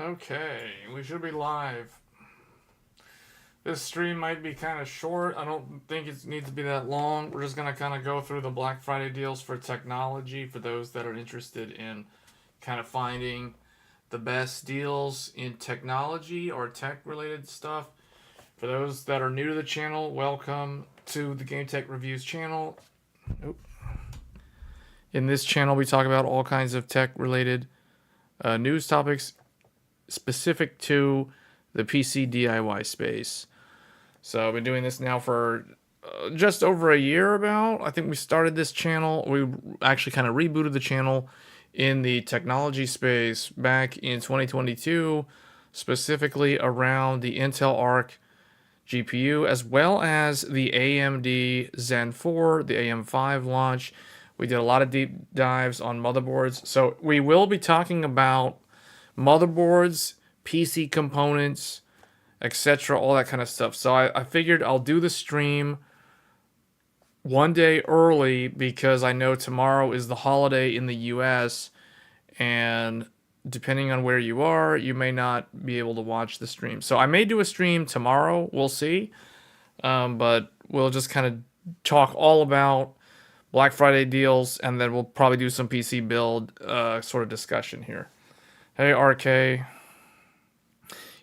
Okay, we should be live. This stream might be kind of short. I don't think it needs to be that long. We're just going to kind of go through the Black Friday deals for technology for those that are interested in kind of finding the best deals in technology or tech related stuff. For those that are new to the channel, welcome to the Game Tech Reviews channel. In this channel, we talk about all kinds of tech related news topics specific to the PC DIY space. So I've been doing this now for just over a year about. I think we started this channel. We actually kind of rebooted the channel in the technology space back in 2022, specifically around the Intel Arc GPU, as well as the AMD Zen 4, the AM5 launch. We did a lot of deep dives on motherboards. So we will be talking about motherboards, PC components, etc., all that kind of stuff. So I figured I'll do the stream one day early because I know tomorrow is the holiday in the US, and depending on where you are, you may not be able to watch the stream. So I may do a stream tomorrow, we'll see. But we'll just kind of talk all about Black Friday deals, and then we'll probably do some PC build sort of discussion here. Hey, RK.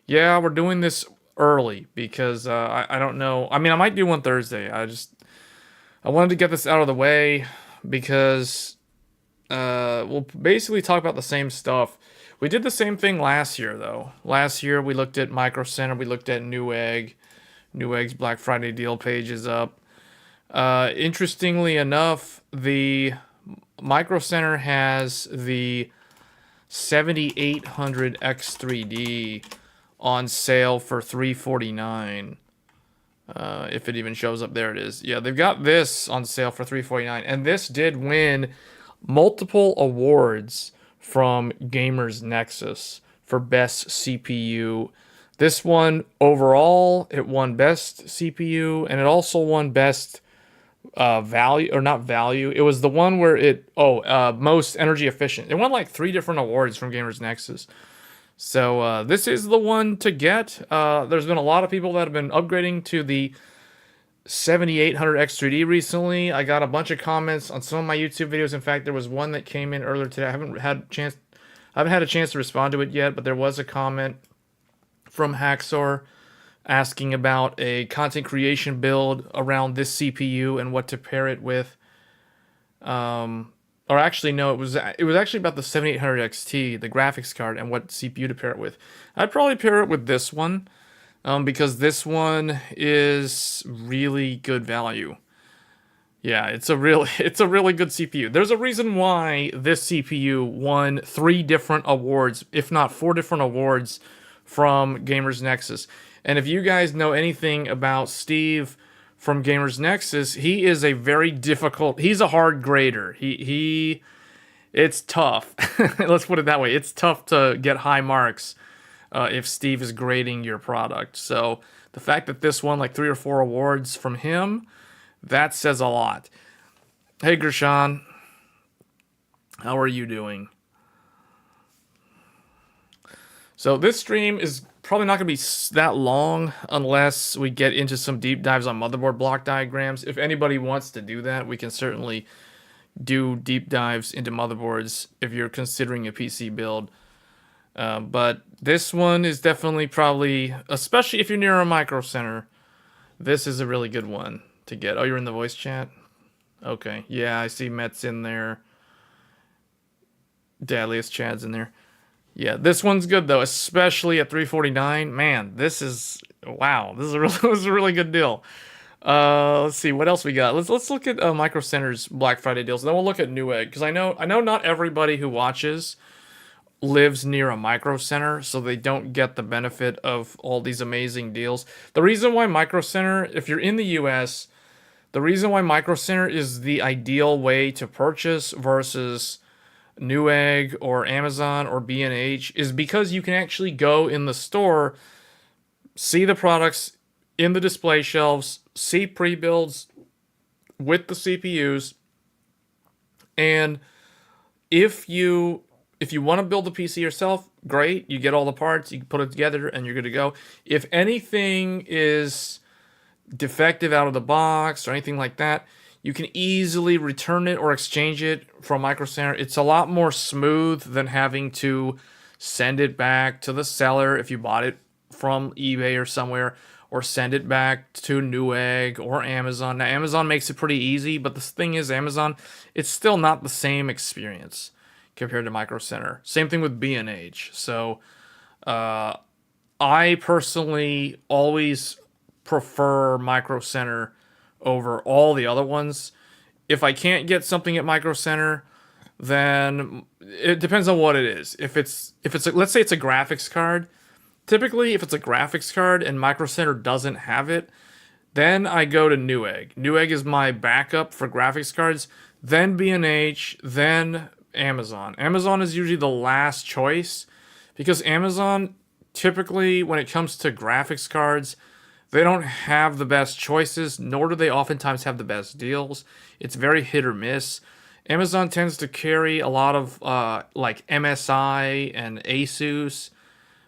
Yeah, we're doing this early because I don't know. I mean, I might do one Thursday. I wanted to get this out of the way because we'll basically talk about the same stuff. We did the same thing last year, though. Last year, we looked at Microcenter. We looked at Newegg. Newegg's Black Friday deal page is up. Interestingly enough, the Microcenter has the 7800 X3D on sale for $349. If it even shows up, there it is. Yeah, they've got this on sale for $349, and this did win multiple awards from Gamers Nexus for best CPU. This one overall, it won best CPU, and it also won best value, or not value. It was the one where most energy efficient. It won like 3 different awards from Gamers Nexus. So this is the one to get. There's been a lot of people that have been upgrading to the 7800 X3D recently. I got a bunch of comments on some of my YouTube videos. In fact, there was one that came in earlier today. I haven't had a chance to respond to it yet, but there was a comment from Haxor asking about a content creation build around this CPU and what to pair it with. Or actually, no, it was actually about the 7800 XT, the graphics card, and what CPU to pair it with. I'd probably pair it with this one, because this one is really good value. Yeah, it's a really good CPU. There's a reason why this CPU won 3 different awards, if not 4 different awards, from Gamers Nexus. And if you guys know anything about Steve from Gamers Nexus, he is a very difficult, he's a hard grader. It's tough. Let's put it that way. It's tough to get high marks if Steve is grading your product. So the fact that this won like 3 or 4 awards from him, that says a lot. Hey, Gershawn. How are you doing? So this stream is probably not going to be that long unless we get into some deep dives on motherboard block diagrams. If anybody wants to do that, we can certainly do deep dives into motherboards if you're considering a PC build. But this one is definitely probably, especially if you're near a Microcenter, this is a really good one to get. Oh, you're in the voice chat? Okay. Yeah, I see Met's in there. Dadliest Chad's in there. Yeah, this one's good though, especially at $349. Man, this is wow. This is a really good deal. Let's see what else we got. Let's look at Micro Center's Black Friday deals. Then we'll look at Newegg, because I know not everybody who watches lives near a Micro Center, so they don't get the benefit of all these amazing deals. The reason why Micro Center, if you're in the US, the reason why Micro Center is the ideal way to purchase versus Newegg or Amazon or B&H is because you can actually go in the store, see the products in the display shelves, see pre-builds with the CPUs, and if if you want to build the PC yourself, great. You get all the parts, you can put it together, and you're good to go. If anything is defective out of the box or anything like that, you can easily return it or exchange it from Microcenter. It's a lot more smooth than having to send it back to the seller if you bought it from eBay or somewhere, or send it back to Newegg or Amazon. Now, Amazon makes it pretty easy, but the thing is, Amazon, it's still not the same experience compared to Microcenter. Same thing with B&H. So, I personally always prefer Microcenter over all the other ones. If I can't get something at Microcenter, then it depends on what it is. If it's let's say it's a graphics card. Typically, if it's a graphics card and Microcenter doesn't have it, then I go to Newegg. Newegg is my backup for graphics cards, then B&H, then Amazon. Amazon is usually the last choice because Amazon, typically when it comes to graphics cards, they don't have the best choices, nor do they oftentimes have the best deals. It's very hit or miss. Amazon tends to carry a lot of like MSI and Asus,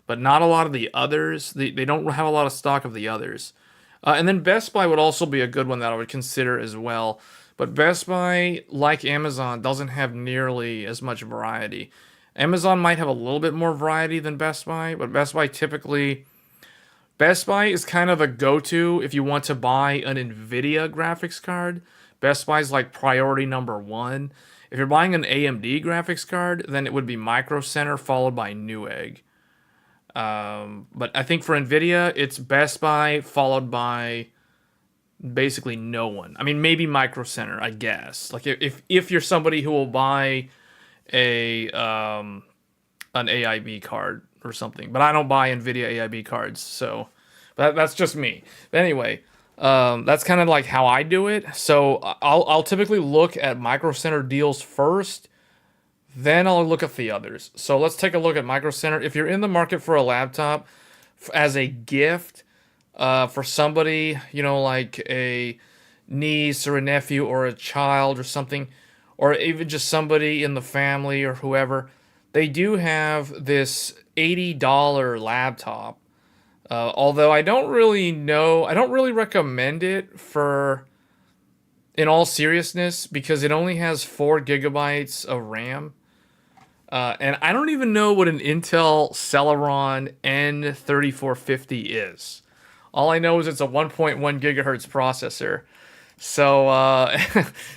but not a lot of the others. They don't have a lot of stock of the others. And then Best Buy would also be a good one that I would consider as well. But Best Buy, like Amazon, doesn't have nearly as much variety. Amazon might have a little bit more variety than Best Buy, but Best Buy is kind of the go-to if you want to buy an Nvidia graphics card. Best Buy is like priority number one. If you're buying an AMD graphics card, then it would be Microcenter followed by Newegg. But I think for Nvidia, it's Best Buy followed by basically no one. I mean, maybe Microcenter, I guess. Like if you're somebody who will buy an AIB card or something, but I don't buy Nvidia AIB cards, so that's just me. But anyway, that's kind of like how I do it. So I'll typically look at Microcenter deals first. Then I'll look at the others. So let's take a look at Microcenter. If you're in the market for a laptop as a gift for somebody, like a niece or a nephew or a child or something, or even just somebody in the family or whoever, they do have this $80 laptop. Although I don't really recommend it in all seriousness, because it only has 4 gigabytes of RAM. And I don't even know what an Intel Celeron N3450 is. All I know is it's a 1.1 gigahertz processor. So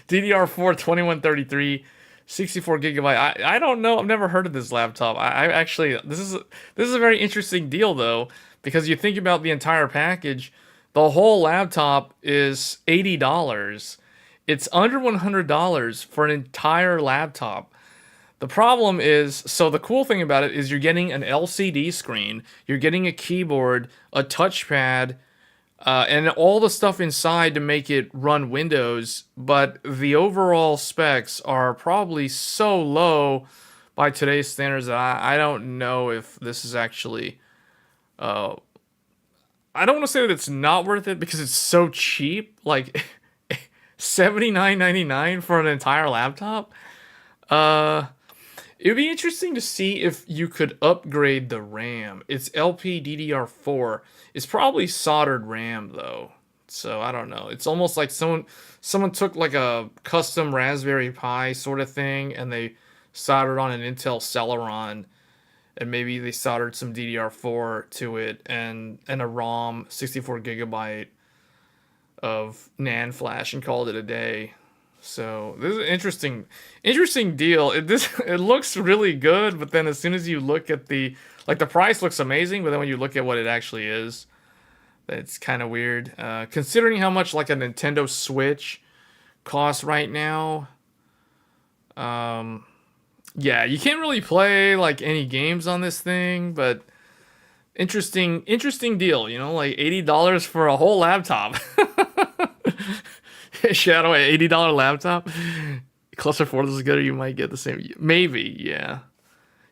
DDR4 2133, 64 gigabyte. I don't know. I've never heard of this laptop. I actually this is a very interesting deal though, because you think about the entire package. The whole laptop is $80. It's under $100 for an entire laptop. The problem is, so the cool thing about it is you're getting an LCD screen, you're getting a keyboard, a touchpad, and all the stuff inside to make it run Windows, but the overall specs are probably so low by today's standards that I don't know if this is actually... I don't want to say that it's not worth it because it's so cheap, like $79.99 for an entire laptop. It would be interesting to see if you could upgrade the RAM. It's LPDDR4. It's probably soldered RAM though, so I don't know. It's almost like someone took like a custom Raspberry Pi sort of thing and they soldered on an Intel Celeron, and maybe they soldered some DDR4 to it and a ROM, 64 gigabyte of NAND flash, and called it a day. So this is an interesting deal. It looks really good, but then as soon as you look at the price looks amazing, but then when you look at what it actually is, it's kind of weird. Considering how much like a Nintendo Switch costs right now, yeah, you can't really play like any games on this thing, but interesting deal, like $80 for a whole laptop. Shadow, an $80 laptop. Cluster 4 is good, or you might get the same. Maybe, yeah.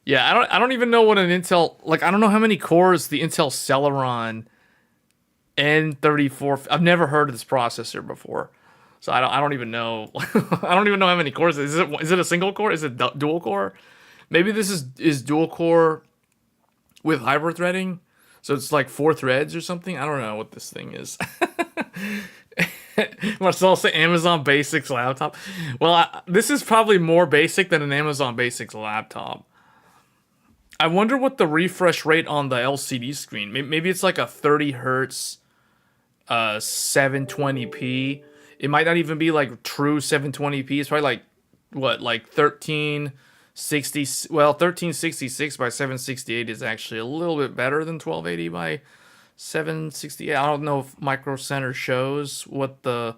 Yeah, I don't even know what an Intel, like, I don't know how many cores the Intel Celeron N34. I've never heard of this processor before, so I don't even know. I don't even know how many cores. Is it a single core? Is it dual core? Maybe this is dual core with hyper-threading. So it's like 4 threads or something. I don't know what this thing is. What's also Amazon Basics laptop. Well, this is probably more basic than an Amazon Basics laptop. I wonder what the refresh rate on the LCD screen. Maybe it's like a 30 hertz, 720p. It might not even be like true 720p. It's probably like what, like 1360. Well, 1366 by 768 is actually a little bit better than 1280 by 768. I don't know if Microcenter shows what the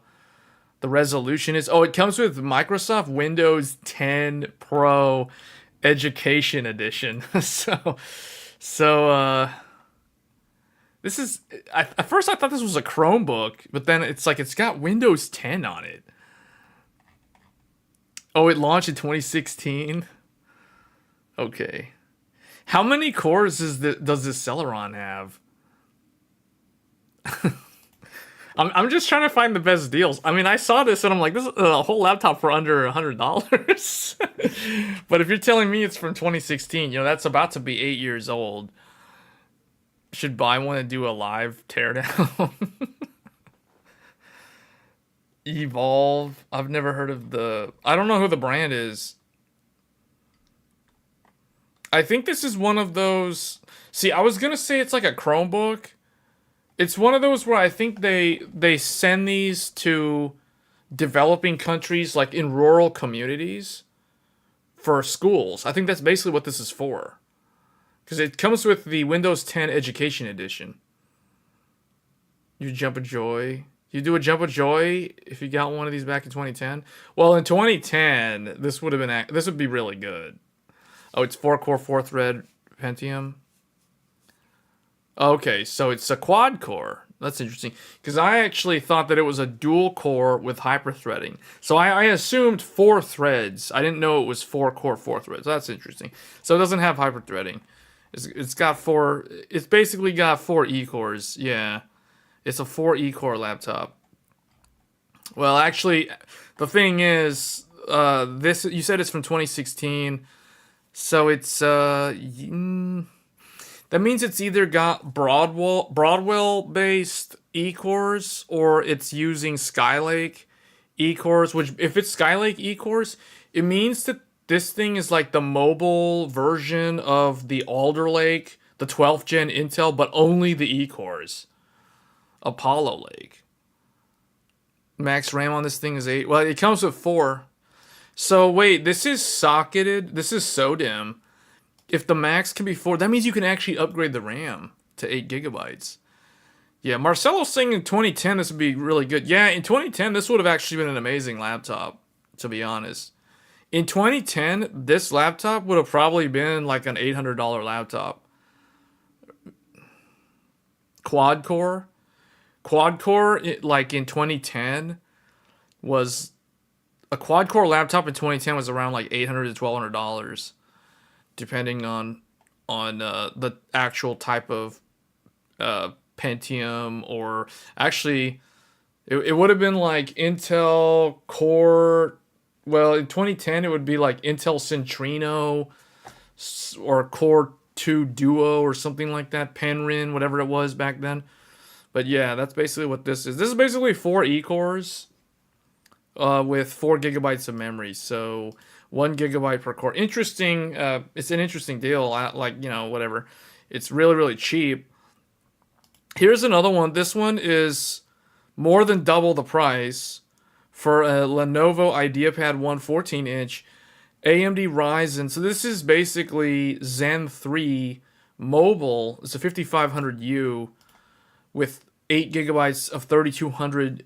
resolution is. Oh, it comes with Microsoft Windows 10 Pro Education Edition. so this is at first I thought this was a Chromebook, but then it's like it's got Windows 10 on it. Oh, it launched in 2016. Okay. How many cores does this Celeron have? I'm just trying to find the best deals. I mean, I saw this and I'm like, this is a whole laptop for under $100. But if you're telling me it's from 2016, that's about to be 8 years old. Should buy one and do a live teardown. Evolve. I've never heard of I don't know who the brand is. I think this is one of those. See, I was gonna say it's like a Chromebook. It's one of those where I think they send these to developing countries, like in rural communities, for schools. I think that's basically what this is for. Because it comes with the Windows 10 Education Edition. You jump of joy. You do a jump of joy if you got one of these back in 2010. Well, in 2010, this would be really good. Oh, it's 4-core, 4-thread Pentium. Okay, so it's a quad core. That's interesting. Because I actually thought that it was a dual core with hyper-threading. So I assumed 4 threads. I didn't know it was 4-core, 4 threads. That's interesting. So it doesn't have hyper-threading. It's got 4... It's basically got 4 E-cores. Yeah. It's a 4 E-core laptop. Well, actually, the thing is... this you said it's from 2016. So it's... that means it's either got Broadwell-based E-cores or it's using Skylake E-cores, which if it's Skylake E-cores, it means that this thing is like the mobile version of the Alder Lake, the 12th gen Intel, but only the E-cores. Apollo Lake. Max RAM on this thing is 8. Well, it comes with 4. So wait, this is socketed. This is SODIMM. If the max can be 4, that means you can actually upgrade the RAM to 8 gigabytes. Yeah, Marcelo's saying in 2010 this would be really good. Yeah, in 2010 this would have actually been an amazing laptop, to be honest. In 2010, this laptop would have probably been like an $800 laptop. Quad core, like in 2010, was a quad core laptop in 2010 was around like $800 to $1,200. Depending on the actual type of Pentium, or actually it would have been like Intel Core. Well, in 2010 it would be like Intel Centrino or Core 2 Duo or something like that, Penryn, whatever it was back then. But yeah, that's basically what this is. This is basically 4 E-cores with 4 gigabytes of memory. So 1 gigabyte per core. Interesting. It's an interesting deal. Whatever. It's really, really cheap. Here's another one. This one is more than double the price for a Lenovo IdeaPad 1 14-inch AMD Ryzen. So this is basically Zen 3 mobile. It's a 5500U with 8 gigabytes of 3200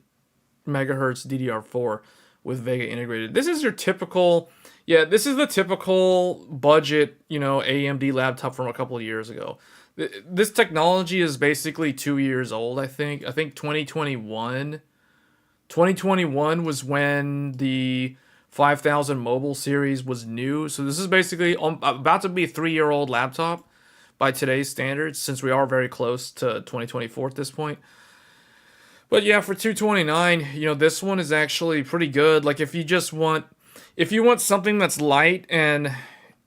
megahertz DDR4 with Vega integrated. This is your typical... Yeah, this is the typical budget, AMD laptop from a couple of years ago. This technology is basically 2 years old, I think. I think 2021 was when the 5000 mobile series was new. So this is basically about to be a 3-year-old laptop by today's standards, since we are very close to 2024 at this point. But yeah, for $229, this one is actually pretty good. Like if you want something that's light and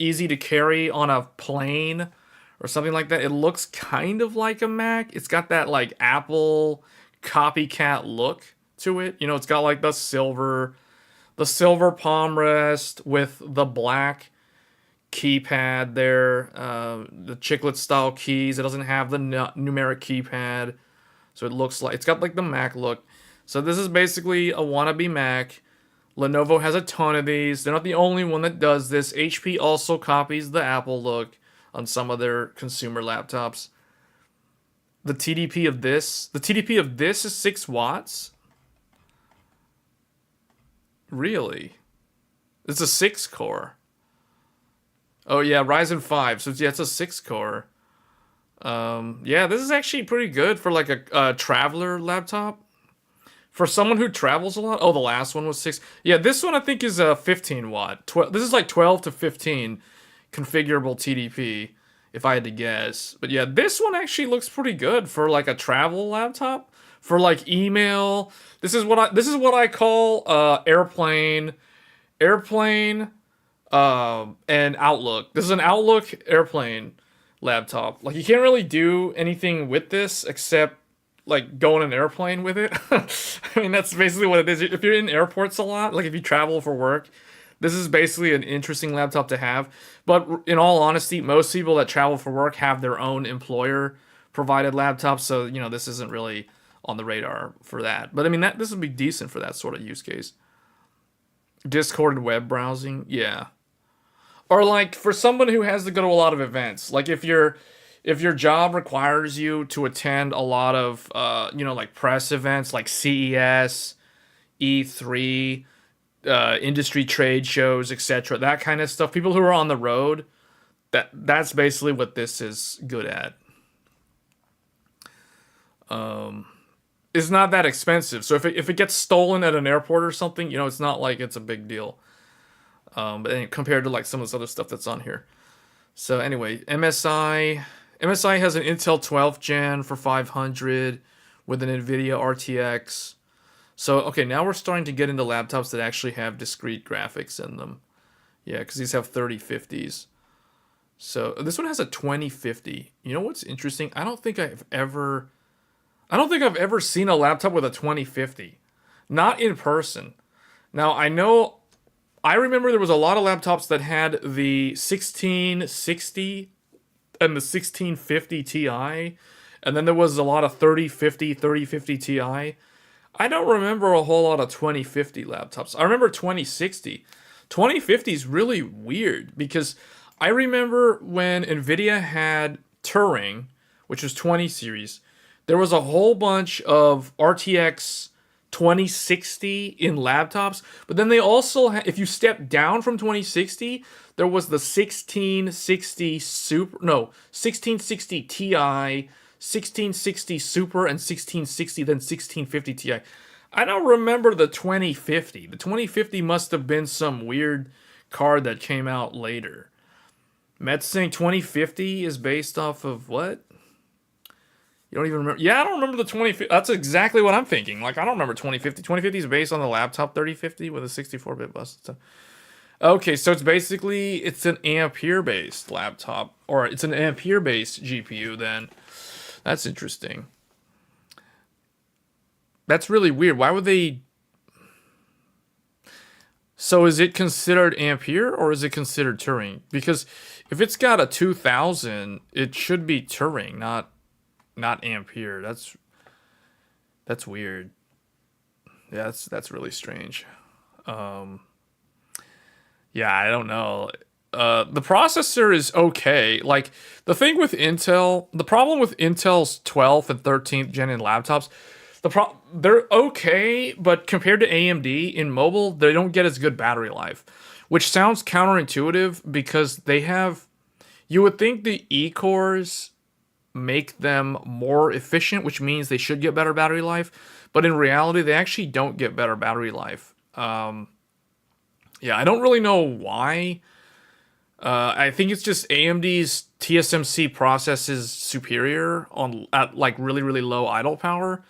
easy to carry on a plane or something like that. It looks kind of like a Mac. It's got that like Apple copycat look to it. You know, it's got like the silver palm rest with the black keypad there, the chiclet style keys. It doesn't have the numeric keypad, so it looks like it's got like the Mac look. So this is basically a wannabe Mac. Lenovo has a ton of these. They're not the only one that does this. HP also copies the Apple look on some of their consumer laptops. The TDP of this is 6 watts. Really? It's a 6 core. Oh yeah, Ryzen 5. So yeah, it's a 6 core. Yeah, this is actually pretty good for like a traveler laptop. For someone who travels a lot. Oh, the last one was 6. Yeah, this one I think is a 15 watt. This is like 12 to 15 configurable TDP, if I had to guess. But yeah, this one actually looks pretty good for like a travel laptop. For like email. This is what I call airplane, and Outlook. This is an Outlook airplane laptop. Like you can't really do anything with this except like go on an airplane with it. I mean, that's basically what it is. If you're in airports a lot, like if you travel for work, this is basically an interesting laptop to have. But in all honesty, most people that travel for work have their own employer provided laptops. So, you know, this isn't really on the radar for that. But I mean, this would be decent for that sort of use case. Discord and web browsing. Yeah. Or like for someone who has to go to a lot of events, like if your job requires you to attend a lot of like press events like CES, E3, industry trade shows, etc., that kind of stuff, people who are on the road, that's basically what this is good at. It's not that expensive, so if it gets stolen at an airport or something, you know, it's not like it's a big deal. But then compared to like some of this other stuff that's on here. So anyway, MSI has an Intel 12th gen for 500 with an Nvidia RTX. So okay, now we're starting to get into laptops that actually have discrete graphics in them. Yeah, because these have 3050s. So this one has a 2050. You know what's interesting? I don't think I've ever seen a laptop with a 2050. Not in person. Now I remember there was a lot of laptops that had the 1660 and the 1650 Ti, and then there was a lot of 3050 Ti. I don't remember a whole lot of 2050 laptops. I remember 2060. 2050 is really weird because I remember when Nvidia had Turing, which was 20 series, there was a whole bunch of RTX 2060 in laptops, but then they also if you step down from 2060, there was the 1660 Ti, 1660 Super, and 1660, then 1650 Ti. I don't remember the 2050. The 2050 must have been some weird card that came out later. Matt's saying 2050 is based off of what? You don't even remember? Yeah, I don't remember the 2050. That's exactly what I'm thinking. Like, I don't remember 2050. 2050 is based on the laptop 3050 with a 64-bit bus. Okay, so it's an Ampere-based laptop. Or it's an Ampere-based GPU then. That's interesting. That's really weird. Why would they... So is it considered Ampere or is it considered Turing? Because if it's got a 2000, it should be Turing, not Ampere. That's weird. Yeah, that's really strange. Yeah, I don't know. The processor is okay. Like the thing with Intel, the problem with Intel's 12th and 13th gen in laptops, they're okay, but compared to AMD in mobile, they don't get as good battery life, which sounds counterintuitive because you would think the E-cores make them more efficient, which means they should get better battery life, but in reality, they actually don't get better battery life. Yeah, I don't really know why. I think it's just AMD's TSMC process is superior at like really, really low idle power.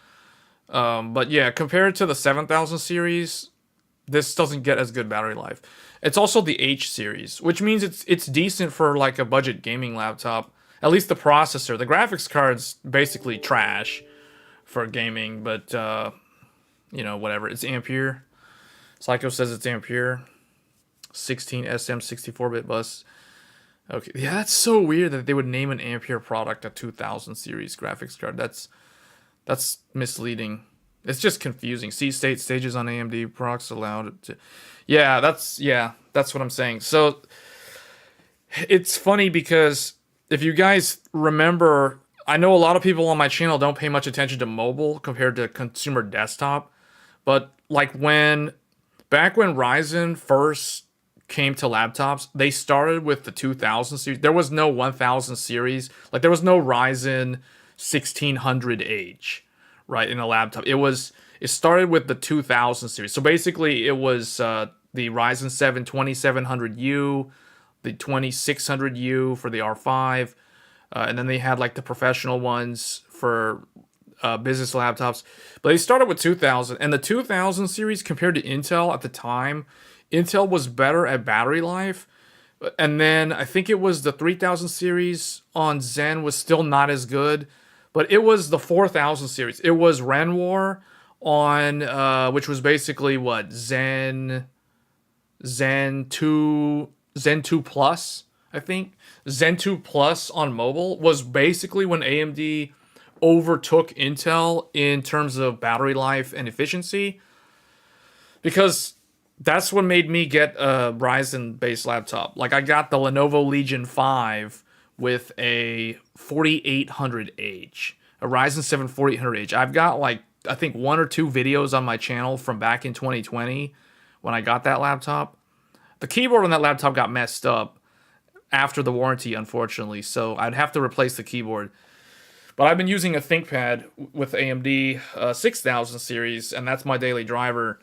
But yeah, compared to the 7000 series, this doesn't get as good battery life. It's also the H series, which means it's decent for like a budget gaming laptop. At least the processor. The graphics card's basically trash for gaming, but whatever. It's Ampere. Psycho says it's Ampere. 16 SM 64-bit bus. Okay, yeah, that's so weird that they would name an Ampere product a 2000 series graphics card. That's misleading. It's just confusing. C-state stages on AMD procs allowed to. Yeah, that's what I'm saying. So it's funny because if you guys remember, I know a lot of people on my channel don't pay much attention to mobile compared to consumer desktop, but like back when Ryzen first came to laptops, they started with the 2000 series. There was no 1000 series. Like there was no Ryzen 1600H, right, in a laptop. It started with the 2000 series. So basically it was the Ryzen 7 2700U, the 2600U for the R5, and then they had like the professional ones for business laptops. But they started with 2000, and the 2000 series compared to Intel at the time, Intel was better at battery life. And then I think it was the 3000 series on Zen was still not as good, but it was the 4000 series. It was Renoir on which was basically what, Zen 2 Plus, I think. Zen 2 Plus on mobile was basically when AMD overtook Intel in terms of battery life and efficiency, because that's what made me get a Ryzen-based laptop. Like I got the Lenovo Legion 5 with a 4800H, a Ryzen 7 4800H. I've got like, I think 1 or 2 videos on my channel from back in 2020 when I got that laptop. The keyboard on that laptop got messed up after the warranty, unfortunately, so I'd have to replace the keyboard. But I've been using a ThinkPad with AMD 6000 series, and that's my daily driver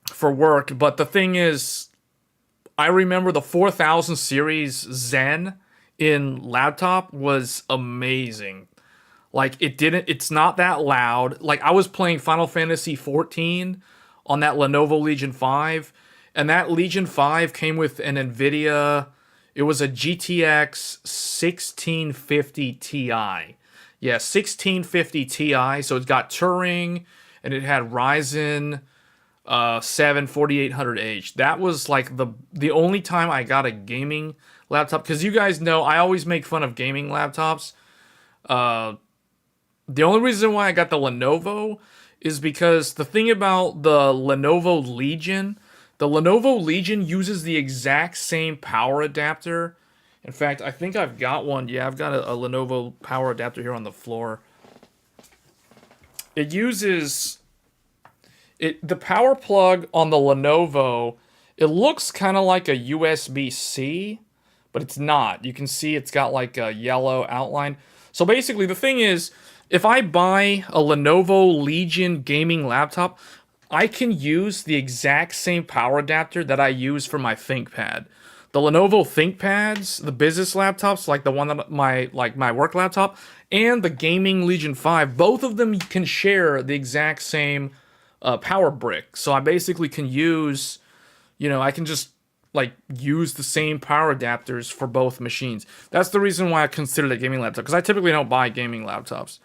for work. But the thing is, I remember the 4000 series Zen in laptop was amazing. Like it's not that loud. Like I was playing Final Fantasy 14 on that Lenovo Legion 5, and that Legion 5 came with an Nvidia. It was a GTX 1650 Ti. Yeah, 1650 Ti. So it's got Turing, and it had Ryzen 7 4800H. That was like the only time I got a gaming laptop, because you guys know I always make fun of gaming laptops. The only reason why I got the Lenovo is because the thing about the Lenovo Legion uses the exact same power adapter. In fact, I think I've got one. Yeah, I've got a Lenovo power adapter here on the floor. It uses the power plug on the Lenovo. It looks kind of like a USB-C, but it's not. You can see it's got like a yellow outline. So basically, the thing is, if I buy a Lenovo Legion gaming laptop, I can use the exact same power adapter that I use for my ThinkPad. The Lenovo ThinkPads, the business laptops, like the one that my work laptop, and the gaming Legion 5, both of them can share the exact same power brick. So I basically can use, I can just like use the same power adapters for both machines. That's the reason why I consider it a gaming laptop, because I typically don't buy gaming laptops.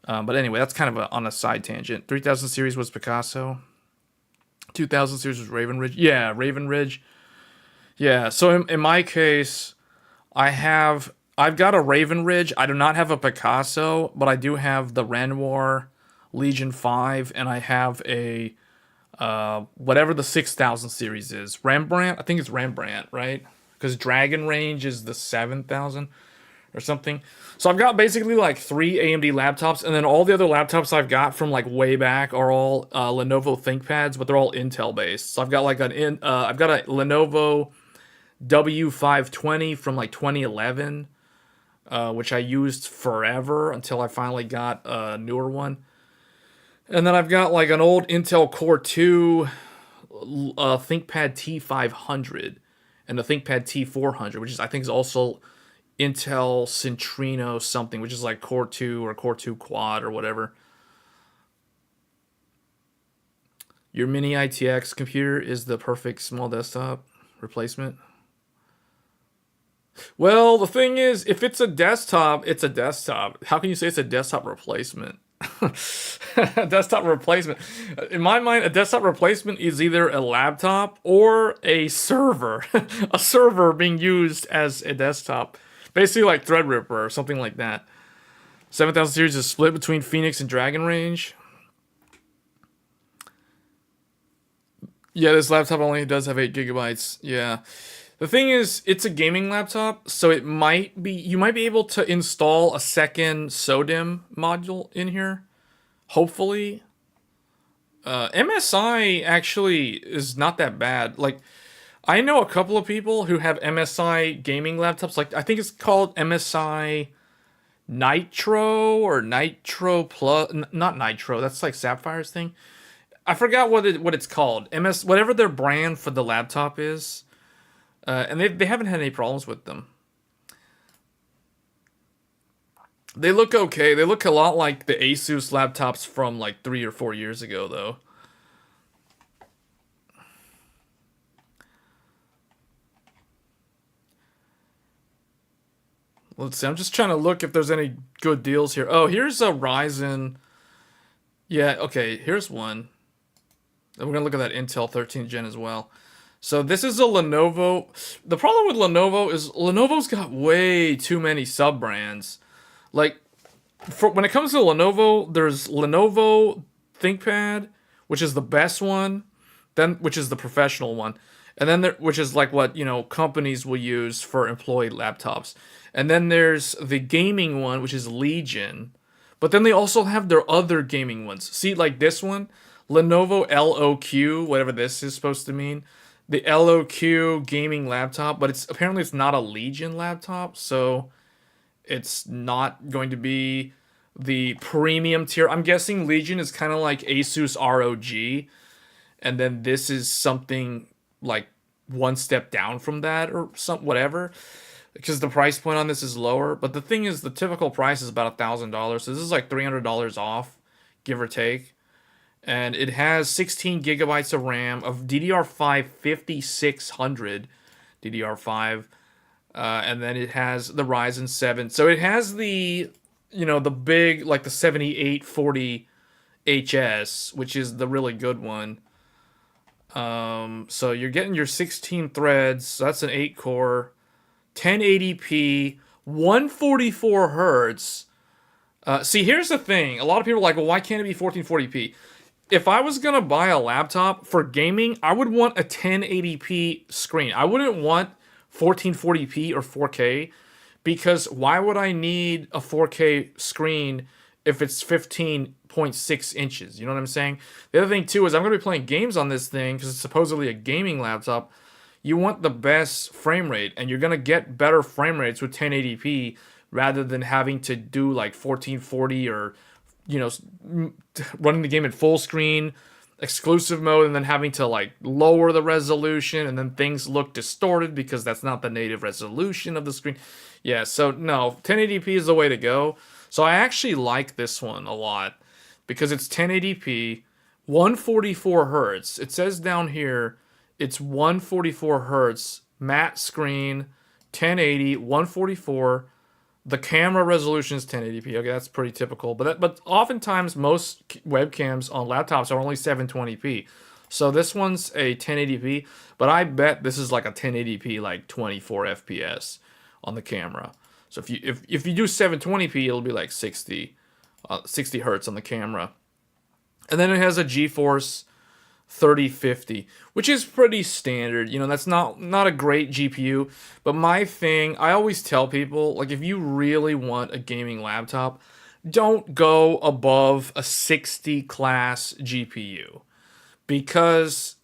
But anyway, that's kind of on a side tangent. 3000 series was Picasso. 2000 series was Raven Ridge. Yeah, Raven Ridge. Yeah, so in my case, I've got a Raven Ridge. I do not have a Picasso, but I do have the Renoir Legion 5, and I have a whatever the 6000 series is. Rembrandt? I think it's Rembrandt, right? Because Dragon Range is the 7000 or something. So I've got basically like 3 AMD laptops, and then all the other laptops I've got from like way back are all Lenovo ThinkPads, but they're all Intel based. So I've got like I've got a Lenovo W520 from like 2011, which I used forever until I finally got a newer one. And then I've got like an old Intel Core 2 ThinkPad T500 and the ThinkPad T400, which is I think is also Intel Centrino something, which is like Core 2 or Core 2 Quad or whatever. Your mini ITX computer is the perfect small desktop replacement. Well, the thing is, if it's a desktop, it's a desktop. How can you say it's a desktop replacement? Desktop replacement. In my mind, a desktop replacement is either a laptop or a server. A server being used as a desktop. Basically like Threadripper or something like that. 7000 series is split between Phoenix and Dragon Range. Yeah, this laptop only does have 8 gigabytes. Yeah. The thing is, it's a gaming laptop, so it might be you might be able to install a second SODIMM module in here. Hopefully. MSI actually is not that bad. Like, I know a couple of people who have MSI gaming laptops. Like, I think it's called MSI Nitro or Nitro Plus. Not Nitro. That's like Sapphire's thing. I forgot what it's called. Whatever their brand for the laptop is. And they haven't had any problems with them. They look okay. They look a lot like the Asus laptops from like 3 or 4 years ago, though. Let's see. I'm just trying to look if there's any good deals here. Oh, here's a Ryzen. Yeah, okay. Here's one. And we're going to look at that Intel 13th gen as well. So this is a Lenovo. The problem with Lenovo is Lenovo's got way too many sub-brands. Like, when it comes to Lenovo, there's Lenovo ThinkPad, which is the best one, then which is the professional one, and then which is like what companies will use for employee laptops, and then there's the gaming one, which is Legion, but then they also have their other gaming ones. See, like this one, Lenovo LOQ, whatever this is supposed to mean, the LOQ gaming laptop, but apparently it's not a Legion laptop, so it's not going to be the premium tier. I'm guessing Legion is kind of like Asus ROG, and then this is something like one step down from that or whatever, because the price point on this is lower. But the thing is, the typical price is about $1,000, so this is like $300 off, give or take. And it has 16 gigabytes of RAM of DDR5 5600 DDR5. And then it has the Ryzen 7. So it has the big, like the 7840 HS, which is the really good one. So you're getting your 16 threads. So that's an 8-core, 1080p, 144 hertz. See, here's the thing. A lot of people are like, well, why can't it be 1440p? If I was going to buy a laptop for gaming, I would want a 1080p screen. I wouldn't want 1440p or 4K, because why would I need a 4K screen if it's 15.6 inches? You know what I'm saying? The other thing, too, is I'm going to be playing games on this thing because it's supposedly a gaming laptop. You want the best frame rate, and you're going to get better frame rates with 1080p rather than having to do like 1440 or running the game in full screen, exclusive mode, and then having to like lower the resolution, and then things look distorted because that's not the native resolution of the screen. Yeah, so no, 1080p is the way to go. So I actually like this one a lot because it's 1080p, 144 hertz. It says down here it's 144 hertz, matte screen, 1080, 144. The camera resolution is 1080p. Okay, that's pretty typical. But oftentimes most webcams on laptops are only 720p. So this one's a 1080p, but I bet this is like a 1080p, like 24 FPS on the camera. So if you do 720p, it'll be like 60 hertz on the camera. And then it has a GeForce 3050, which is pretty standard. That's not a great GPU, but my thing, I always tell people, like, if you really want a gaming laptop, don't go above a 60 class GPU, because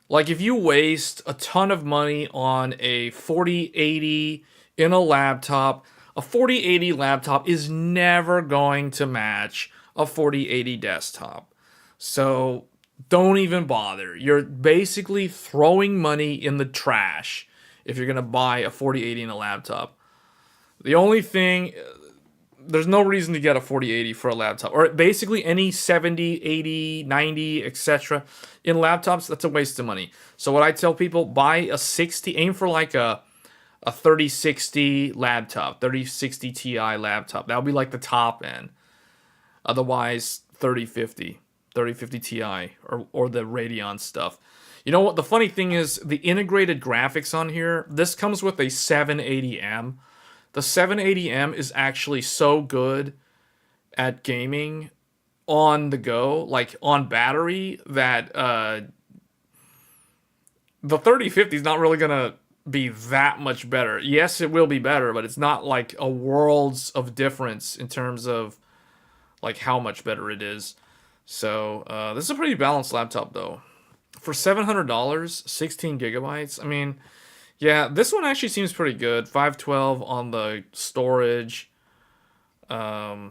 like if you waste a ton of money on a 4080 in a laptop, a 4080 laptop is never going to match a 4080 desktop. So don't even bother. You're basically throwing money in the trash if you're going to buy a 4080 in a laptop. The only thing, there's no reason to get a 4080 for a laptop, or basically any 70, 80, 90, etc. in laptops. That's a waste of money. So what I tell people, buy a 60, aim for like a 3060 laptop, 3060 Ti laptop. That would be like the top end. Otherwise, 3050 Ti, or the Radeon stuff. You know what? The funny thing is, the integrated graphics on here, this comes with a 780M. The 780M is actually so good at gaming on the go, like on battery, that the 3050 is not really going to be that much better. Yes, it will be better, but it's not like a worlds of difference in terms of like how much better it is. So this is a pretty balanced laptop though. For $700, 16 gigabytes. I mean, yeah, this one actually seems pretty good. 512 on the storage. Yeah,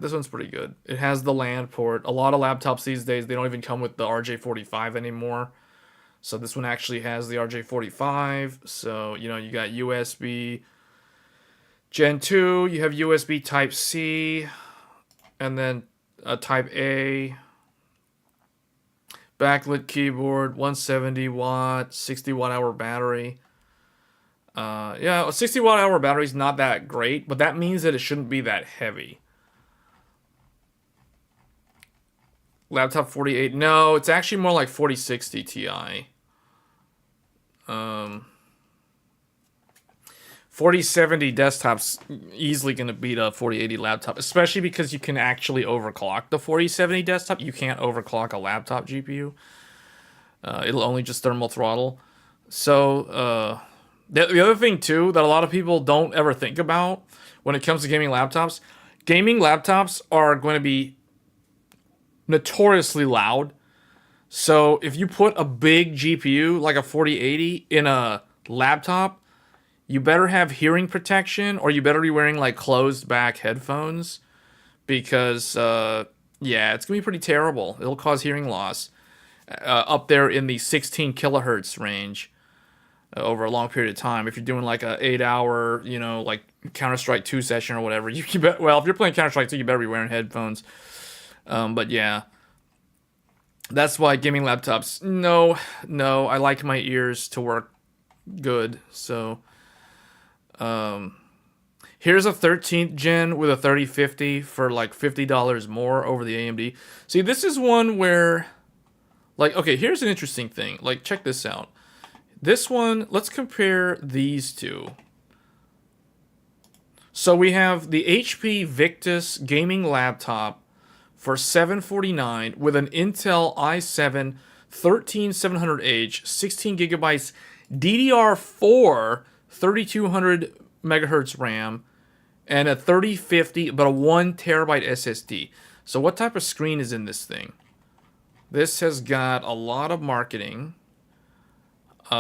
this one's pretty good. It has the LAN port. A lot of laptops these days, they don't even come with the RJ45 anymore. So this one actually has the RJ45. So, you know, you got USB Gen 2. You have USB Type-C. And then a Type-A. Backlit keyboard, 170 watt, 60 watt hour battery. Yeah, a 60 watt hour battery is not that great, but that means that it shouldn't be that heavy. Laptop 48, no, it's actually more like 4060 Ti. 4070 desktop's easily going to beat a 4080 laptop, especially because you can actually overclock the 4070 desktop. You can't overclock a laptop GPU. It'll only just thermal throttle. So, the other thing, too, that a lot of people don't ever think about when it comes to gaming laptops are going to be notoriously loud. So, if you put a big GPU, like a 4080, in a laptop, you better have hearing protection, or you better be wearing like closed back headphones, because yeah, it's gonna be pretty terrible. It'll cause hearing loss up there in the 16 kilohertz range over a long period of time. If you're doing like a 8-hour, you know, like Counter-Strike 2 session or whatever, well, if you're playing Counter-Strike 2, you better be wearing headphones. But yeah, that's why gaming laptops. No, I like my ears to work good, so. Here's a 13th gen with a 3050 for like $50 more over the AMD. See, this is one where, like, okay, here's an interesting thing. Like, check this out. This one, let's compare these two. So we have the HP Victus gaming laptop for $749 with an Intel i7 13700H, 16 gigabytes DDR4 3200 megahertz RAM, and a 3050, but a 1 terabyte SSD. So what type of screen is in this thing? This has got a lot of marketing. This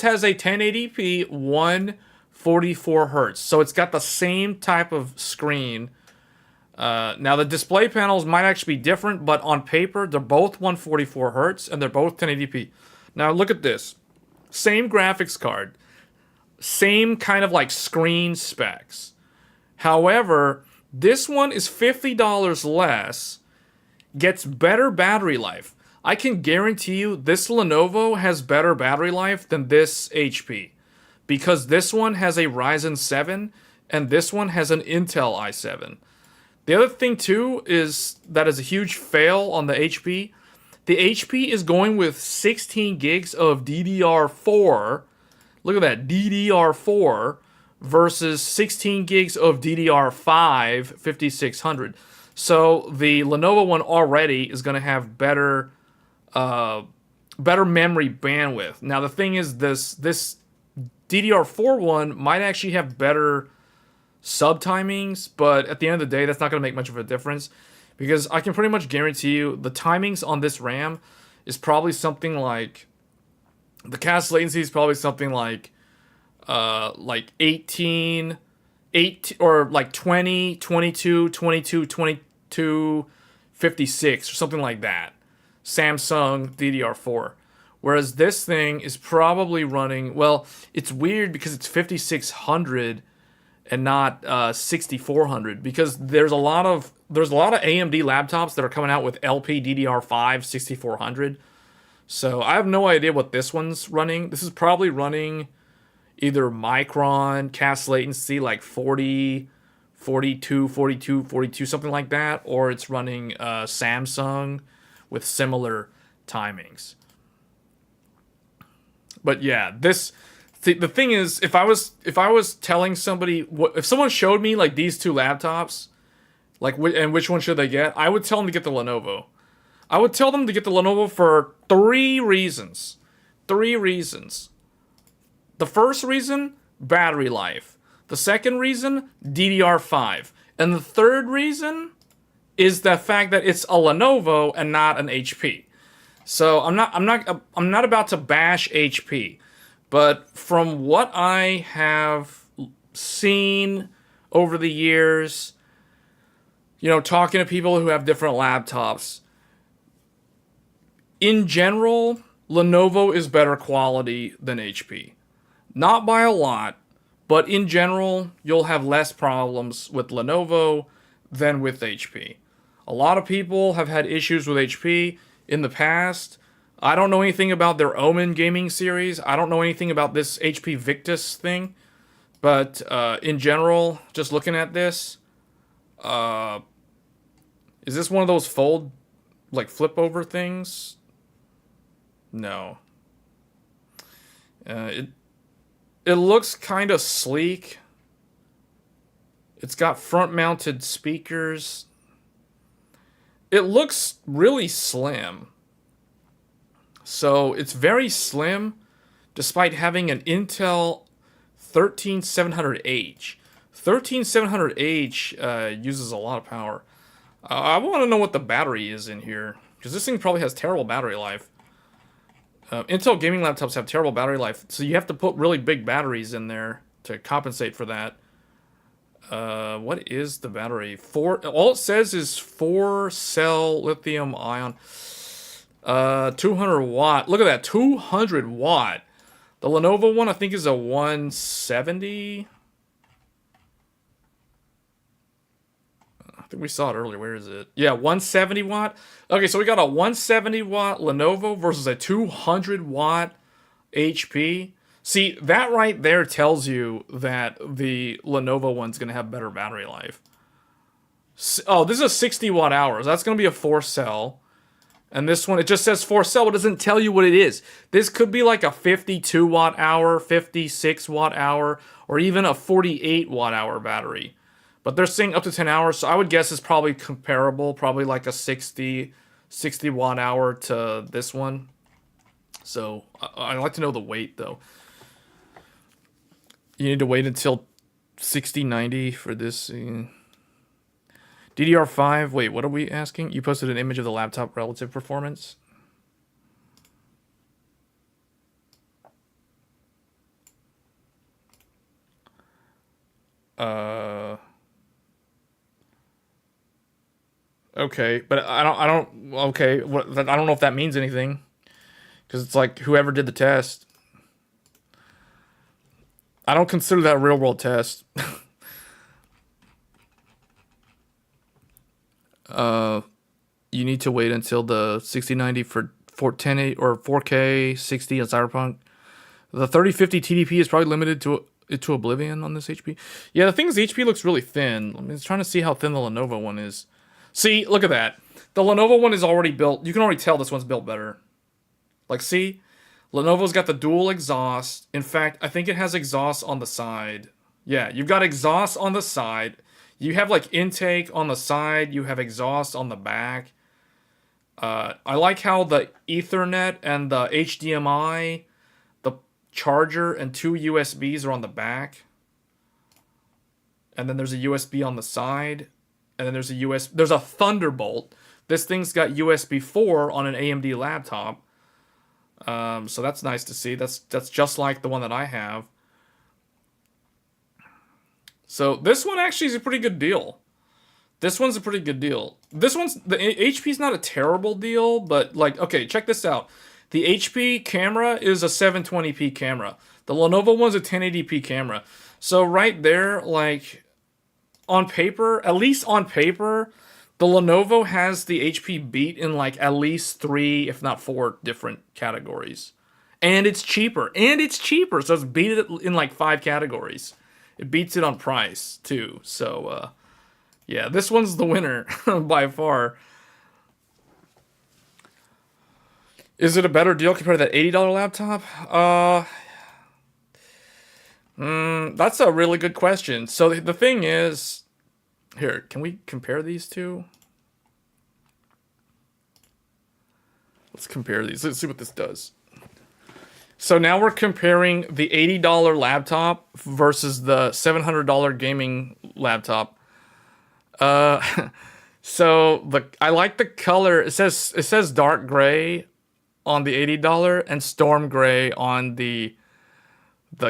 has a 1080p 144 hertz. So it's got the same type of screen. Now the display panels might actually be different, but on paper they're both 144 hertz and they're both 1080p. Now look at this. Same graphics card. Same kind of like screen specs. However, this one is $50 less, gets better battery life. I can guarantee you this Lenovo has better battery life than this HP, because this one has a Ryzen 7 and this one has an Intel i7. The other thing too is that is a huge fail on the HP. The HP is going with 16 gigs of DDR4. Look at that, DDR4 versus 16 gigs of DDR5 5600. So the Lenovo one already is going to have better memory bandwidth. Now the thing is, this DDR4 one might actually have better sub timings, but at the end of the day, that's not going to make much of a difference, because I can pretty much guarantee you the timings on this RAM is probably something like, the cast latency is probably something like 18, or like 20, 22, 22, 22, 56, or something like that. Samsung DDR4. Whereas this thing is probably running, well, it's weird because it's 5600 and not 6400, because there's a lot of AMD laptops that are coming out with LPDDR5 6400. So I have no idea what this one's running. This is probably running either Micron cast latency like 40, 42, 42, 42, something like that, or it's running Samsung with similar timings. But yeah, the thing is, if I was telling somebody, if someone showed me like these two laptops, like and which one should they get, I would tell them to get the Lenovo. I would tell them to get the Lenovo for 3 reasons. 3 reasons. The first reason, battery life. The second reason, DDR5. And the third reason is the fact that it's a Lenovo and not an HP. So I'm not about to bash HP, but from what I have seen over the years, talking to people who have different laptops, in general, Lenovo is better quality than HP. Not by a lot, but in general, you'll have less problems with Lenovo than with HP. A lot of people have had issues with HP in the past. I don't know anything about their Omen gaming series. I don't know anything about this HP Victus thing. But in general, just looking at this, is this one of those flip over things? No. It looks kind of sleek. It's got front-mounted speakers. It looks really slim. So it's very slim, despite having an Intel 13700H. 13700H uses a lot of power. I want to know what the battery is in here, because this thing probably has terrible battery life. Intel gaming laptops have terrible battery life, so you have to put really big batteries in there to compensate for that. What is the battery? All it says is 4-cell lithium ion. 200 watt. Look at that, 200 watt. The Lenovo one, I think, is a 170. I think we saw it earlier. Where is it? Yeah, 170 watt. Okay, so we got a 170 watt Lenovo versus a 200 watt HP. See, that right there tells you that the Lenovo one's going to have better battery life. Oh, this is a 60 watt hours. That's going to be a 4-cell. And this one, it just says 4-cell, but it doesn't tell you what it is. This could be like a 52 watt hour, 56 watt hour, or even a 48 watt hour battery. But they're saying up to 10 hours, so I would guess it's probably comparable, probably like a 60 watt hour to this one. So I'd like to know the weight, though. You need to wait until 6090 for this. DDR5, wait, what are we asking? You posted an image of the laptop relative performance. Okay, but I don't, okay, I don't know if that means anything. Because it's like, whoever did the test. I don't consider that a real world test. You need to wait until the 6090 for 1080 or 4K 60 on Cyberpunk. The 3050 TDP is probably limited to oblivion on this HP. Yeah, the thing is, the HP looks really thin. I'm trying to see how thin the Lenovo one is. See, look at that. The Lenovo one is already built. You can already tell this one's built better. Like, see? Lenovo's got the dual exhaust. In fact, I think it has exhaust on the side. Yeah, you've got exhaust on the side. You have like intake on the side. You have exhaust on the back. I like how the Ethernet and the HDMI, the charger, and 2 USBs are on the back. And then there's a USB on the side. And then there's a Thunderbolt. This thing's got USB 4 on an AMD laptop. So that's nice to see. That's just like the one that I have. So this one actually is a pretty good deal. This one's a pretty good deal. The HP's not a terrible deal, but like, okay, check this out. The HP camera is a 720p camera. The Lenovo one's a 1080p camera. So right there, like on paper, at least on paper, the Lenovo has the HP beat in like at least 3, if not 4 different categories. And it's cheaper. So it's beat it in like 5 categories. It beats it on price too. So yeah, this one's the winner by far. Is it a better deal compared to that $80 laptop? That's a really good question. So the thing is, here, can we compare these two? Let's compare these. Let's see what this does. So now we're comparing the $80 laptop versus the $700 gaming laptop. So I like the color. It says dark gray on the $80 and storm gray on the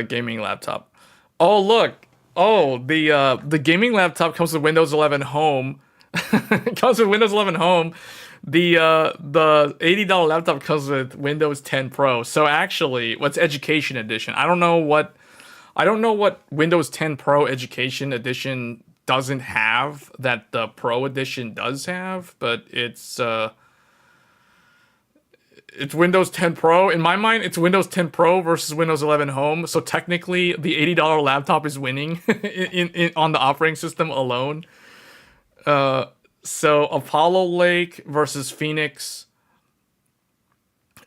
gaming laptop. Oh look. Oh, the gaming laptop comes with Windows 11 Home. It comes with Windows 11 Home. The $80 laptop comes with Windows 10 Pro. So actually, what's Education Edition? I don't know what Windows 10 Pro Education Edition doesn't have that the Pro Edition does have, but it's Windows 10 Pro. In my mind, it's Windows 10 Pro versus Windows 11 Home. So technically, the $80 laptop is winning in on the operating system alone. So Apollo Lake versus Phoenix,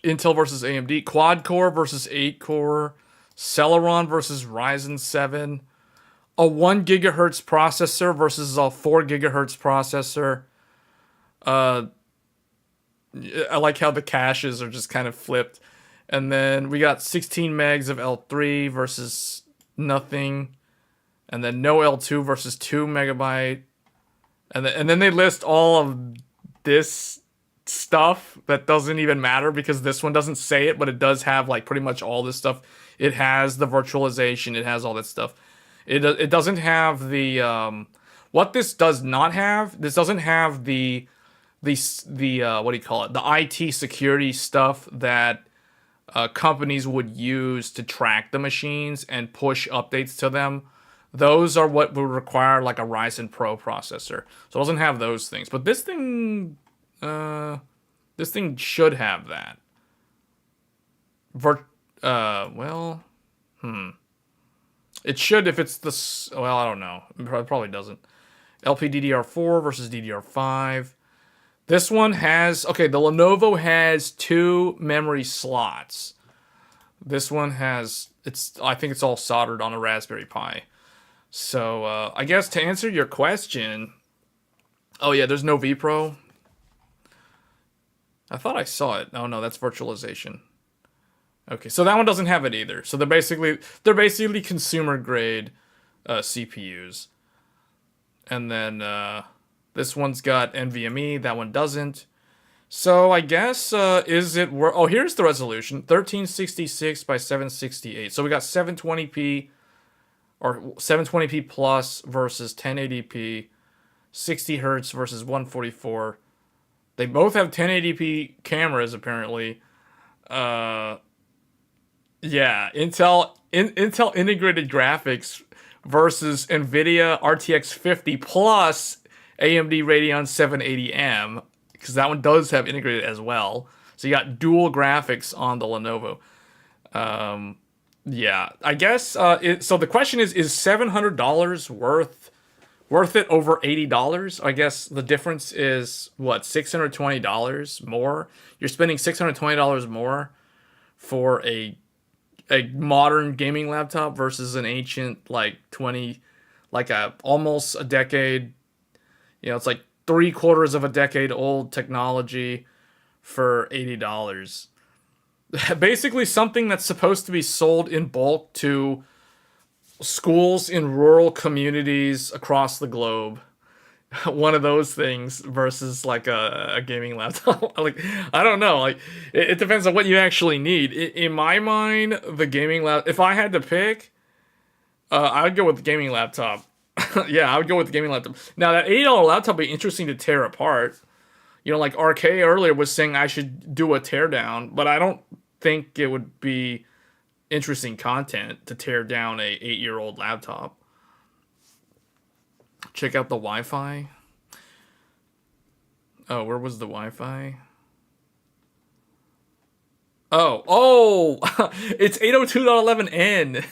Intel versus AMD, quad core versus 8 core, Celeron versus Ryzen 7, a 1 gigahertz processor versus a 4 gigahertz processor. I like how the caches are just kind of flipped. And then we got 16 megs of L3 versus nothing. And then no L2 versus 2 megabyte. And then they list all of this stuff that doesn't even matter because this one doesn't say it, but it does have like pretty much all this stuff. It has the virtualization. It has all that stuff. It doesn't have the what this does not have. This doesn't have the what do you call it? The IT security stuff that companies would use to track the machines and push updates to them. Those are what would require like a Ryzen Pro processor. So it doesn't have those things. But this thing should have that. It should if it's the... Well, I don't know. It probably doesn't. LPDDR4 versus DDR5. This one has... Okay, the Lenovo has 2 memory slots. This one has... I think it's all soldered on a Raspberry Pi. So, I guess to answer your question... Oh, yeah, there's no vPro. I thought I saw it. Oh, no, that's virtualization. Okay, so that one doesn't have it either. So they're basically consumer grade CPUs. And then this one's got NVMe. That one doesn't. So I guess is it worth? Oh, here's the resolution: 1366 by 768. So we got 720p or 720p plus versus 1080p, 60 hertz versus 144. They both have 1080p cameras apparently. Yeah, Intel integrated graphics versus Nvidia RTX 50 plus AMD Radeon 780M, because that one does have integrated as well. So you got dual graphics on the Lenovo. Yeah, I guess. So the question is $700 worth it over $80? I guess the difference is what, $620 more. You're spending $620 more for a modern gaming laptop versus an ancient almost a decade, it's like 3/4 of a decade old technology for $80. Basically something that's supposed to be sold in bulk to schools in rural communities across the globe. One of those things versus like a gaming laptop. Like, I don't know. Like, it depends on what you actually need. In my mind, the gaming laptop, if I had to pick, I would go with the gaming laptop. Yeah, I would go with the gaming laptop. Now, that $80 laptop would be interesting to tear apart. You know, like RK earlier was saying I should do a teardown, but I don't think it would be interesting content to tear down a 8-year-old laptop. Check out the Wi-Fi. Oh, where was the Wi-Fi? Oh, it's 802.11n.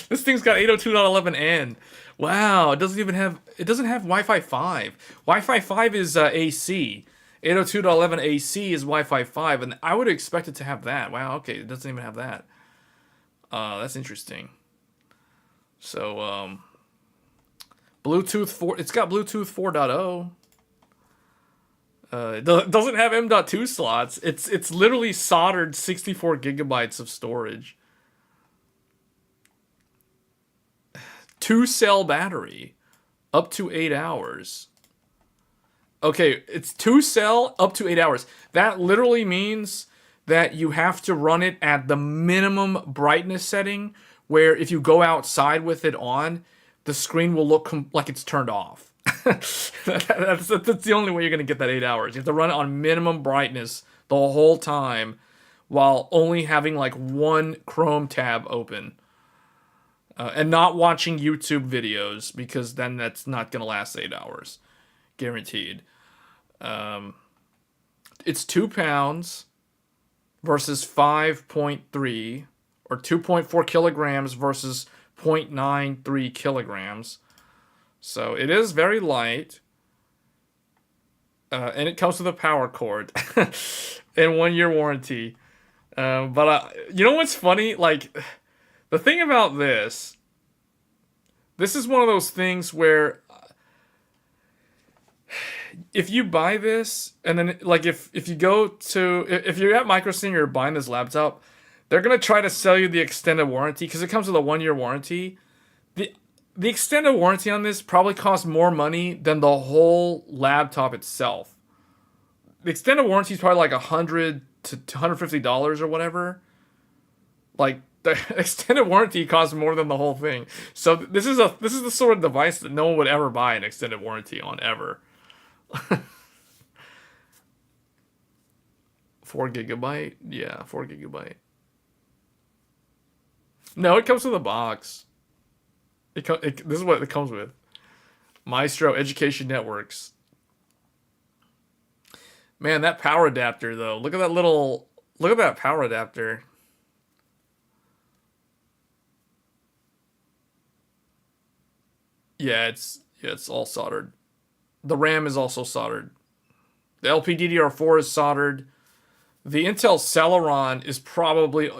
This thing's got 802.11n. Wow, it doesn't have Wi-Fi 5. Wi-Fi 5 is AC. 802.11 AC is Wi-Fi 5, and I would expect it to have that. Wow, okay, it doesn't even have that. That's interesting. So, Bluetooth 4, it's got Bluetooth 4.0. It doesn't have M.2 slots. It's literally soldered 64 gigabytes of storage. 2-cell battery, up to 8 hours. Okay, it's 2-cell, up to 8 hours. That literally means that you have to run it at the minimum brightness setting, where if you go outside with it on, the screen will look like it's turned off. that's the only way you're going to get that 8 hours. You have to run it on minimum brightness the whole time while only having like one Chrome tab open. And not watching YouTube videos, because then that's not going to last 8 hours. Guaranteed. It's 2 pounds versus 5.3, or 2.4 kilograms versus 0.93 kilograms. So it is very light. And it comes with a power cord and 1-year warranty. But you know what's funny? Like, the thing about this is one of those things where if you buy this, and then like if you go to, if you're at Microcenter, you're buying this laptop, they're gonna try to sell you the extended warranty because it comes with a 1-year warranty. The extended warranty on this probably costs more money than the whole laptop itself. The extended warranty is probably like $100 to $150 or whatever. Like, the extended warranty costs more than the whole thing. So this is the sort of device that no one would ever buy an extended warranty on, ever. 4 gigabyte? Yeah, 4 gigabyte. No, it comes with a box. This is what it comes with. Maestro Education Networks. Man, that power adapter though. Look at that power adapter. Yeah, it's all soldered. The RAM is also soldered. The LPDDR4 is soldered. The Intel Celeron is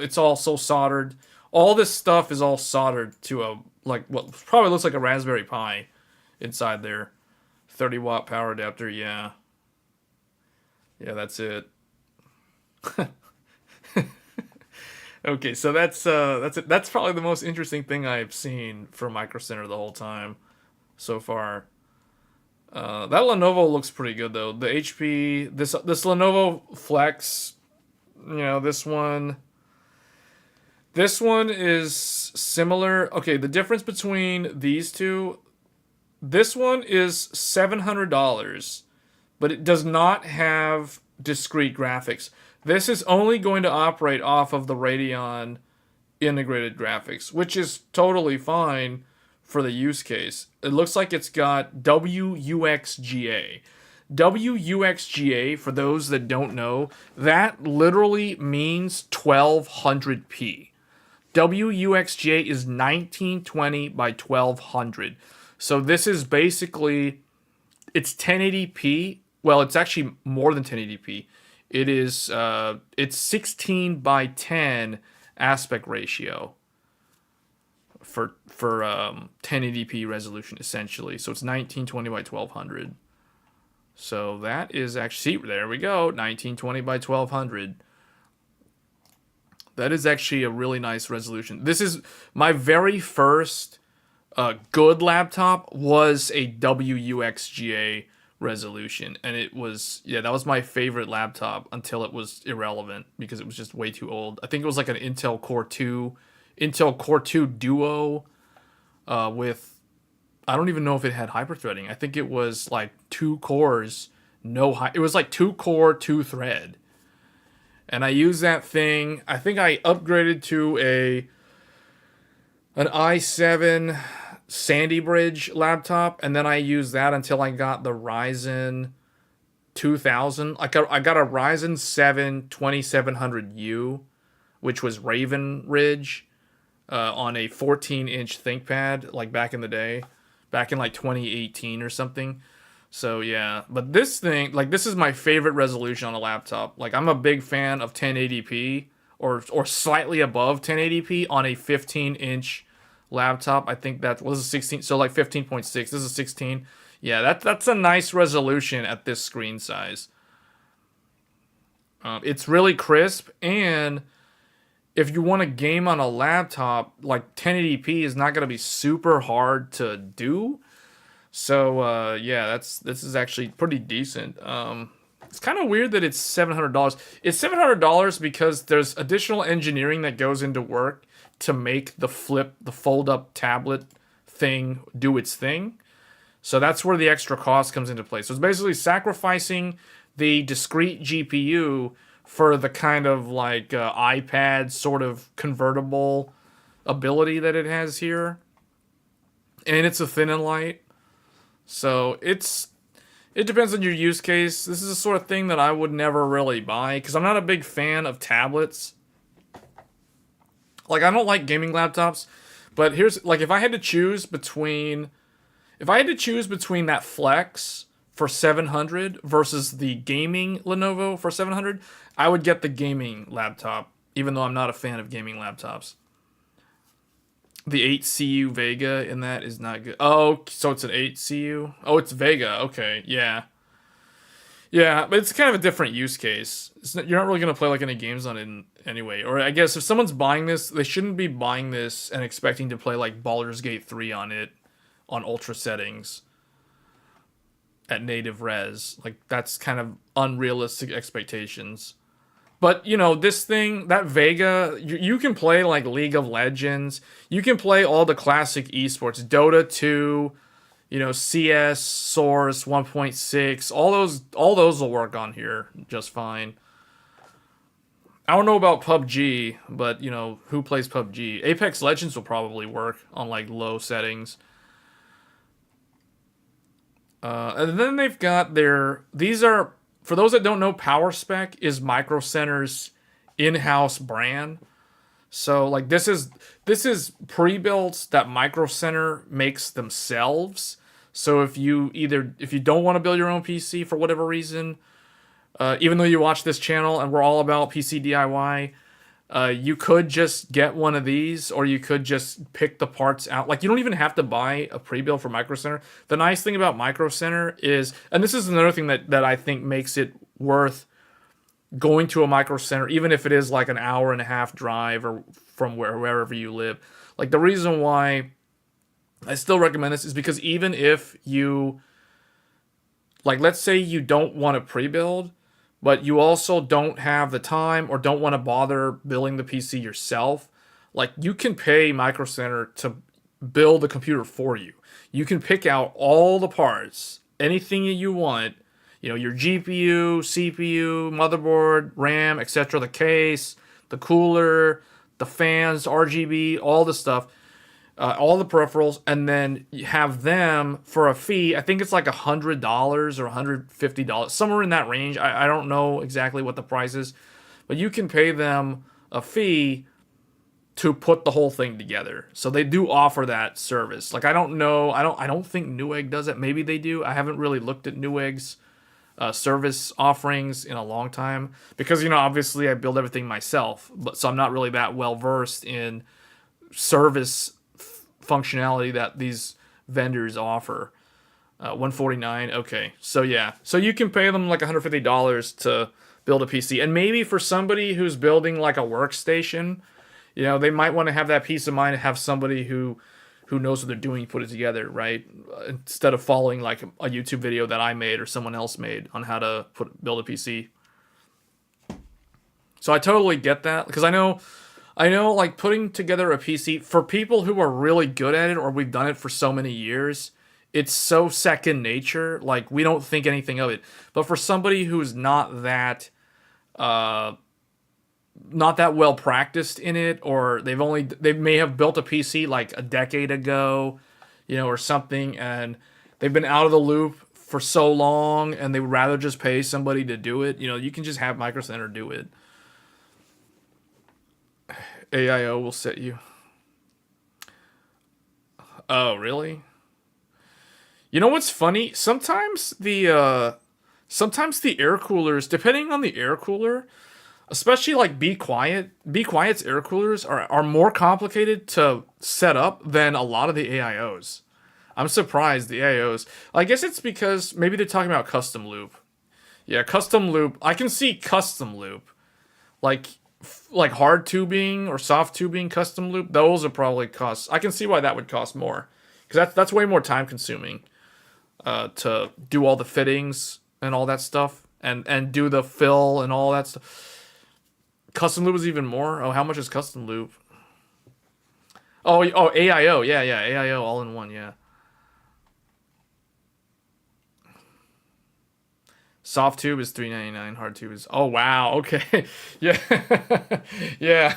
it's also soldered. All this stuff is all soldered to a, like, what probably looks like a Raspberry Pi inside there. 30-watt power adapter, yeah. Yeah, that's it. Okay, so that's it. That's probably the most interesting thing I've seen from Microcenter the whole time so far. That Lenovo looks pretty good though. The HP, this Lenovo Flex, you know, this one is similar. Okay, the difference between these two, this one is $700, but it does not have discrete graphics. This is only going to operate off of the Radeon integrated graphics, which is totally fine for the use case. It looks like it's got WUXGA. WUXGA, for those that don't know, that literally means 1200p. WUXGA is 1920 by 1200. So this is basically, it's 1080p. Well, it's actually more than 1080p. It is, it's 16 by 10 aspect ratio for 1080p resolution, essentially. So it's 1920 by 1200. So that is actually, there we go, 1920 by 1200. That is actually a really nice resolution. This is my very first good laptop was a WUXGA resolution, and it was, yeah, that was my favorite laptop until it was irrelevant because it was just way too old. I think it was like an Intel Core 2 Duo with, I don't even know if it had hyperthreading. I think it was like 2 cores no high. It was like 2 core, 2 thread. And I used that thing. I think I upgraded to an i7 Sandy Bridge laptop, and then I used that until I got the Ryzen 2000. I got a Ryzen 7 2700U, which was Raven Ridge, on a 14-inch ThinkPad, like back in the day, back in like 2018 or something. So yeah, but this thing, like, this is my favorite resolution on a laptop. Like, I'm a big fan of 1080p or slightly above 1080p on a 15-inch laptop. I think that was a 16, so like 15.6. This is a 16. Yeah, that's a nice resolution at this screen size. It's really crisp, and if you want to game on a laptop, like 1080p is not going to be super hard to do. So yeah, this is actually pretty decent. It's kind of weird that it's $700. It's $700 because there's additional engineering that goes into work to make the fold up tablet thing do its thing. So that's where the extra cost comes into play. So it's basically sacrificing the discrete GPU for the kind of like iPad sort of convertible ability that it has here. And it's a thin and light. So it depends on your use case. This is the sort of thing that I would never really buy because I'm not a big fan of tablets. Like, I don't like gaming laptops, but here's, like, if I had to choose between that Flex for $700 versus the gaming Lenovo for $700, I would get the gaming laptop, even though I'm not a fan of gaming laptops. The 8CU Vega in that is not good. Oh, so it's an 8CU? Oh, it's Vega. Okay, yeah. Yeah, but it's kind of a different use case. You're not really going to play like any games on it anyway. Or I guess if someone's buying this, they shouldn't be buying this and expecting to play like Baldur's Gate 3 on it on ultra settings at native res. Like, that's kind of unrealistic expectations. But, you know, this thing, that Vega, you can play like League of Legends. You can play all the classic esports, Dota 2, you know, CS, Source 1.6. All those will work on here just fine. I don't know about PUBG, but, you know, who plays PUBG? Apex Legends will probably work on like low settings. And then they've got these are, for those that don't know, PowerSpec is Microcenter's in-house brand. So like this is pre-built that Microcenter makes themselves. So if you don't want to build your own PC for whatever reason, even though you watch this channel and we're all about PC DIY, you could just get one of these, or you could just pick the parts out. Like, you don't even have to buy a pre-built for Microcenter. The nice thing about Microcenter is, and this is another thing that I think makes it worth going to a Microcenter, even if it is like an hour and a half drive or from wherever you live. Like, the reason why I still recommend this is because even if you, like, let's say you don't want a pre-build, but you also don't have the time or don't want to bother building the PC yourself, like, you can pay Microcenter to build a computer for you. You can pick out all the parts, anything you want, you know, your GPU, CPU, motherboard, RAM, etc., the case, the cooler, the fans, RGB, all the stuff, all the peripherals, and then you have them for a fee. I think it's like $100 or $150, somewhere in that range. I don't know exactly what the price is, but you can pay them a fee to put the whole thing together. So they do offer that service. Like, I don't know, I don't think Newegg does it. Maybe they do. I haven't really looked at Newegg's service offerings in a long time because, you know, obviously I build everything myself, but so I'm not really that well versed in service functionality that these vendors offer. $149. Okay, so yeah, so you can pay them like $150 to build a PC, and maybe for somebody who's building like a workstation, you know, they might want to have that peace of mind to have somebody who knows what they're doing put it together, right? Instead of following like a YouTube video that I made or someone else made on how to build a PC. So I totally get that, because I know like putting together a PC for people who are really good at it, or we've done it for so many years, it's so second nature. Like we don't think anything of it. But for somebody who's uh, not that well practiced in it, or they may have built a PC like a decade ago, or something, and they've been out of the loop for so long, and they would rather just pay somebody to do it. You can just have Microcenter do it. AIO will set you. Oh, really? You know what's funny? Sometimes the air coolers, depending on the air cooler, especially like Be Quiet's air coolers are more complicated to set up than a lot of the AIOs. I'm surprised the AIOs. I guess it's because maybe they're talking about custom loop. Yeah, custom loop. I can see custom loop. Like like hard tubing or soft tubing custom loop. Those are probably cost. I can see why that would cost more. Cuz that's way more time consuming to do all the fittings and all that stuff and do the fill and all that stuff. Custom loop is even more. Oh, how much is custom loop? Oh, AIO. Yeah, AIO all in one, yeah. Soft tube is $3.99. Hard tube is. Oh wow. Okay. Yeah. Yeah.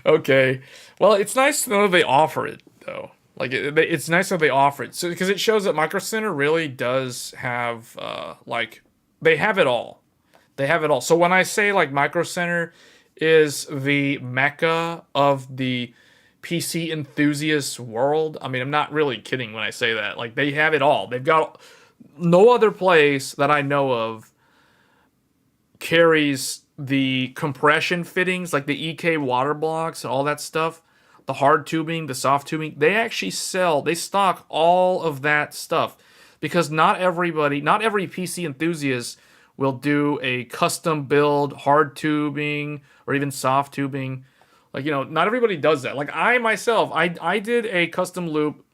Okay. Well, it's nice to know they offer it though. Like it's nice that they offer it. So because it shows that Micro Center really does have like they have it all. They have it all. So when I say like Micro Center is the mecca of the PC enthusiast world, I mean I'm not really kidding when I say that. Like they have it all. They've got no other place that I know of carries the compression fittings, like the EK water blocks and all that stuff, the hard tubing, the soft tubing. They stock all of that stuff because not every PC enthusiast will do a custom build hard tubing or even soft tubing. Like, not everybody does that. Like I myself, I did a custom loop,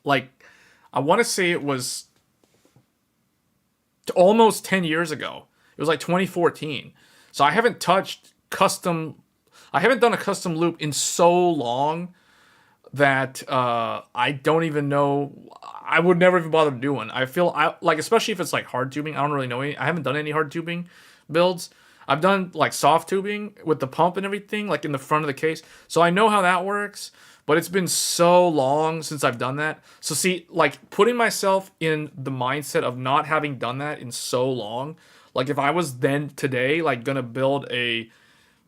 like I want to say it was almost 10 years ago. It was like 2014. So I haven't done a custom loop in so long that I don't even know. I would never even bother to do one. Like, especially if it's like hard tubing, I don't really know I haven't done any hard tubing builds. I've done like soft tubing with the pump and everything, like in the front of the case. So I know how that works. But it's been so long since I've done that. So see, like putting myself in the mindset of not having done that in so long, like if I was then today like gonna build a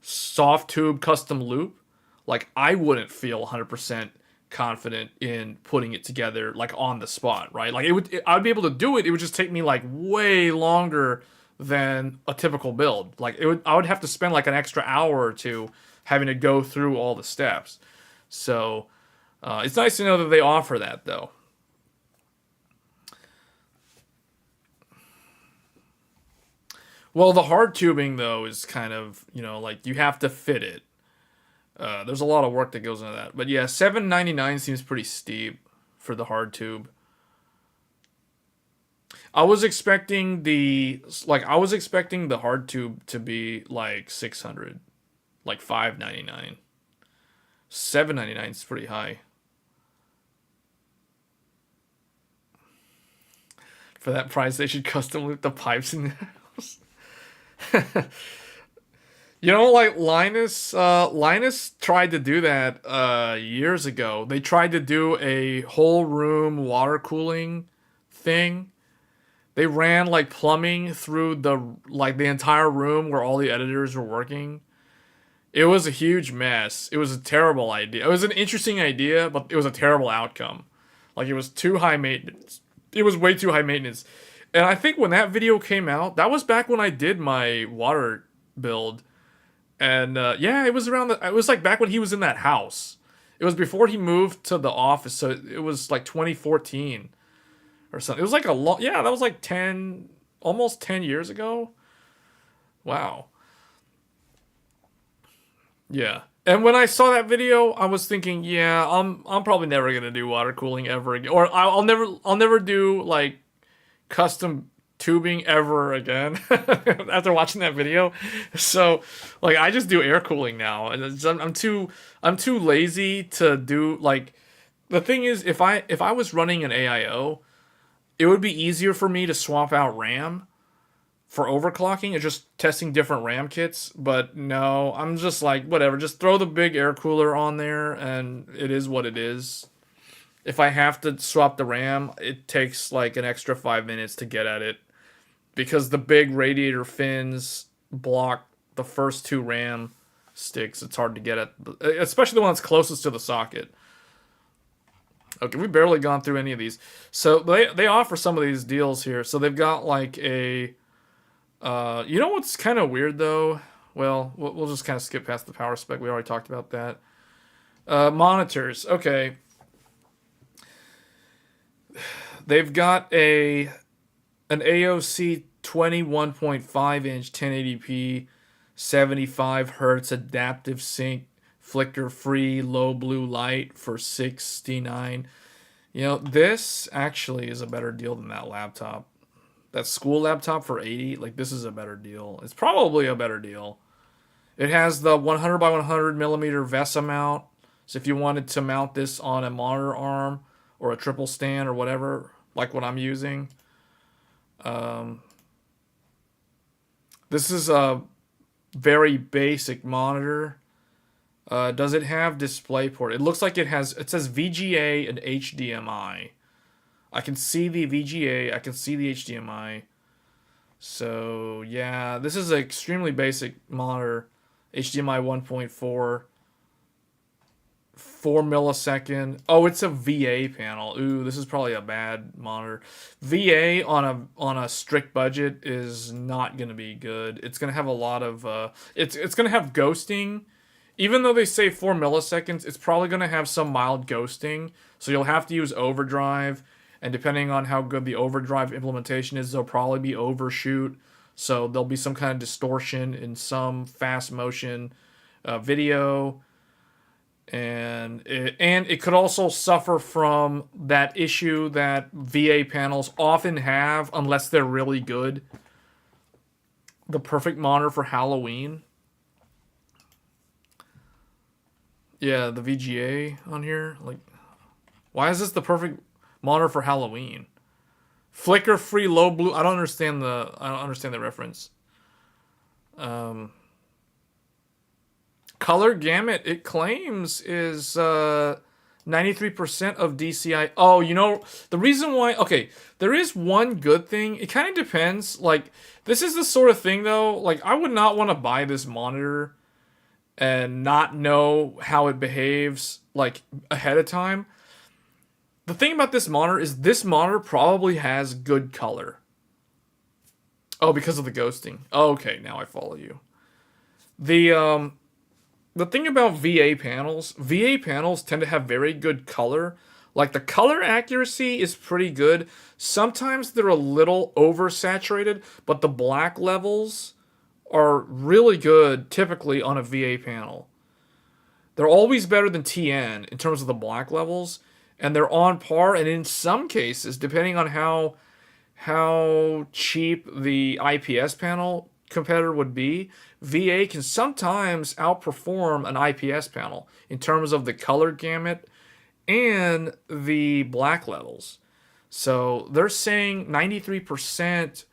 soft tube custom loop, like I wouldn't feel 100% confident in putting it together like on the spot, right? Like I'd be able to do it. It would just take me like way longer than a typical build. Like I would have to spend like an extra hour or two having to go through all the steps. So it's nice to know that they offer that, though. Well, the hard tubing, though, is kind of, like you have to fit it. There's a lot of work that goes into that. But yeah, $7.99 seems pretty steep for the hard tube. I was expecting the hard tube to be like 600, like $5.99. $7.99 is pretty high. For that price, they should custom loop the pipes in the house. Like Linus tried to do that years ago. They tried to do a whole room water cooling thing. They ran like plumbing through the entire room where all the editors were working. It was a huge mess. It was a terrible idea. It was an interesting idea, but it was a terrible outcome. Like, it was too high maintenance. It was way too high maintenance. And I think when that video came out, that was back when I did my water build. And yeah, it was it was like back when he was in that house. It was before he moved to the office, so it was like 2014 or something. It was like that was like almost 10 years ago. Wow. Yeah. And when I saw that video, I was thinking, yeah, I'm probably never gonna do water cooling ever again, or I'll never do like custom tubing ever again after watching that video. So like I just do air cooling now, and I'm too lazy to do like The thing is, if I was running an AIO, it would be easier for me to swap out RAM for overclocking and just testing different RAM kits. But no, I'm just like, whatever, just throw the big air cooler on there and it is what it is. If I have to swap the RAM, it takes like an extra 5 minutes to get at it because the big radiator fins block the first two RAM sticks. It's hard to get at, especially the one that's closest to the socket. Okay, we've barely gone through any of these. So they offer some of these deals here. So they've got like a, you know what's kind of weird though? Well, we'll just kind of skip past the power spec. We already talked about that. Monitors. Okay. They've got an AOC 21.5 inch 1080p 75 hertz adaptive sync flicker free low blue light for $69. You know, this actually is a better deal than that laptop. That school laptop for $80, like this is a better deal. It's probably a better deal. It has the 100 by 100 millimeter VESA mount. So if you wanted to mount this on a monitor arm or a triple stand or whatever, like what I'm using, this is a very basic monitor. Does it have DisplayPort? It looks like it has. It says VGA and HDMI. I can see the VGA. I can see the HDMI. So yeah, this is an extremely basic monitor. HDMI 1.4, 4 millisecond. Oh, it's a VA panel. Ooh, this is probably a bad monitor. VA on a strict budget is not gonna be good. It's gonna have a lot of it's gonna have ghosting. Even though they say 4 milliseconds, it's probably gonna have some mild ghosting. So you'll have to use overdrive, and depending on how good the overdrive implementation is, there'll probably be overshoot. So there'll be some kind of distortion in some fast motion video. And it could also suffer from that issue that VA panels often have unless they're really good. The perfect monitor for Halloween. Yeah, the VGA on here. Like, why is this the perfect monitor for Halloween? Flicker free low blue. I don't understand the reference. Color gamut, it claims, is 93% of DCI. Oh, you know, the reason why... Okay, there is one good thing. It kind of depends. Like, this is the sort of thing, though. Like, I would not want to buy this monitor and not know how it behaves, like, ahead of time. The thing about this monitor probably has good color. Oh, because of the ghosting. Oh, okay, now I follow you. The thing about VA panels tend to have very good color. Like, the color accuracy is pretty good. Sometimes they're a little oversaturated, but the black levels are really good typically on a VA panel. They're always better than TN in terms of the black levels, and they're on par, and in some cases, depending on how cheap the IPS panel competitor would be, VA can sometimes outperform an IPS panel in terms of the color gamut and the black levels. So they're saying 93%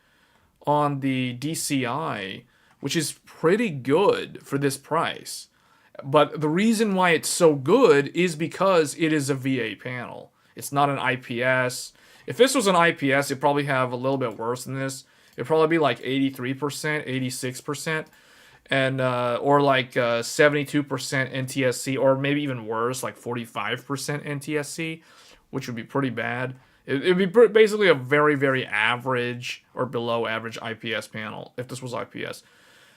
on the DCI, which is pretty good for this price. But the reason why it's so good is because it is a VA panel. It's not an IPS. If this was an IPS, it'd probably have a little bit worse than this. It'd probably be like 83%, 86%, and or like 72% NTSC, or maybe even worse, like 45% NTSC, which would be pretty bad. It'd be basically a very, very average or below average IPS panel if this was IPS.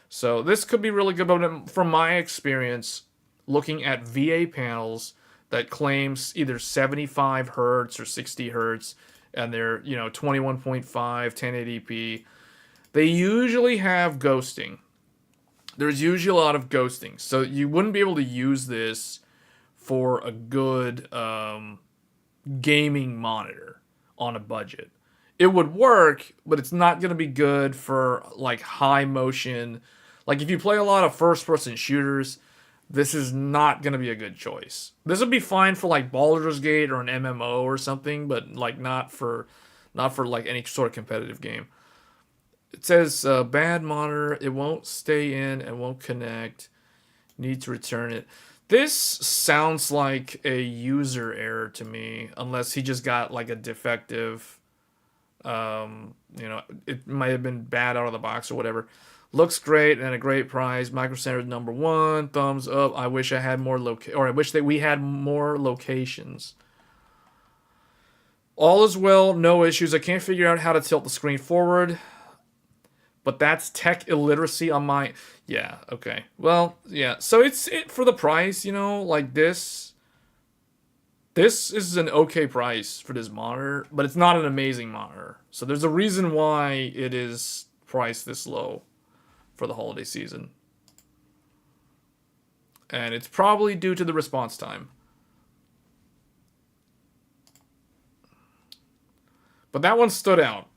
So this could be really good, but from my experience, looking at VA panels that claims either 75 hertz or 60 hertz, and they're, 21.5, 1080p, they usually have ghosting. There's usually a lot of ghosting. So you wouldn't be able to use this for a good gaming monitor on a budget. It would work, but it's not going to be good for like high motion. Like if you play a lot of first person shooters, this is not going to be a good choice. This would be fine for like Baldur's Gate or an MMO or something, but like not for like any sort of competitive game. It says bad monitor. It won't stay in and won't connect. Need to return it. This sounds like a user error to me, unless he just got like a defective. It might have been bad out of the box or whatever. Looks great and a great price. Microcenter #1. Thumbs up. I wish I had more I wish that we had more locations. All is well, no issues. I can't figure out how to tilt the screen forward. But that's tech illiteracy on my... Yeah, okay. Well, yeah. So it's it for the price, like this. This is an okay price for this monitor, but it's not an amazing monitor. So there's a reason why it is priced this low for the holiday season. And it's probably due to the response time. But that one stood out.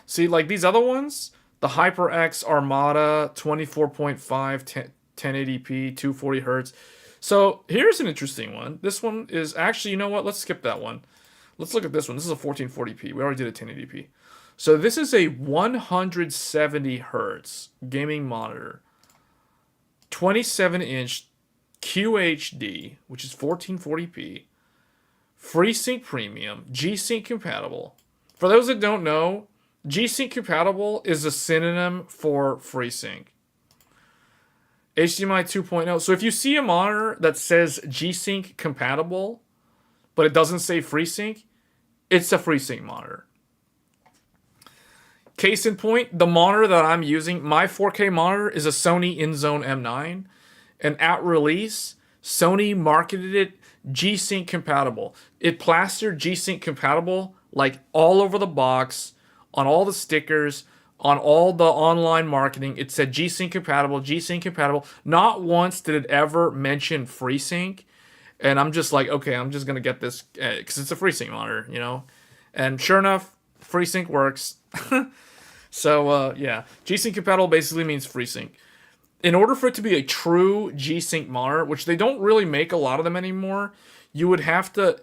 See, like these other ones, the HyperX Armada 24.5 1080p 240 hertz. So here's an interesting one. This one is actually, you know what? Let's skip that one. Let's look at this one. This is a 1440p. We already did a 1080p. So this is a 170 hertz gaming monitor. 27-inch QHD, which is 1440p. FreeSync Premium, G-Sync compatible. For those that don't know, G-Sync compatible is a synonym for FreeSync. HDMI 2.0. So if you see a monitor that says G-Sync compatible, but it doesn't say FreeSync, it's a FreeSync monitor. Case in point, the monitor that I'm using, my 4K monitor, is a Sony InZone M9. And at release, Sony marketed it G-Sync compatible. It plastered G-Sync compatible like all over the box, on all the stickers, on all the online marketing. It said G-Sync compatible, G-Sync compatible. Not once did it ever mention FreeSync. And I'm just like, okay, I'm just going to get this because it's a FreeSync monitor, And sure enough, FreeSync works. So, yeah, G-Sync compatible basically means FreeSync. In order for it to be a true G-Sync monitor, which they don't really make a lot of them anymore, you'd have to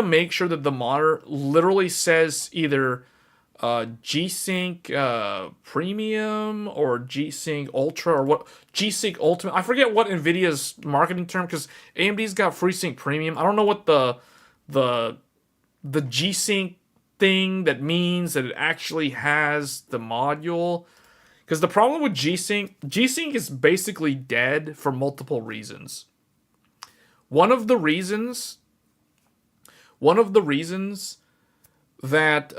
make sure that the monitor literally says either G-Sync Premium or G-Sync Ultra or what G-Sync Ultimate. I forget what Nvidia's marketing term, because AMD's got FreeSync Premium. I don't know what the G-Sync thing that means that it actually has the module. Because the problem with G-Sync is basically dead for multiple reasons. One of the reasons that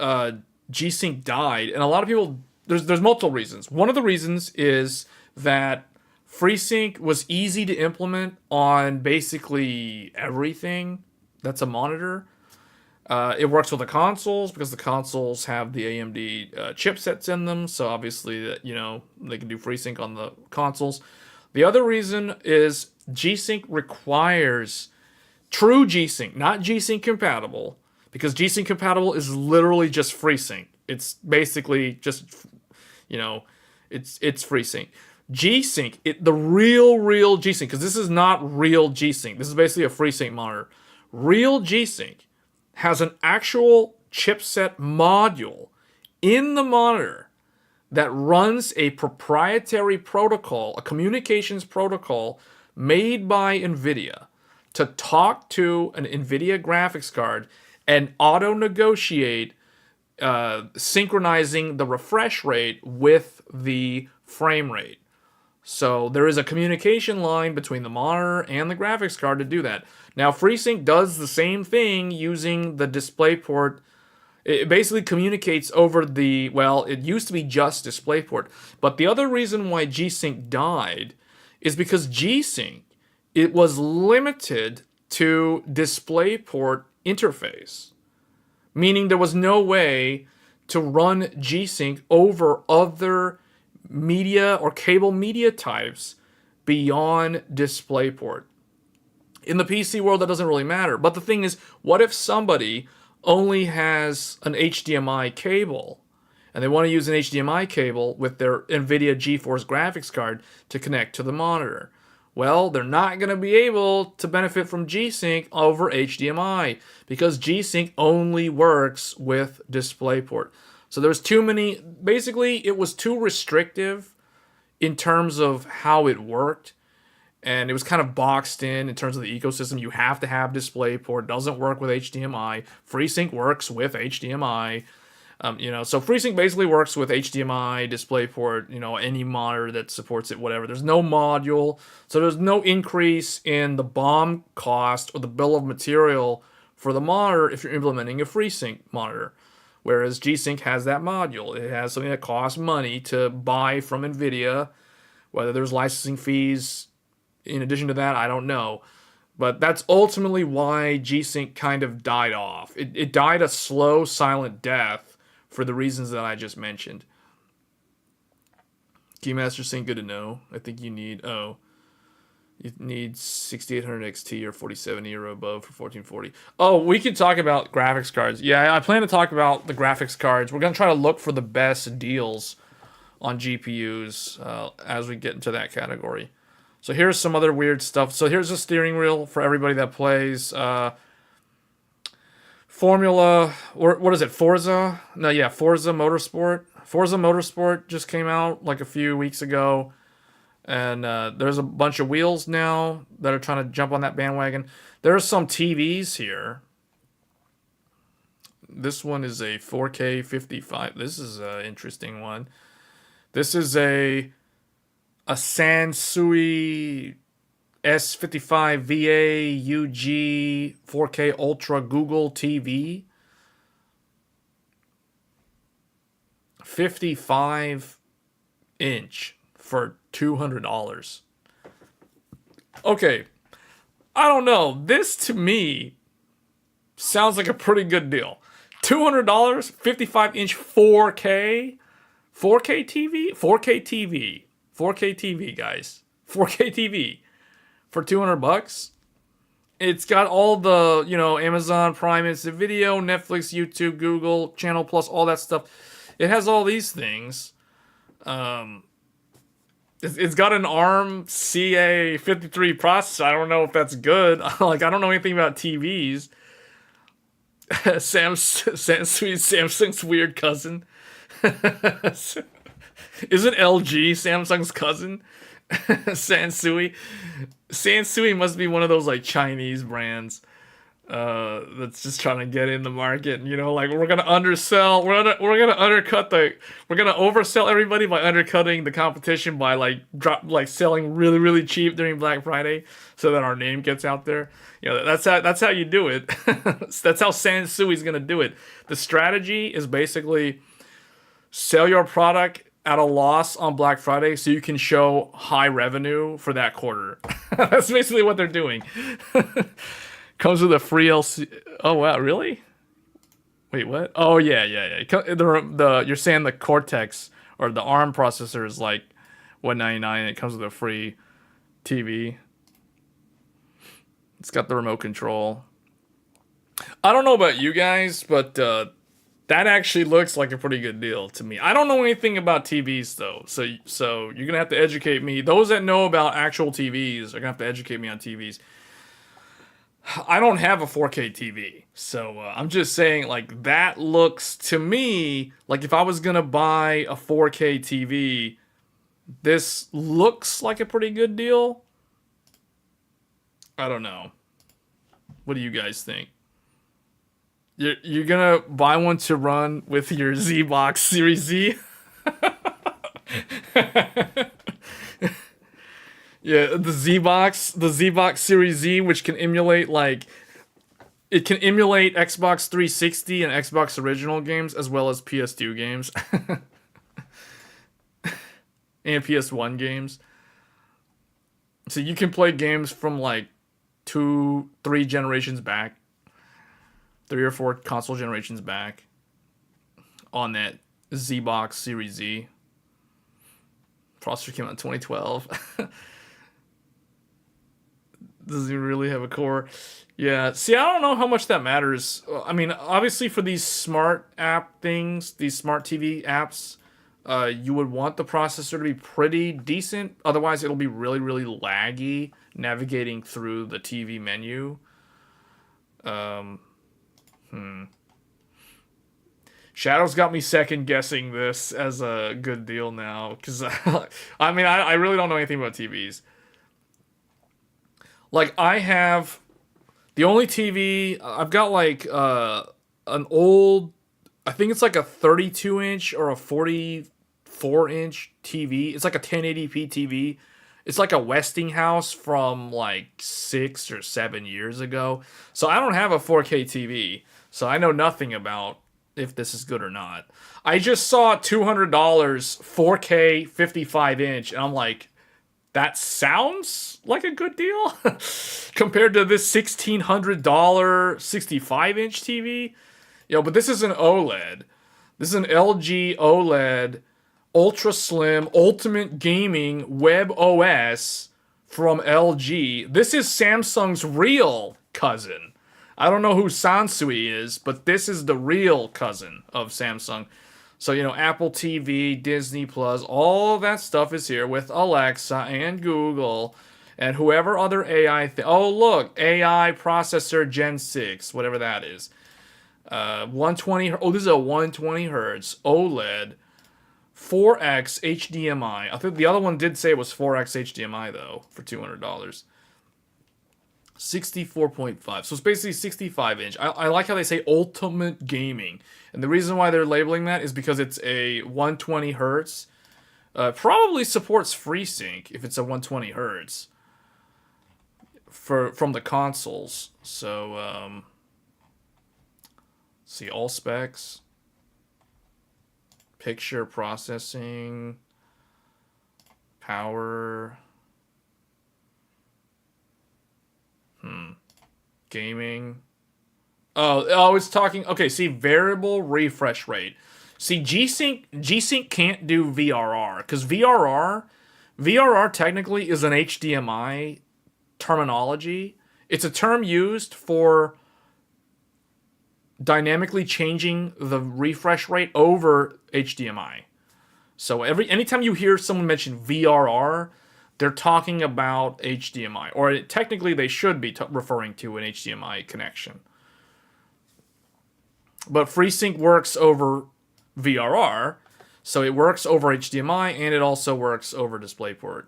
G-Sync died, and a lot of people, there's multiple reasons. One of the reasons is that FreeSync was easy to implement on basically everything that's a monitor. It works with the consoles because the consoles have the AMD chipsets in them, so obviously they can do FreeSync on the consoles. The other reason is G-Sync requires true G-Sync, not G-Sync compatible, because G-Sync compatible is literally just FreeSync. It's basically just, it's FreeSync. G-Sync, the real G-Sync, because this is not real G-Sync. This is basically a FreeSync monitor. Real G-Sync has an actual chipset module in the monitor that runs a proprietary protocol, a communications protocol made by Nvidia to talk to an Nvidia graphics card and auto-negotiate synchronizing the refresh rate with the frame rate. So there is a communication line between the monitor and the graphics card to do that. Now, FreeSync does the same thing using the DisplayPort. It basically communicates over it used to be just DisplayPort. But the other reason why G-Sync died is because G-Sync, it was limited to DisplayPort interface. Meaning there was no way to run G-Sync over other media or cable media types beyond DisplayPort. In the PC world, that doesn't really matter. But the thing is, what if somebody only has an HDMI cable and they want to use an HDMI cable with their NVIDIA GeForce graphics card to connect to the monitor? Well, they're not going to be able to benefit from G-Sync over HDMI because G-Sync only works with DisplayPort. So there's too many, basically it was too restrictive in terms of how it worked, and it was kind of boxed in terms of the ecosystem. You have to have DisplayPort, doesn't work with HDMI. FreeSync works with HDMI. So FreeSync basically works with HDMI, DisplayPort, any monitor that supports it, whatever. There's no module, so there's no increase in the BOM cost or the bill of material for the monitor if you're implementing a FreeSync monitor. Whereas G-Sync has that module. It has something that costs money to buy from Nvidia. Whether there's licensing fees in addition to that, I don't know. But that's ultimately why G-Sync kind of died off. It died a slow, silent death for the reasons that I just mentioned. Keymaster saying good to know. I think you need 6800 XT or 4070 or above for 1440. Oh, we could talk about graphics cards. Yeah, I plan to talk about the graphics cards. We're going to try to look for the best deals on GPUs as we get into that category. So here's some other weird stuff. So here's a steering wheel for everybody that plays Formula, or what is it, Forza? No, yeah, Forza Motorsport. Forza Motorsport just came out like a few weeks ago. And there's a bunch of wheels now that are trying to jump on that bandwagon. There are some TVs here. This one is a 4K 55. This is an interesting one. This is a Sansui S55 VA UG 4K Ultra Google TV. 55 inch for $200. Okay, I don't know. This to me sounds like a pretty good deal. $200, 55-inch 4K, 4K TV, 4K TV, 4K TV, guys, 4K TV for $200. It's got all the Amazon Prime Instant Video, Netflix, YouTube, Google, Channel Plus, all that stuff. It has all these things. It's got an ARM CA53 processor. I don't know if that's good. I don't know anything about TVs. Samsung's weird cousin. Isn't LG Samsung's cousin? Sansui. Sansui must be one of those Chinese brands that's just trying to get in the market. We're gonna undersell. We're gonna undercut we're gonna oversell everybody by undercutting the competition by selling really really cheap during Black Friday so that our name gets out there. That's how you do it. That's how Sansui's gonna do it. The strategy is basically sell your product at a loss on Black Friday so you can show high revenue for that quarter. That's basically what they're doing. Comes with a free LC. Oh wow, really? Wait, what? Oh yeah. You're saying the Cortex or the ARM processor is like $199 and it comes with a free TV. It's got the remote control. I don't know about you guys, but that actually looks like a pretty good deal to me. I don't know anything about TVs though, so you're gonna have to educate me. Those that know about actual TVs are gonna have to educate me on TVs. I don't have a 4K TV, so I'm just saying that looks to me like if I was gonna buy a 4K TV, this looks like a pretty good deal. I don't know. What do you guys think? You're gonna buy one to run with your Z-Box Series Z? Yeah, the Z-Box Series Z, which can emulate Xbox 360 and Xbox original games as well as PS2 games and PS1 games. So you can play games from 2, 3 generations back, 3 or 4 console generations back on that Z-Box Series Z. Processor came out in 2012. Does he really have a core? Yeah. See, I don't know how much that matters. I mean, obviously for these smart app things, these smart TV apps, You would want the processor to be pretty decent. Otherwise, it'll be really, really laggy navigating through the TV menu. Um, Shadow's got me second guessing this as a good deal now. Because, I mean, I really don't know anything about TVs. Like, I have the only TV, I've got like an old, I think it's like a 32 inch or a 44-inch TV. It's like a 1080p TV. It's like a Westinghouse from like 6 or 7 years ago. So I don't have a 4K TV. So I know nothing about if this is good or not. I just saw $200 4K 55 inch, and I'm like, that sounds like a good deal compared to this $1,600 65-inch TV. But this is an OLED. This is an LG OLED Ultra Slim Ultimate Gaming Web OS from LG. This is Samsung's real cousin. I don't know who Sansui is, but this is the real cousin of Samsung. So, Apple TV, Disney Plus, all that stuff is here with Alexa and Google and whoever other AI oh, look, AI processor Gen 6, whatever that is. 120, oh, this is a 120 hertz OLED 4x HDMI. I think the other one did say it was 4x HDMI, though, for $200. 64.5. So it's basically 65 inch. I like how they say ultimate gaming. And the reason why they're labeling that is because it's a 120 hertz. Probably supports FreeSync if it's a 120 hertz from the consoles. So, see all specs. Picture processing. Power. Gaming. Oh, it's talking. Okay, see, variable refresh rate. See, G-Sync can't do VRR because VRR technically is an HDMI terminology. It's a term used for dynamically changing the refresh rate over HDMI. So anytime you hear someone mention VRR, they're talking about HDMI, or technically they should be referring to an HDMI connection. But FreeSync works over VRR, so it works over HDMI, and it also works over DisplayPort.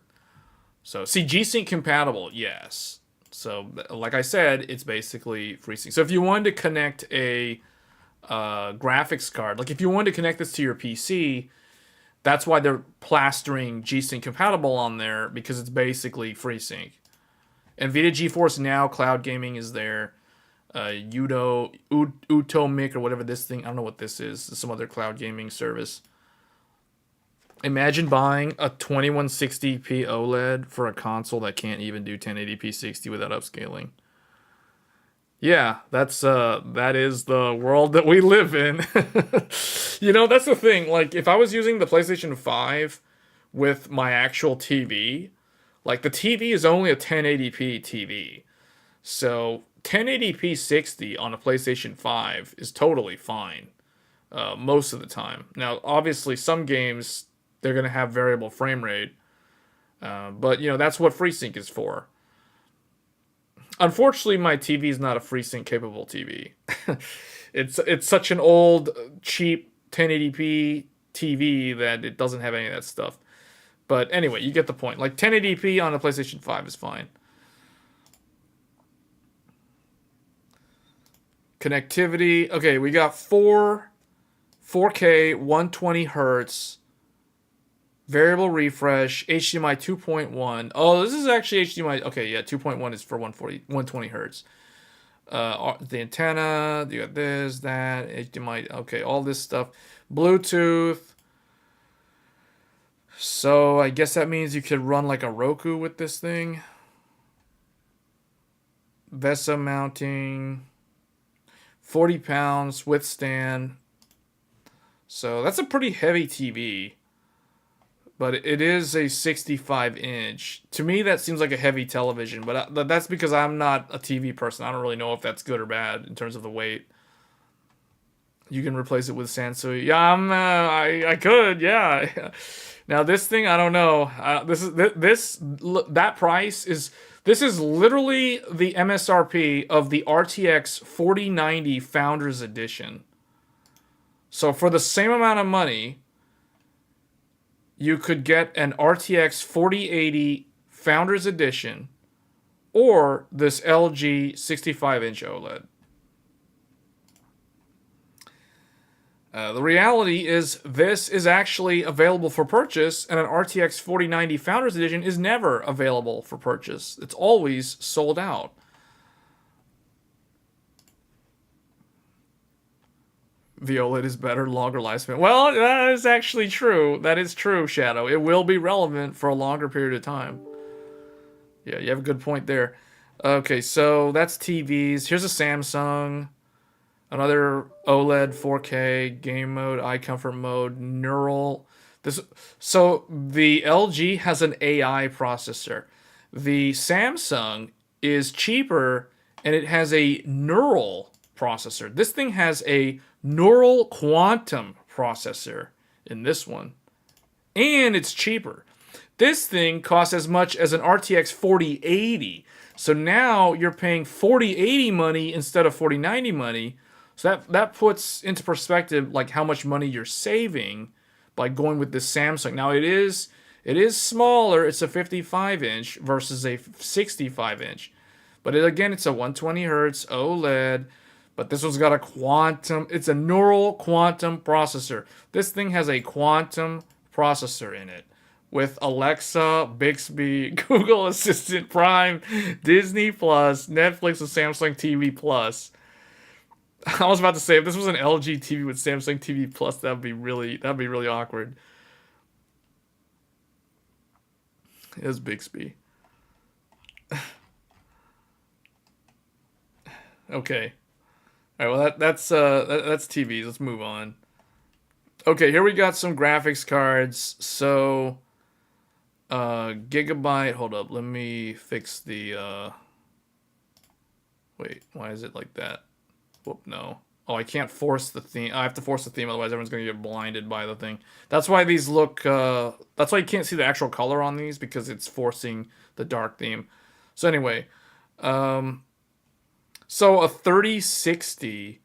So, see, G-Sync compatible, yes. So, like I said, it's basically FreeSync. So, if you wanted to connect a graphics card, like if you wanted to connect this to your PC, that's why they're plastering G-Sync compatible on there, because it's basically FreeSync. Nvidia GeForce Now Cloud Gaming is there. Utomic or whatever this thing, I don't know what this is. Some other cloud gaming service. Imagine buying a 2160p OLED for a console that can't even do 1080p 60 without upscaling. Yeah, that is the world that we live in. That's the thing. Like, if I was using the PlayStation 5 with my actual TV, like, the TV is only a 1080p TV. So 1080p 60 on a PlayStation 5 is totally fine most of the time. Now, obviously, some games, they're going to have variable frame rate. But, that's what FreeSync is for. Unfortunately, my TV is not a FreeSync capable TV. It's such an old, cheap 1080p TV that it doesn't have any of that stuff. But anyway, you get the point. Like, 1080p on a PlayStation 5 is fine. Connectivity. Okay, we got 4K, 120 hertz, variable refresh, HDMI 2.1. Oh, this is actually HDMI. Okay, yeah, 2.1 is for 120 hertz. The antenna, you got this, that, HDMI. Okay, all this stuff. Bluetooth. So I guess that means you could run like a Roku with this thing. VESA mounting. 40 pounds withstand. So that's a pretty heavy TV. But it is a 65 inch. To me, that seems like a heavy television. But that's because I'm not a TV person. I don't really know if that's good or bad in terms of the weight. You can replace it with Sansui. Yeah, I could. Yeah. Now this thing, I don't know. That price is. This is literally the MSRP of the RTX 4090 Founders Edition. So for the same amount of money, you could get an RTX 4080 Founders Edition or this LG 65-inch OLED. The reality is this is actually available for purchase, and an RTX 4090 Founders Edition is never available for purchase. It's always sold out. The OLED is better, longer lifespan. Well, that is actually true. That is true, Shadow. It will be relevant for a longer period of time. Yeah, you have a good point there. Okay, so that's TVs. Here's a Samsung. Another OLED 4K game mode, eye comfort mode, neural. So the LG has an AI processor. The Samsung is cheaper and it has a neural processor. This thing has a neural quantum processor in this one. And it's cheaper. This thing costs as much as an RTX 4080. So now you're paying 4080 money instead of 4090 money. So that puts into perspective like how much money you're saving by going with this Samsung. Now it is smaller. It's a 55-inch versus a 65-inch. But again, it's a 120 hertz OLED. But this one's got a quantum. It's a neural quantum processor. This thing has a quantum processor in it with Alexa, Bixby, Google Assistant, Prime, Disney Plus, Netflix, and Samsung TV Plus. I was about to say if this was an LG TV with Samsung TV Plus, that'd be really awkward. It is Bixby. Okay. All right. Well, that's TVs. Let's move on. Okay, here we got some graphics cards. So, Gigabyte. Hold up. Let me fix the. Wait. Why is it like that? Whoop, no. Oh, I can't force the theme. I have to force the theme, otherwise everyone's going to get blinded by the thing. That's why these look... that's why you can't see the actual color on these, because it's forcing the dark theme. So anyway. So a 3060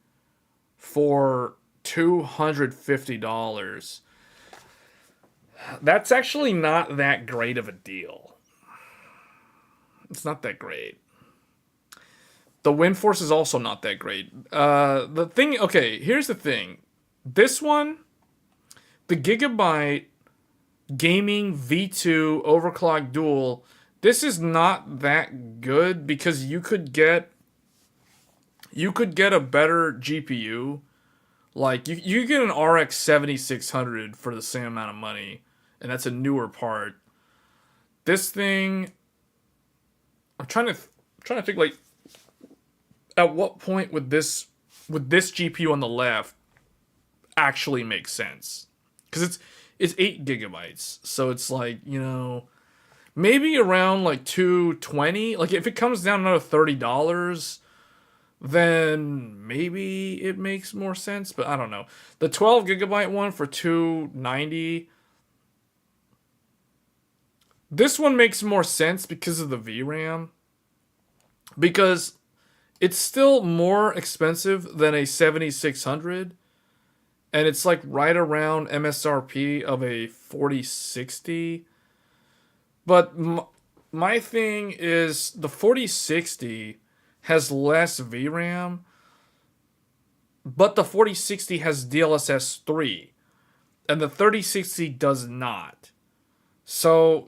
for $250. That's actually not that great of a deal. It's not that great. The WindForce is also not that great. The thing, okay, here's the thing. This one, the Gigabyte Gaming V2 Overclock Dual, this is not that good because you could get a better GPU. Like you get an RX 7600 for the same amount of money, and that's a newer part. This thing, I'm trying to think like, at what point would this GPU on the left actually make sense? Because it's 8 gigabytes, so it's like, you know, maybe around like $220. Like if it comes down another $30, then maybe it makes more sense. But I don't know. The 12 gigabyte one for $290. This one makes more sense because of the VRAM. Because it's still more expensive than a 7600, and it's like right around MSRP of a 4060. But my thing is the 4060 has less VRAM, but the 4060 has DLSS 3, and the 3060 does not. So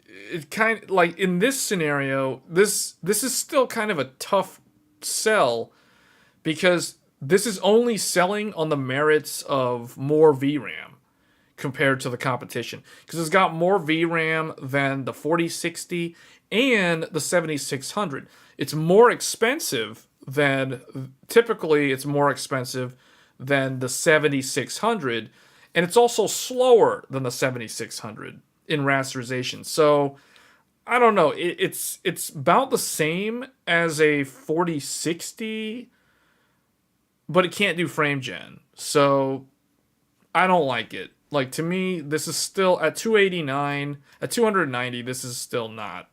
it kind of like in this scenario, this is still kind of a tough sell because this is only selling on the merits of more VRAM compared to the competition, because it's got more VRAM than the 4060 and the 7600. It's more expensive than typically it's more expensive than the 7600, and it's also slower than the 7600 in rasterization. So I don't know. It's about the same as a 4060, but it can't do frame gen. So I don't like it. Like, to me, this is still at 289, at 290, this is still not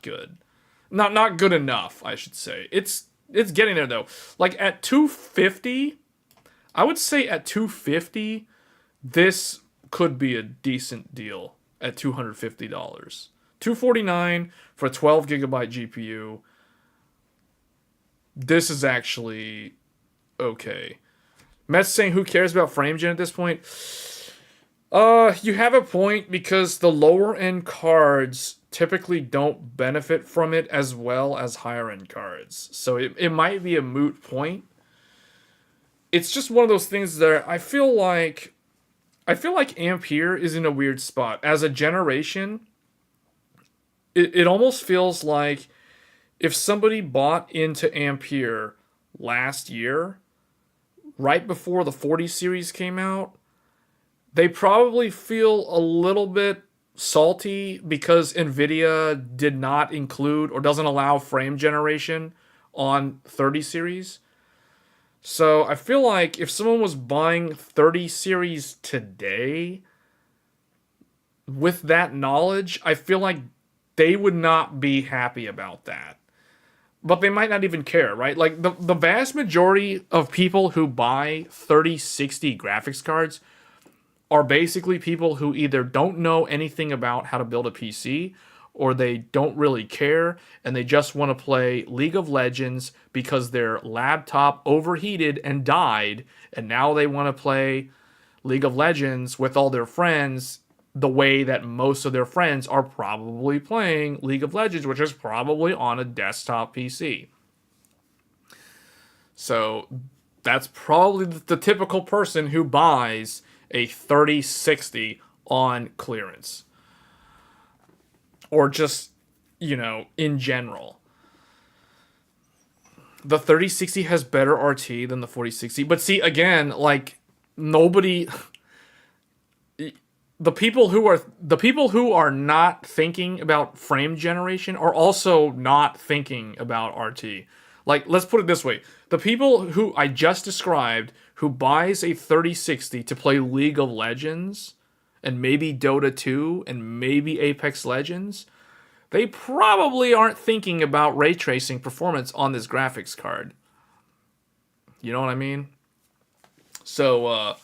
good. Not good enough, I should say. It's getting there though. Like at 250, I would say at 250, this could be a decent deal at $250. 249 for a 12 gigabyte GPU. This is actually okay. Matt's saying, who cares about frame gen at this point? You have a point, because the lower end cards typically don't benefit from it as well as higher end cards. So it might be a moot point. It's just one of those things that I feel like Ampere is in a weird spot. As a generation, it almost feels like if somebody bought into Ampere last year, right before the 40 series came out, they probably feel a little bit salty because Nvidia did not include or doesn't allow frame generation on 30 series. So I feel like if someone was buying 30 series today with that knowledge, I feel like they would not be happy about that. But they might not even care, right? Like the vast majority of people who buy 3060 graphics cards are basically people who either don't know anything about how to build a PC, or they don't really care and they just want to play League of Legends because their laptop overheated and died, and now they want to play League of Legends with all their friends the way that most of their friends are probably playing League of Legends, which is probably on a desktop PC. So that's probably the typical person who buys a 3060 on clearance. Or just, in general. The 3060 has better RT than the 4060. But see, again, like, nobody... The people who are not thinking about frame generation are also not thinking about RT. Like, let's put it this way. The people who I just described who buys a 3060 to play League of Legends and maybe Dota 2 and maybe Apex Legends, they probably aren't thinking about ray tracing performance on this graphics card. You know what I mean? So,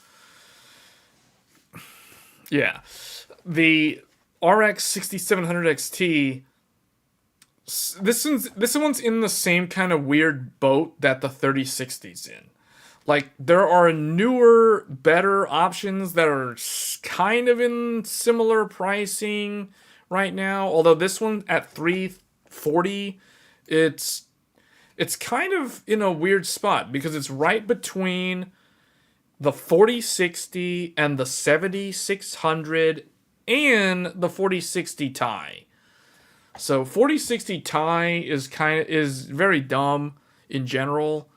yeah. The RX 6700 XT, this one's in the same kind of weird boat that the 3060's in. Like, there are newer, better options that are kind of in similar pricing right now. Although this one at $340, it's kind of in a weird spot because it's right between the 4060 and the 7600 and the 4060 Ti. So 4060 Ti is very dumb in general.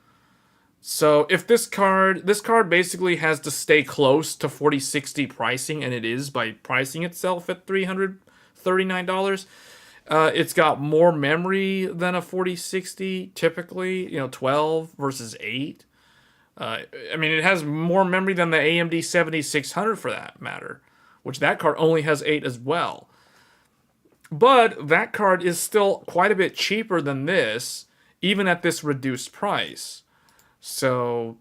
So if this card basically has to stay close to 4060 pricing, and it is by pricing itself at $339. It's got more memory than a 4060 typically, 12 versus 8. I mean, it has more memory than the AMD 7600 for that matter, which that card only has 8 as well. But that card is still quite a bit cheaper than this, even at this reduced price. So,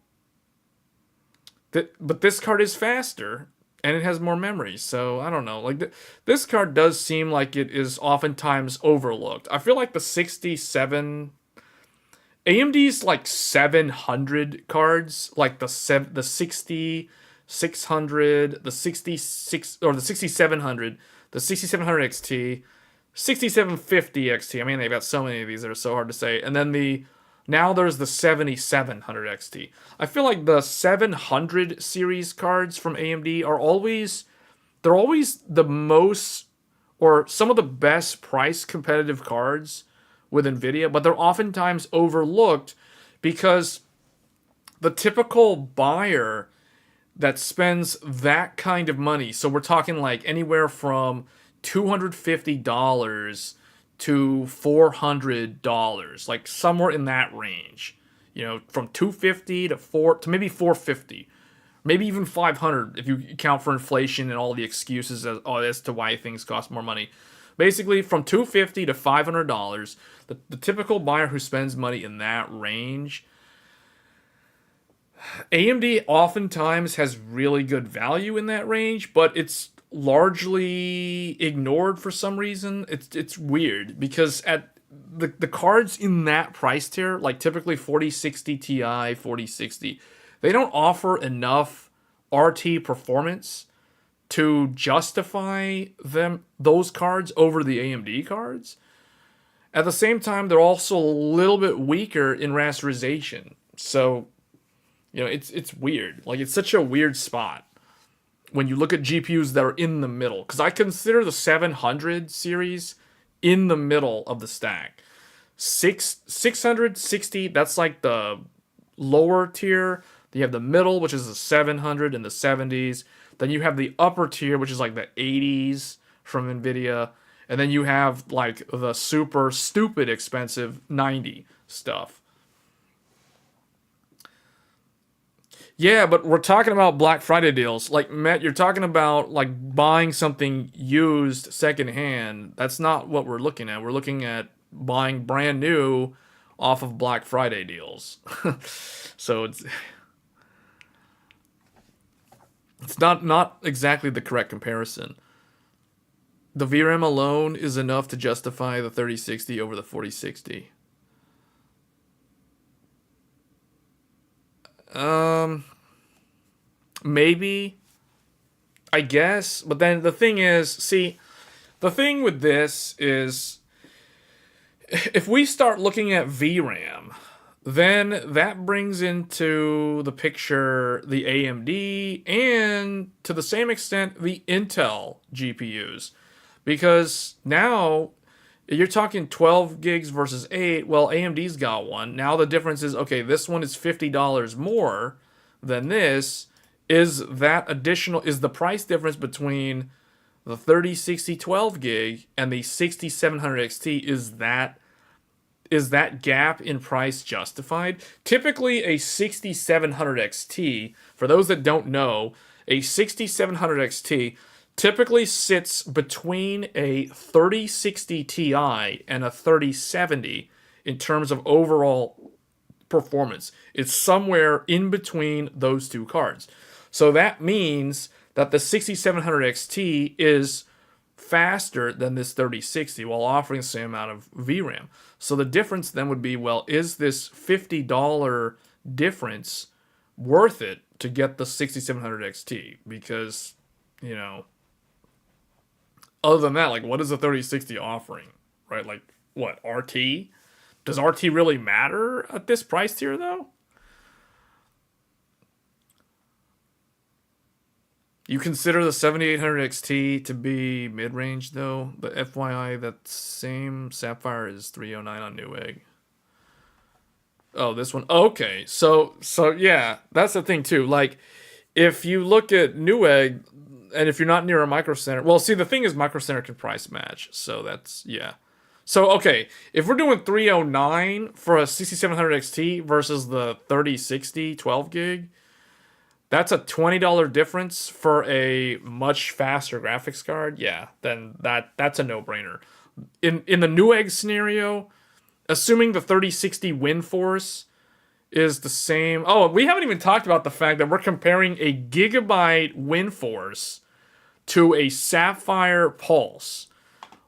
but this card is faster, and it has more memory. So, I don't know. Like, this card does seem like it is oftentimes overlooked. I feel like the 67... AMD's like 700 cards, like the 6600, the 66 or the 6700, the 6700 XT, 6750 XT. I mean, they've got so many of these that are so hard to say. And then now there's the 7700 XT. I feel like the 700 series cards from AMD are always the most, or some of the best price competitive cards with Nvidia, but they're oftentimes overlooked because the typical buyer that spends that kind of money, so we're talking like anywhere from $250 to $400, like somewhere in that range, You know, from 250 to maybe 450, maybe even 500 if you account for inflation and all the excuses as to why things cost more money. Basically, from 250 to $500, the typical buyer who spends money in that range, AMD oftentimes has really good value in that range, but it's largely ignored for some reason. It's weird because at the cards in that price tier, like typically 4060 Ti, 4060, they don't offer enough RT performance to justify those cards over the AMD cards. At the same time, they're also a little bit weaker in rasterization. So, you know, it's weird. Like, it's such a weird spot when you look at GPUs that are in the middle. Because I consider the 700 series in the middle of the stack. 660, that's like the lower tier. You have the middle, which is the 700 and the 70s. Then you have the upper tier, which is like the 80s from Nvidia. And then you have like the super stupid expensive 90 stuff. Yeah, but we're talking about Black Friday deals. Like, Matt, you're talking about like buying something used secondhand. That's not what we're looking at. We're looking at buying brand new off of Black Friday deals. So it's not exactly the correct comparison. The VRAM alone is enough to justify the 3060 over the 4060. Maybe, I guess, but then the thing is, see, the thing with this is, if we start looking at VRAM, then that brings into the picture the AMD and, to the same extent, the Intel GPUs. Because now, you're talking 12 gigs versus 8. Well, AMD's got one. Now the difference is, okay, this one is $50 more than this. Is the price difference between the 3060 12 gig and the 6700 XT, is that gap in price justified? Typically, a 6700 XT, for those that don't know, a 6700 XT typically sits between a 3060 Ti and a 3070 in terms of overall performance. It's somewhere in between those two cards. So that means that the 6700 XT is faster than this 3060 while offering the same amount of VRAM. So the difference then would be, well, is this $50 difference worth it to get the 6700 XT? Because, you know, other than that, like, what is the 3060 offering, right? Like, what, RT? Does RT really matter at this price tier, though? You consider the 7800 XT to be mid-range, though? The FYI, that same Sapphire is 309 on Newegg. Oh, this one. Okay, so yeah, that's the thing, too. Like, if you look at Newegg, and if you're not near a Microcenter... Well, see, the thing is Microcenter can price match, so that's... Yeah. So, okay, if we're doing 309 for a 6700 XT versus the 3060 12 gig... That's a $20 difference for a much faster graphics card. Yeah, then that's a no-brainer. In the Newegg scenario, assuming the 3060 WindForce is the same. Oh, we haven't even talked about the fact that we're comparing a Gigabyte WindForce to a Sapphire Pulse.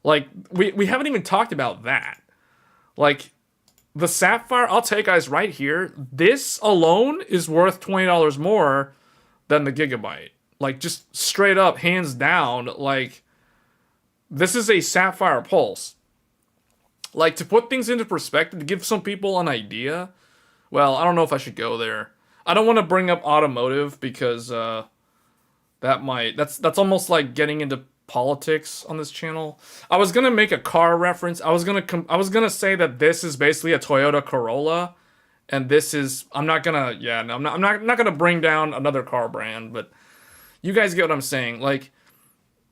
Like, we haven't even talked about that. Like, the Sapphire, I'll tell you guys right here, this alone is worth $20 more than the Gigabyte. Like, just straight up, hands down, like, this is a Sapphire Pulse. Like, to put things into perspective, to give some people an idea, well, I don't know if I should go there. I don't want to bring up automotive because that's almost like getting into politics on this channel. I was gonna make a car reference. I was gonna say that this is basically a Toyota Corolla, and this is I'm not gonna bring down another car brand, but you guys get what I'm saying. Like,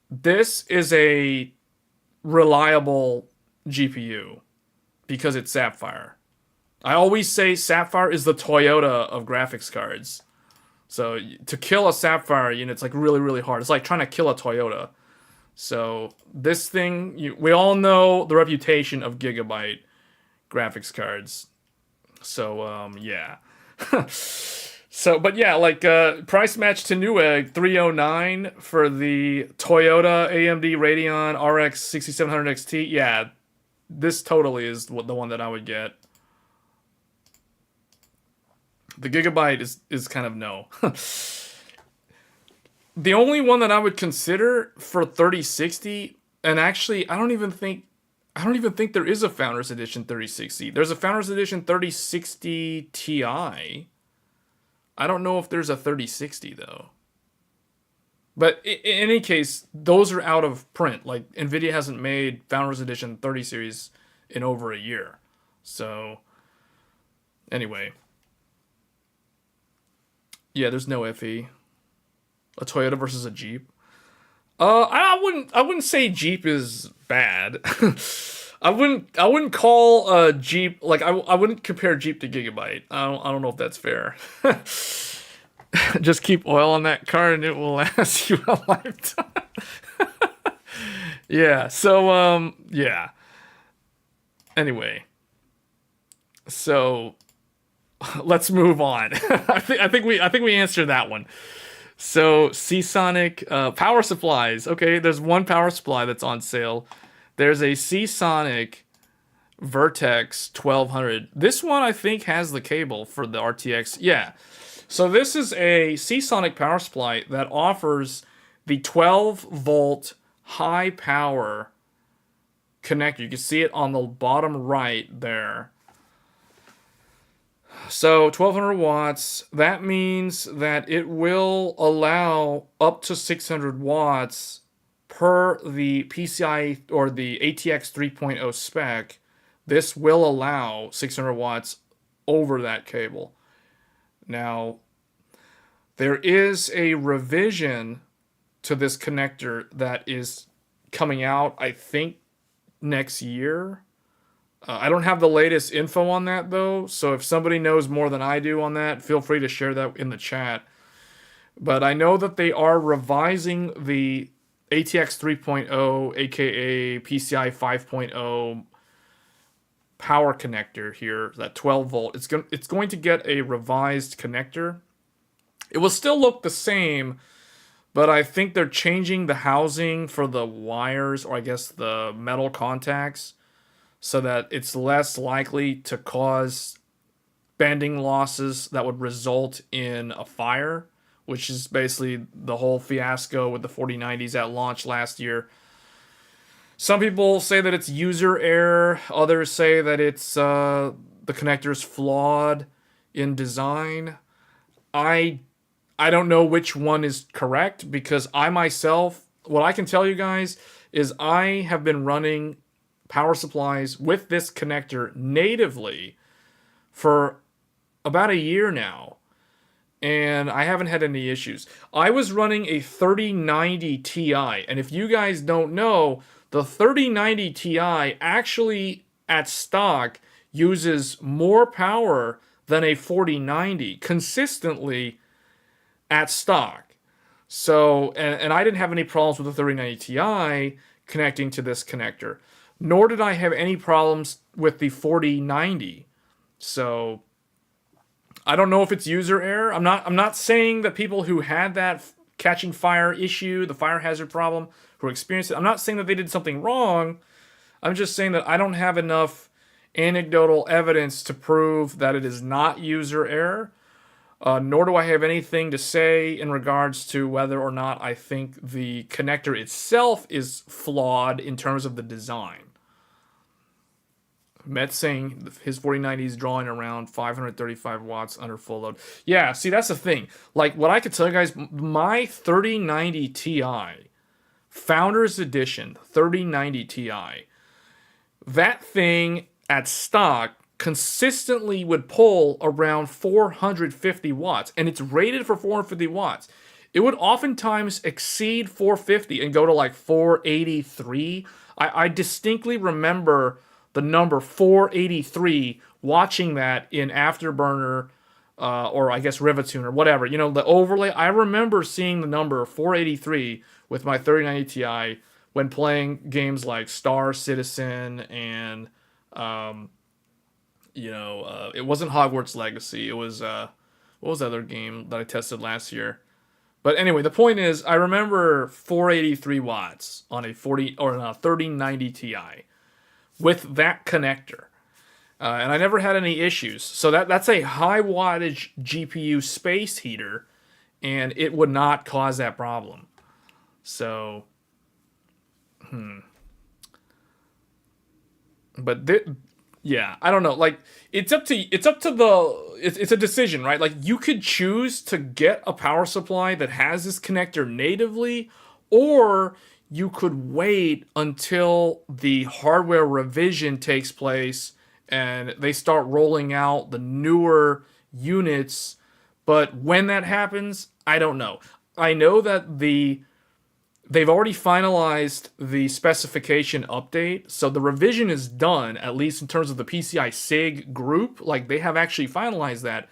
this is a reliable GPU because it's Sapphire. I always say Sapphire is the Toyota of graphics cards. So to kill a Sapphire unit, it's like really, really hard. It's like trying to kill a Toyota. So this thing, we all know the reputation of Gigabyte graphics cards. So yeah. So, but yeah, like price match to Newegg 309 for the Toyota AMD Radeon RX 6700 XT. Yeah, this totally is the one that I would get. The Gigabyte is kind of no. The only one that I would consider for 3060, and actually I don't even think there is a Founders Edition 3060. There's a Founders Edition 3060 Ti. I don't know if there's a 3060 though. But in any case, those are out of print. Like Nvidia hasn't made Founders Edition 30 series in over a year. So anyway, yeah, there's no FE. A Toyota versus a Jeep. I wouldn't say Jeep is bad. I wouldn't call a Jeep like I wouldn't compare Jeep to Gigabyte. I don't know if that's fair. Just keep oil on that car and it will last you a lifetime. Yeah. So yeah. Anyway. So let's move on. I think we answered that one. So Seasonic power supplies. Okay, there's one power supply that's on sale. There's a Seasonic Vertex 1200. This one I think has the cable for the RTX. Yeah. So this is a Seasonic power supply that offers the 12-volt high power connector. You can see it on the bottom right there. So 1200 watts, that means that it will allow up to 600 watts per the PCI or the ATX 3.0 spec. This will allow 600 watts over that cable. Now, there is a revision to this connector that is coming out, I think, next year. I don't have the latest info on that, though, so if somebody knows more than I do on that, feel free to share that in the chat. But I know that they are revising the ATX 3.0, aka PCI 5.0 power connector here, that 12 volt. It's going to get a revised connector. It will still look the same, but I think they're changing the housing for the wires, or I guess the metal contacts, so that it's less likely to cause bending losses that would result in a fire, which is basically the whole fiasco with the 4090s at launch last year. Some people say that it's user error. Others say that it's the connector is flawed in design. I don't know which one is correct, because I myself, what I can tell you guys is I have been running power supplies with this connector natively for about a year now, and I haven't had any issues. I was running a 3090 Ti, and if you guys don't know, the 3090 Ti actually at stock uses more power than a 4090 consistently at stock. So, and I didn't have any problems with the 3090 Ti connecting to this connector, nor did I have any problems with the 4090. So I don't know if it's user error. I'm not saying that people who had that catching fire issue, the fire hazard problem, who experienced it, I'm not saying that they did something wrong. I'm just saying that I don't have enough anecdotal evidence to prove that it is not user error. Nor do I have anything to say in regards to whether or not I think the connector itself is flawed in terms of the design. Met saying his 4090 is drawing around 535 watts under full load. Yeah, see, that's the thing. Like, what I could tell you guys, my 3090 Ti, Founders Edition 3090 Ti, that thing at stock consistently would pull around 450 watts, and it's rated for 450 watts. It would oftentimes exceed 450 and go to like 483. I distinctly remember the number 483, watching that in Afterburner, or I guess Rivatoon or whatever, you know, the overlay. I remember seeing the number 483 with my 3090 Ti when playing games like Star Citizen and, it wasn't Hogwarts Legacy. It was, what was the other game that I tested last year? But anyway, the point is, I remember 483 watts on a 3090 Ti with that connector. And I never had any issues. So that's a high wattage GPU space heater, and it would not cause that problem. So, but yeah, I don't know. Like, it's a decision, right? Like, you could choose to get a power supply that has this connector natively, or you could wait until the hardware revision takes place and they start rolling out the newer units. But when that happens, I don't know. I know that they've already finalized the specification update, so the revision is done, at least in terms of the PCI SIG group. Like, they have actually finalized that.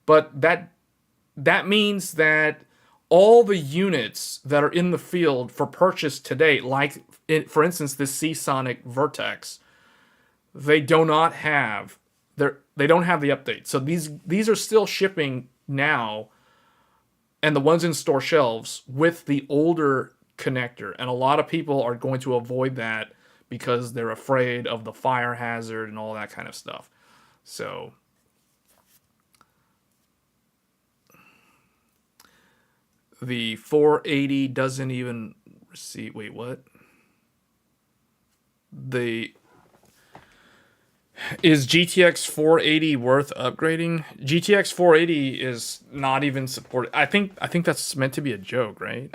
But that means that all the units that are in the field for purchase today, like, for instance, this Seasonic Vertex, they don't have the update. So these are still shipping now, and the ones in store shelves with the older connector. And a lot of people are going to avoid that because they're afraid of the fire hazard and all that kind of stuff. So the 480 doesn't even receive. Wait, what? Is GTX 480 worth upgrading? GTX 480 is not even supported. I think that's meant to be a joke, right?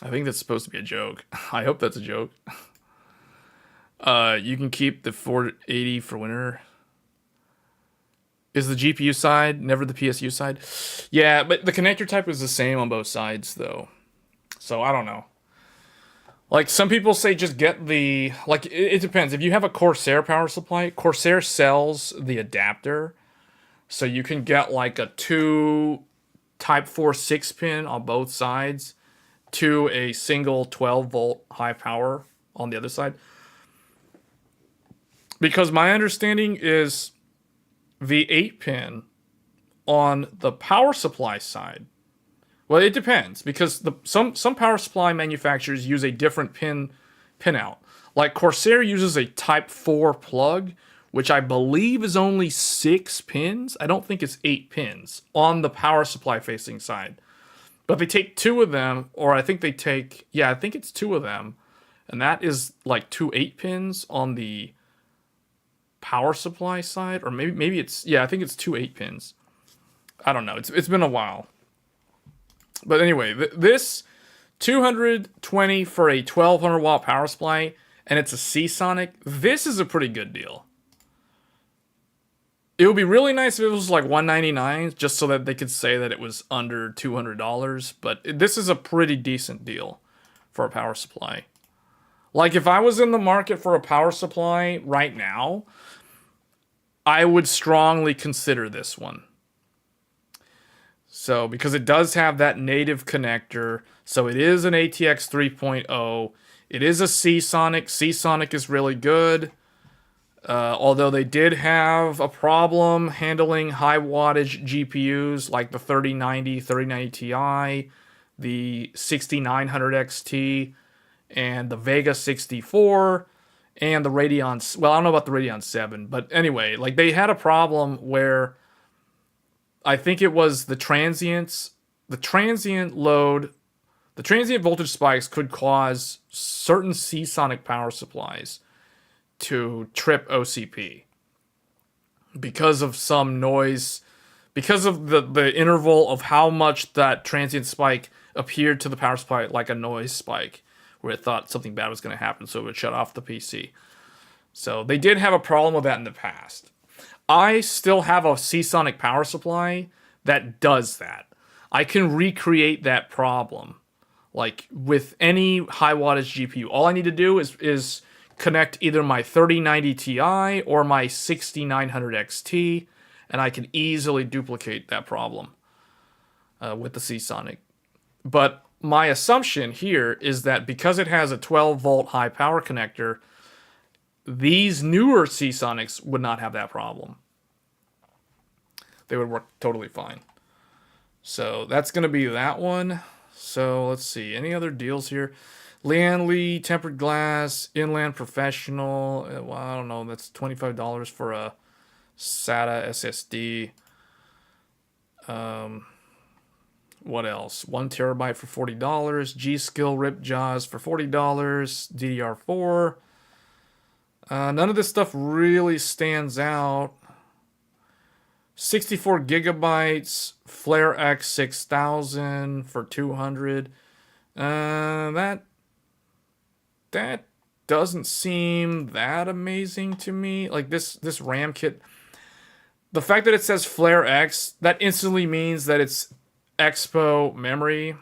I think that's supposed to be a joke. I hope that's a joke. You can keep the 480 for winter. Is the GPU side never the PSU side? Yeah, but the connector type is the same on both sides, though. So I don't know. Like, some people say just get the... Like, it depends. If you have a Corsair power supply, Corsair sells the adapter. So you can get, like, a 2 Type 4 6-pin on both sides to a single 12-volt high power on the other side. Because my understanding is the 8-pin on the power supply side... Well, it depends, because some power supply manufacturers use a different pin out. Like, Corsair uses a Type 4 plug, which I believe is only 6 pins. I don't think it's 8 pins on the power supply facing side. But they take 2 of them, or I think they take... Yeah, I think it's 2 of them. And that is like 2 8-pins on the power supply side. Or maybe it's... Yeah, I think it's 2 8-pins. I don't know. It's been a while. But anyway, this 220 for a 1200 watt power supply, and it's a Seasonic. This is a pretty good deal. It would be really nice if it was like $199, just so that they could say that it was under $200. But this is a pretty decent deal for a power supply. Like, if I was in the market for a power supply right now, I would strongly consider this one. So, because it does have that native connector, so it is an ATX 3.0. It is a Seasonic. Seasonic is really good. Although they did have a problem handling high wattage GPUs like the 3090, 3090 Ti, the 6900 XT, and the Vega 64, and the Radeon... Well, I don't know about the Radeon 7, but anyway, like, they had a problem where... I think it was the transients, the transient load, the transient voltage spikes could cause certain Seasonic power supplies to trip OCP because of some noise, because of the interval of how much that transient spike appeared to the power supply like a noise spike, where it thought something bad was going to happen, so it would shut off the PC. So they did have a problem with that in the past. I still have a Seasonic power supply that does that. I can recreate that problem. Like with any high wattage GPU, all I need to do is connect either my 3090 Ti or my 6900 XT, and I can easily duplicate that problem with the Seasonic. But my assumption here is that because it has a 12 volt high power connector, these newer Seasonics would not have that problem. They would work totally fine. So that's going to be that one. So let's see. Any other deals here? Lee tempered glass, inland professional. Well, I don't know. That's $25 for a SATA SSD. What else? 1 terabyte for $40. G-Skill Rip Jaws for $40. DDR4. None of this stuff really stands out. 64 gigabytes, Flare X 6000 for $200. That doesn't seem that amazing to me. Like this RAM kit, the fact that it says Flare X, that instantly means that it's Expo memory.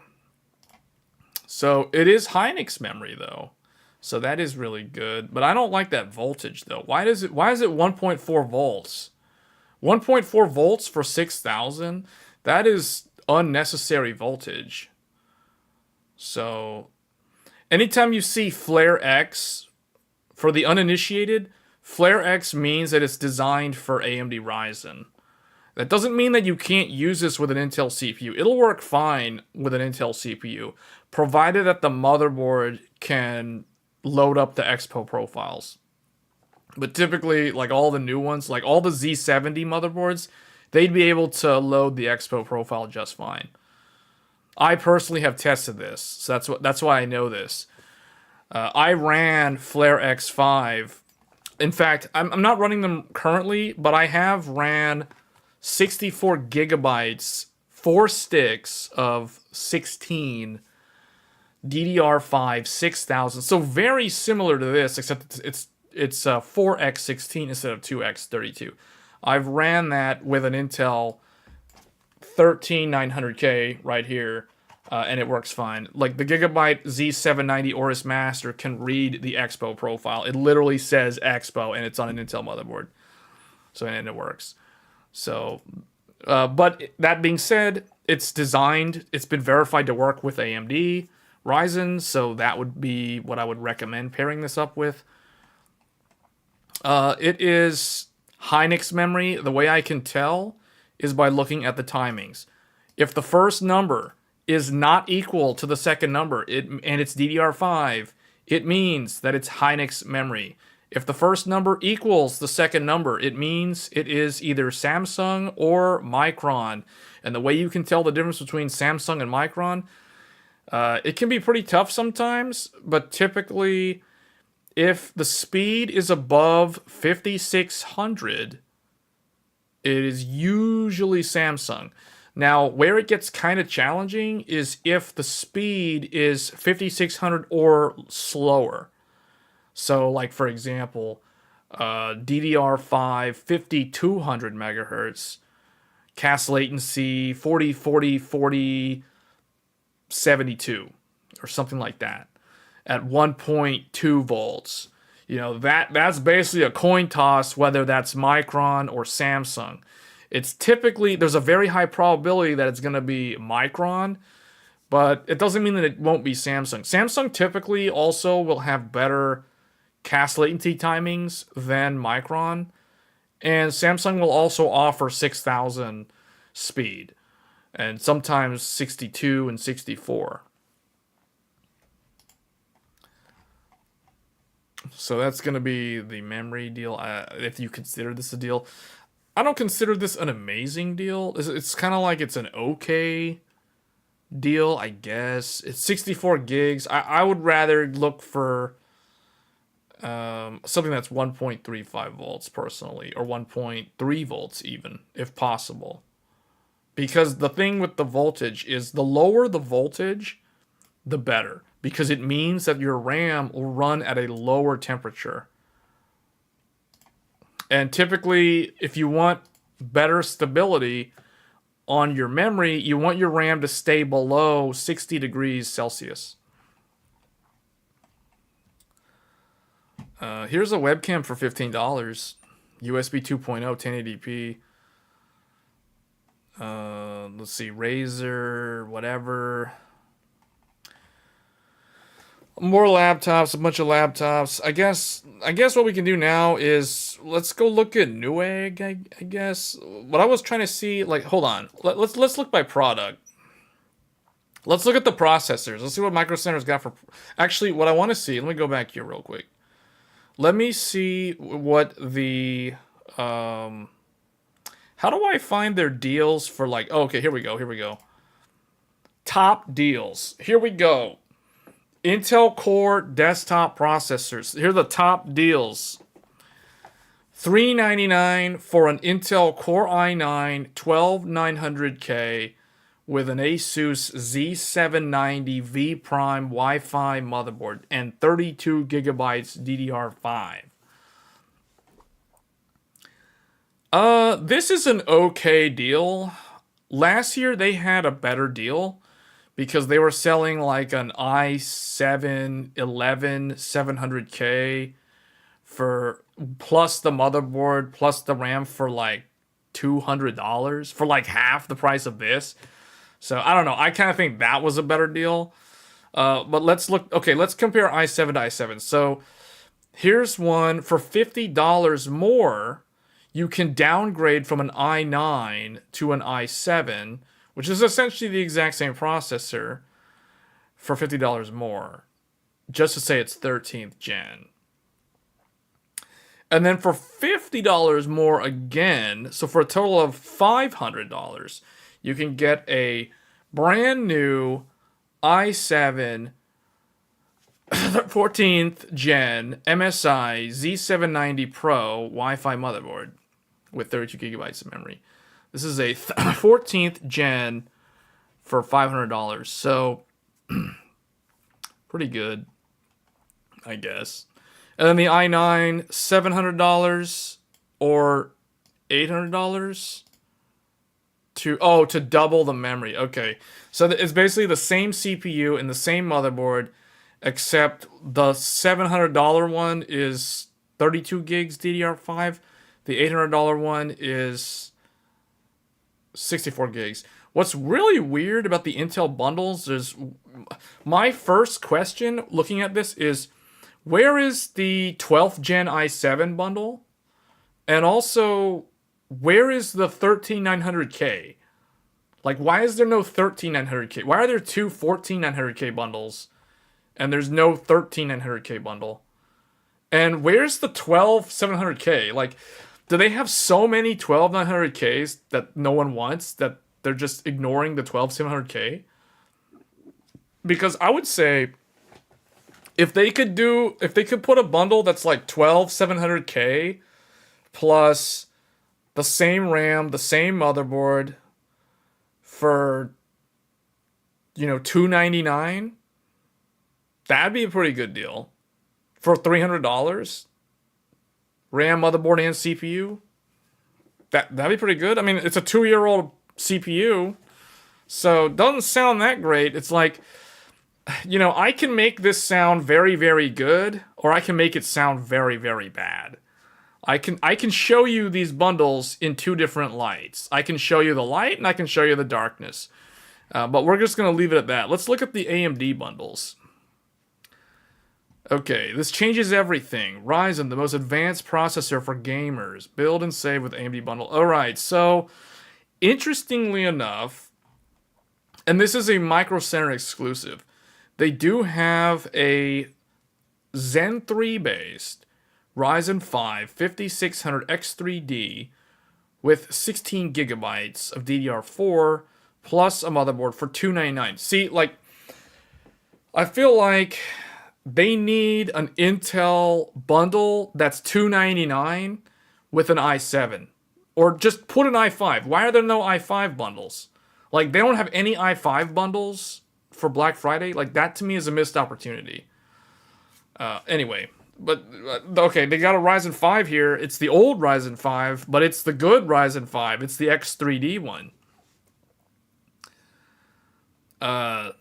So it is Hynix memory though. So that is really good. But I don't like that voltage though. Why is it 1.4 volts? 1.4 volts for 6,000? That is unnecessary voltage. So anytime you see Flare X, for the uninitiated, Flare X means that it's designed for AMD Ryzen. That doesn't mean that you can't use this with an Intel CPU. It'll work fine with an Intel CPU, provided that the motherboard can load up the Expo profiles. But typically, like all the new ones, like all the Z70 motherboards, they'd be able to load the Expo profile just fine. I personally have tested this, so that's why I know this. I ran Flare X5. In fact, I'm not running them currently, but I have ran 64 gigabytes, 4 sticks of 16 DDR5 6000. So very similar to this, except it's 4x16 instead of 2x32. I've ran that with an Intel 13900K right here, and it works fine. Like the Gigabyte Z790 Aorus Master can read the Expo profile. It literally says Expo, and it's on an Intel motherboard. So, and it works. So, but that being said, it's been verified to work with AMD Ryzen, so that would be what I would recommend pairing this up with. It is Hynix memory. The way I can tell is by looking at the timings. If the first number is not equal to the second number, and it's DDR5, it means that it's Hynix memory. If the first number equals the second number, it means it is either Samsung or Micron. And the way you can tell the difference between Samsung and Micron, it can be pretty tough sometimes, but typically, if the speed is above 5600, it is usually Samsung. Now, where it gets kind of challenging is if the speed is 5600 or slower. So, like for example, DDR5 5200 megahertz, cast latency 40 72 or something like that at 1.2 volts. You know, that's basically a coin toss whether that's Micron or Samsung. It's typically, there's a very high probability that it's going to be Micron, but it doesn't mean that it won't be Samsung. Samsung typically also will have better cast latency timings than Micron, and Samsung will also offer 6000 speed, and sometimes 62 and 64. So that's going to be the memory deal, if you consider this a deal. I don't consider this an amazing deal. It's kind of like it's an okay deal, I guess. It's 64 gigs. I would rather look for something that's 1.35 volts personally, or 1.3 volts even, if possible. Because the thing with the voltage is the lower the voltage, the better. Because it means that your RAM will run at a lower temperature. And typically, if you want better stability, on your memory, you want your RAM to stay below 60 degrees Celsius. Here's a webcam for $15. USB 2.0 1080p. Let's see, Razer, whatever. More laptops, a bunch of laptops. I guess what we can do now is let's go look at Newegg. I guess what I was trying to see, like, hold on, let's look by product. Let's look at the processors. Let's see what Microcenter's got for. Actually, what I want to see. Let me go back here real quick. Let me see what the. How do I find their deals for, like? Oh, okay, here we go. Top deals. Here we go. Intel Core desktop processors. Here are the top deals. $399 for an Intel Core i9 12900K with an Asus Z790 V Prime Wi-Fi motherboard and 32 gigabytes DDR5. This is an okay deal. Last year they had a better deal because they were selling like an i7 11 700K for plus the motherboard plus the RAM for like $200 for like half the price of this. So I don't know. I kind of think that was a better deal. But let's look. Okay, let's compare i7 to i7. So here's one for $50 more. You can downgrade from an i9 to an i7, which is essentially the exact same processor, for $50 more, just to say it's 13th gen. And then for $50 more again, so for a total of $500, you can get a brand new i7 14th gen MSI Z790 Pro Wi-Fi motherboard with 32 gigabytes of memory. This is a 14th gen for $500. So pretty good, I guess. And then the i9, $700 or $800 to double the memory. Okay, so it's basically the same CPU and the same motherboard, except the $700 one is 32 gigs DDR5. The $800 one is 64 gigs. What's really weird about the Intel bundles is, my first question looking at this is, where is the 12th gen i7 bundle? And also, where is the 13900K? Like, why is there no 13900K? Why are there two 14900K bundles and there's no 13900K bundle? And where's the 12700K? Like, do they have so many 12900Ks that no one wants that they're just ignoring the 12700K? Because I would say, if they could put a bundle that's like 12700K plus the same RAM, the same motherboard for, $299, that'd be a pretty good deal. For $300, RAM, motherboard, and CPU, that'd be pretty good. I mean, it's a 2-year-old CPU, so it doesn't sound that great. It's like, I can make this sound very, very good, or I can make it sound very, very bad. I can show you these bundles in two different lights. I can show you the light, and I can show you the darkness. But we're just going to leave it at that. Let's look at the AMD bundles. Okay, this changes everything. Ryzen, the most advanced processor for gamers. Build and save with AMD bundle. Alright, so, interestingly enough, and this is a Microcenter exclusive, they do have a Zen 3 based Ryzen 5 5600X3D with 16 gigabytes of DDR4 plus a motherboard for $299. See, like, I feel like they need an Intel bundle that's $299 with an i7. Or just put an i5. Why are there no i5 bundles? Like, they don't have any i5 bundles for Black Friday. Like, that to me is a missed opportunity. Anyway, but okay, they got a Ryzen 5 here. It's the old Ryzen 5, but it's the good Ryzen 5. It's the X3D one. Uh,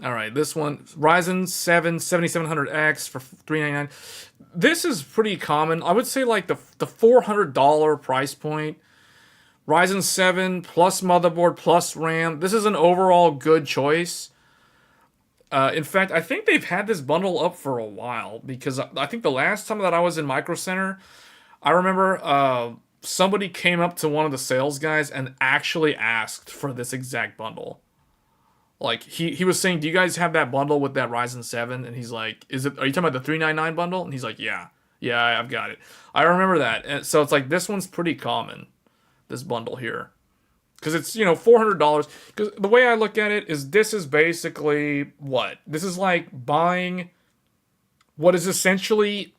all right, this one Ryzen 7 7700X for $399. This is pretty common. I would say like the $400 price point. Ryzen 7 plus motherboard plus RAM. This is an overall good choice. In fact, I think they've had this bundle up for a while because I think the last time that I was in Microcenter, I remember somebody came up to one of the sales guys and actually asked for this exact bundle. Like he was saying, "Do you guys have that bundle with that Ryzen 7?" And he's like, "Is it? Are you talking about the 399 bundle?" And he's like, "Yeah, yeah, I've got it." I remember that. And so it's like this one's pretty common, this bundle here, because it's $400. Because the way I look at it is, this is basically what this is like buying what is essentially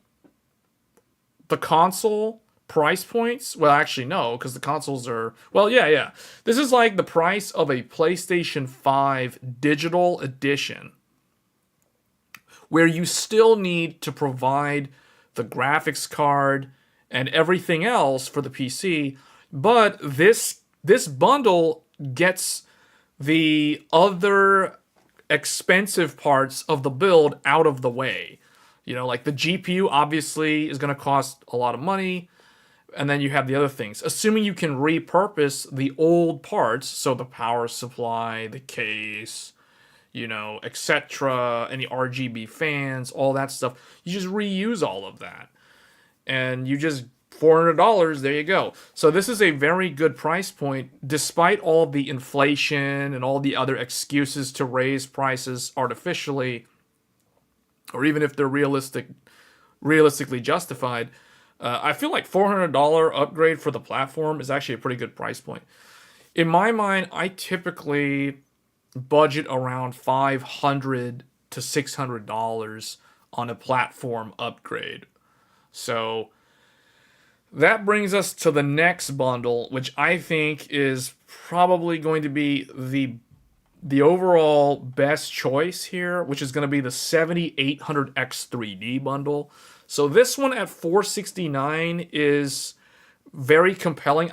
the console price points. Well, actually, no, because the consoles are. Well, yeah, yeah. This is like the price of a PlayStation 5 digital edition, where you still need to provide the graphics card and everything else for the PC, but this bundle gets the other expensive parts of the build out of the way. Like the GPU obviously is going to cost a lot of money. And then you have the other things. Assuming you can repurpose the old parts, so the power supply, the case, etc., any RGB fans, all that stuff, you just reuse all of that. And you just $400, there you go. So this is a very good price point, despite all of the inflation and all the other excuses to raise prices artificially, or even if they're realistically justified. I feel like $400 upgrade for the platform is actually a pretty good price point. In my mind, I typically budget around $500 to $600 on a platform upgrade. So that brings us to the next bundle, which I think is probably going to be the overall best choice here, which is going to be the 7800X 3D bundle. So this one at $469 is very compelling.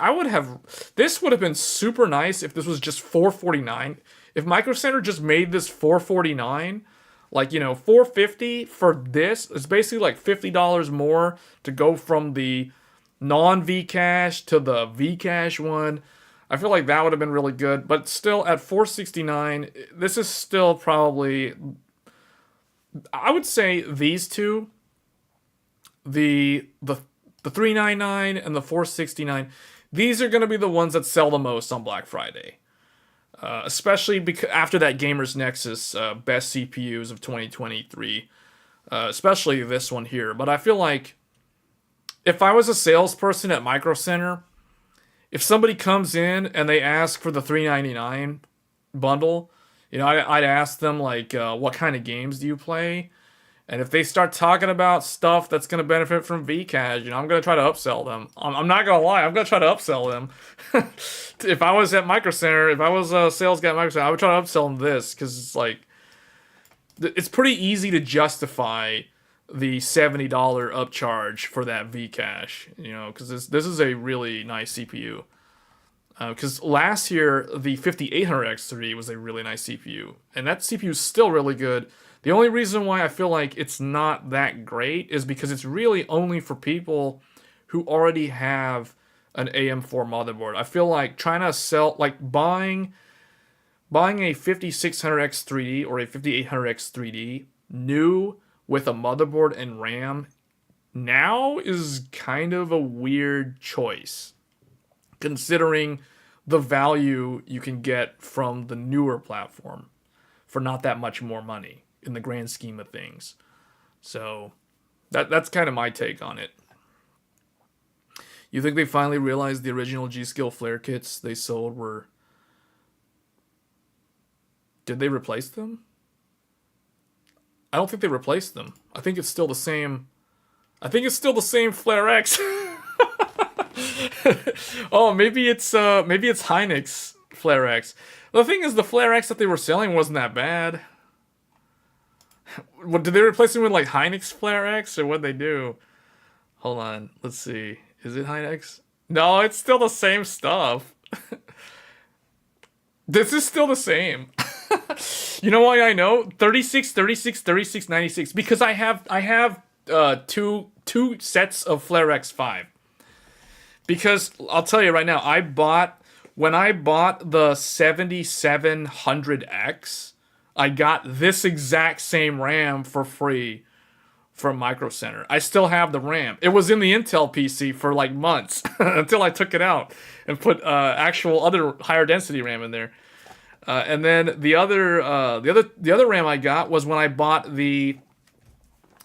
This would have been super nice if this was just $449. If Micro Center just made this $449, like $450 for this, it's basically like $50 more to go from the non-Vcache to the Vcache one. I feel like that would have been really good, but still at $469, this is still probably, I would say these two, the $399 and the $469, these are going to be the ones that sell the most on Black Friday. Especially because after that Gamers Nexus best CPUs of 2023, especially this one here. But I feel like if I was a salesperson at Micro Center, if somebody comes in and they ask for the $399 bundle, I'd ask them like, what kind of games do you play? And if they start talking about stuff that's going to benefit from Vcache, I'm going to try to upsell them. I'm not going to lie, I'm going to try to upsell them. If I was at Micro Center, if I was a sales guy at Micro Center, I would try to upsell them this, because it's like, it's pretty easy to justify the $70 upcharge for that Vcache, because this is a really nice CPU. Because last year, the 5800X3 was a really nice CPU, and that CPU is still really good. The only reason why I feel like it's not that great is because it's really only for people who already have an AM4 motherboard. I feel like trying to sell, like buying a 5600X 3D or a 5800X 3D new with a motherboard and RAM now is kind of a weird choice, considering the value you can get from the newer platform for not that much more money in the grand scheme of things. So that's kind of my take on it. You think they finally realized the original G-Skill flare kits they sold were... Did they replace them? I don't think they replaced them. I think it's still the same... Flare X. Oh, maybe it's Hynix Flare X. The thing is, the Flare X that they were selling wasn't that bad. What, did they replace him with like Hynix Flare X, or what'd they do? Hold on, let's see. Is it Hynix? No, it's still the same stuff. This is still the same. You know why I know? 36, 36, 36, 96. Because I have two sets of Flare X5. Because I'll tell you right now, when I bought the 7700X, I got this exact same RAM for free from Microcenter. I still have the RAM. It was in the Intel PC for like months until I took it out and put actual other higher density RAM in there. And then the other RAM I got was when I bought the.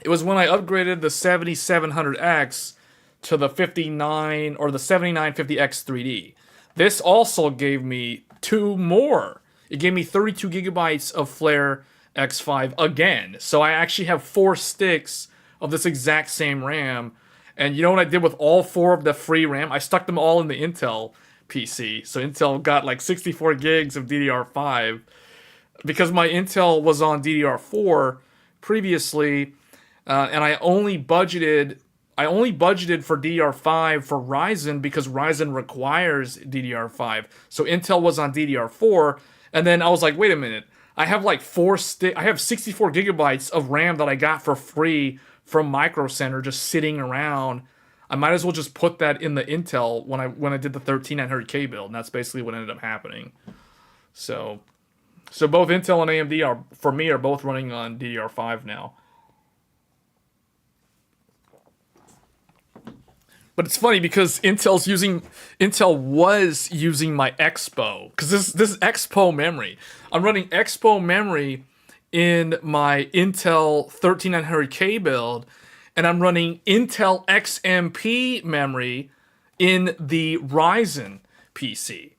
It was when I upgraded the 7700X to the 59 or the 7950X 3D. This also gave me two more. It gave me 32 gigabytes of Flare X5 again. So I actually have 4 sticks of this exact same RAM. And you know what I did with all 4 of the free RAM? I stuck them all in the Intel PC. So Intel got like 64 gigs of DDR5 because my Intel was on DDR4 previously, and I only budgeted for DDR5 for Ryzen because Ryzen requires DDR5. So Intel was on DDR4, and then I was like, wait a minute, I have like I have 64 gigabytes of RAM that I got for free from Microcenter just sitting around. I might as well just put that in the Intel when I did the 13900K build, and that's basically what ended up happening. So both Intel and AMD are both running on DDR5 now. But it's funny because Intel was using my Expo, because this is Expo memory. I'm running Expo memory in my Intel 13900K build, and I'm running Intel XMP memory in the Ryzen PC.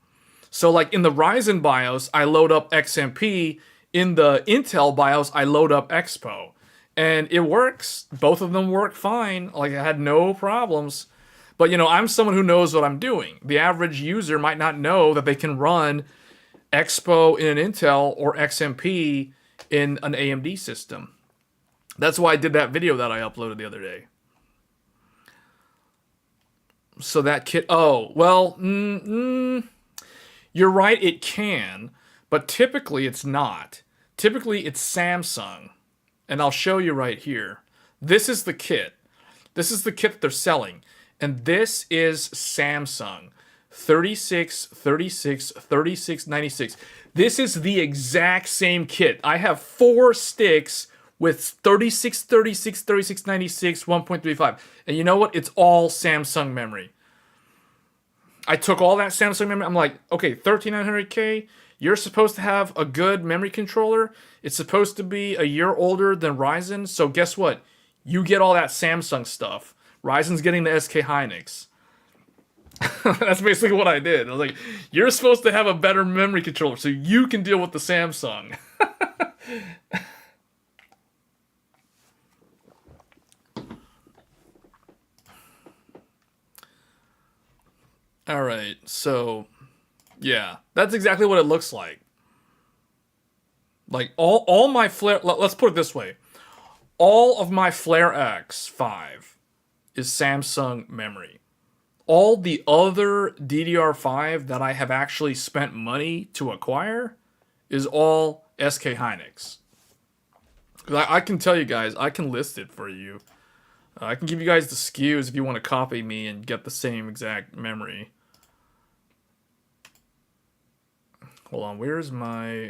So like in the Ryzen BIOS, I load up XMP. In the Intel BIOS, I load up Expo. And it works. Both of them work fine. Like I had no problems. But, you know, I'm someone who knows what I'm doing. The average user might not know that they can run Expo in an Intel or XMP in an AMD system. That's why I did that video that I uploaded the other day. So that kit... Oh, well, you're right, it can. But typically it's not. Typically it's Samsung. And I'll show you right here. This is the kit. This is the kit that they're selling. And this is Samsung 36, 36, 36, 96. This is the exact same kit. I have 4 sticks with 36, 36, 36, 96, 1.35. And you know what? It's all Samsung memory. I took all that Samsung memory. I'm like, okay, 13900K, you're supposed to have a good memory controller. It's supposed to be a year older than Ryzen. So guess what? You get all that Samsung stuff. Ryzen's getting the SK Hynix. That's basically what I did. I was like, you're supposed to have a better memory controller so you can deal with the Samsung. All right, so yeah, that's exactly what it looks like. Like all my Flare, let's put it this way. All of my Flare X5 is Samsung memory. All the other DDR5 that I have actually spent money to acquire is all SK Hynix. I can tell you guys, I can list it for you. I can give you guys the SKUs if you want to copy me and get the same exact memory. Hold on, where's my...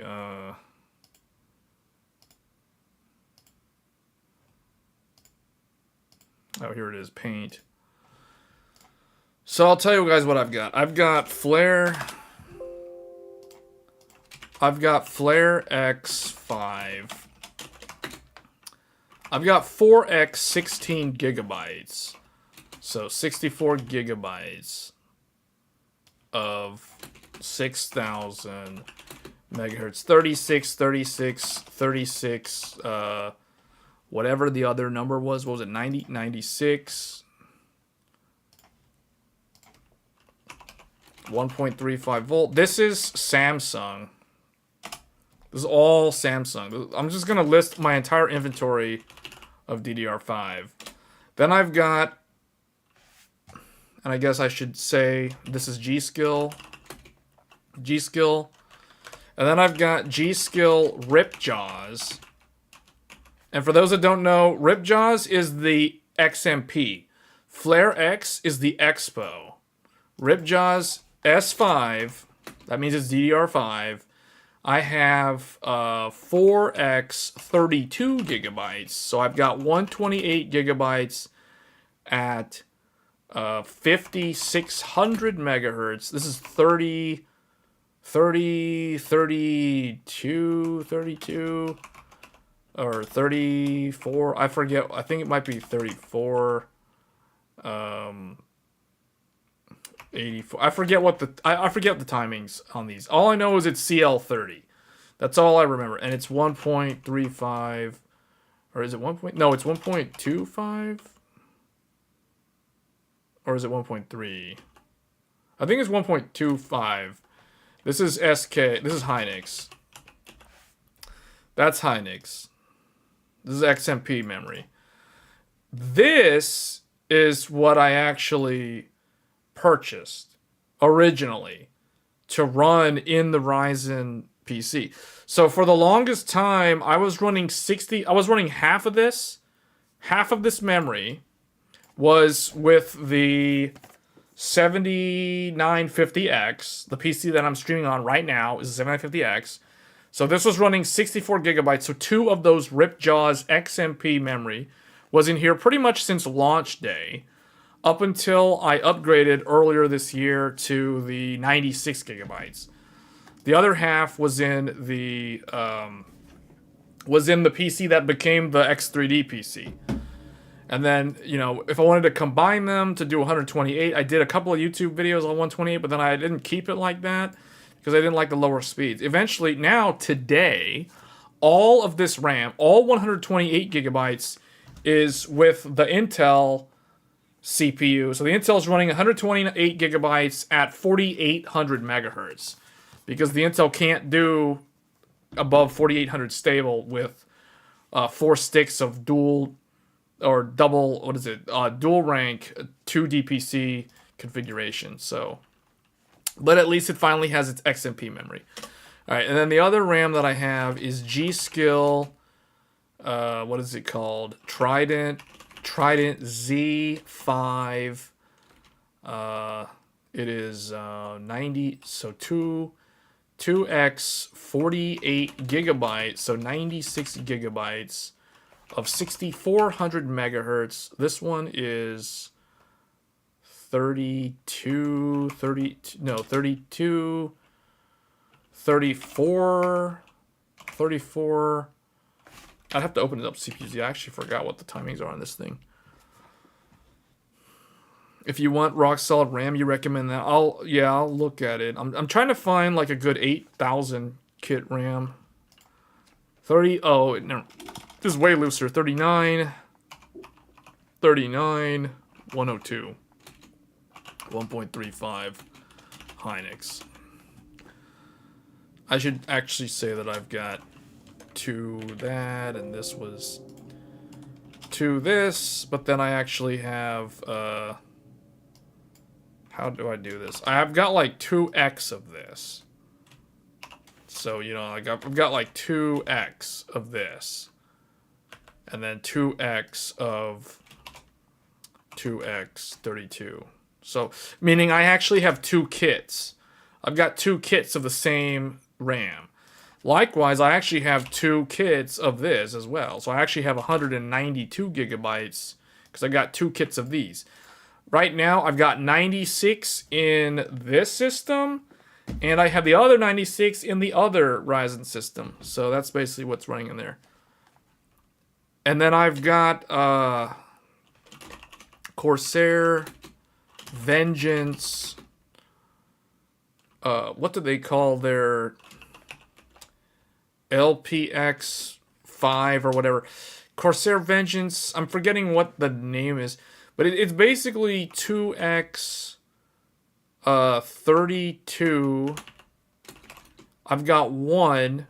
Oh, here it is, paint. So I'll tell you guys what I've got. I've got Flare X5. I've got 4X 16 gigabytes. So 64 gigabytes of 6,000 megahertz. 36, 36, 36, whatever the other number was. What was it? 90, 96. 1.35 volt. This is Samsung. This is all Samsung. I'm just going to list my entire inventory of DDR5. Then I've got, and I guess I should say this is G-Skill. And And then I've got G-Skill Ripjaws. And for those that don't know, Ripjaws is the XMP. Flare X is the Expo. Ripjaws S5, that means it's DDR5. I have 4x 32 gigabytes. So I've got 128 gigabytes at 5600 megahertz. This is 32, 32, or 34. I forget. I think it might be 34. 84. I forget what the I forget the timings on these. All I know is it's CL30. That's all I remember, and it's 1.35, or is it 1. No, it's 1.25, or is it 1.3? I think it's 1.25. This is SK. This is Hynix. That's Hynix. This is XMP memory. This is what I actually purchased originally to run in the Ryzen PC. So for the longest time, I was running half of this memory was with the 7950X. The PC that I'm streaming on right now is the 7950X. So this was running 64 gigabytes. So 2 of those Ripjaws XMP memory was in here pretty much since launch day, up until I upgraded earlier this year to the 96 gigabytes. The other half was in the PC that became the X3D PC. And then, you know, if I wanted to combine them to do 128, I did a couple of YouTube videos on 128, but then I didn't keep it like that because I didn't like the lower speeds. Eventually, now, today, all of this RAM, all 128 gigabytes, is with the Intel CPU. So the Intel is running 128 gigabytes at 4800 megahertz because the Intel can't do above 4800 stable with 4 sticks of dual or double, dual rank 2 DPC configuration. So, but at least it finally has its XMP memory. All right, and then the other RAM that I have is G-Skill, what is it called? Trident Z5. It is 90, so 2x 48 gigabytes, so 96 gigabytes of 6400 megahertz. This one is 34. I'd have to open it up CPUs. I actually forgot what the timings are on this thing. If you want rock solid RAM, you recommend that? I'll look at it. I'm trying to find like a good 8000 kit RAM. 30. Oh no, this is way looser. 39, 102, 1.35 Hynix. I should actually say that I've got 2 that, and this was 2 this, but then I actually have, how do I do this? I've got like 2x of this. So, you know, I've got like 2x of this. And then 2x of 2x32. So, meaning I actually have 2 kits. I've got 2 kits of the same RAM. Likewise, I actually have 2 kits of this as well. So I actually have 192 gigabytes because I got 2 kits of these. Right now, I've got 96 in this system, and I have the other 96 in the other Ryzen system. So that's basically what's running in there. And then I've got Corsair, Vengeance, what do they call their LPX5 or whatever. Corsair Vengeance, I'm forgetting what the name is, but it's basically 2x 32. I've got one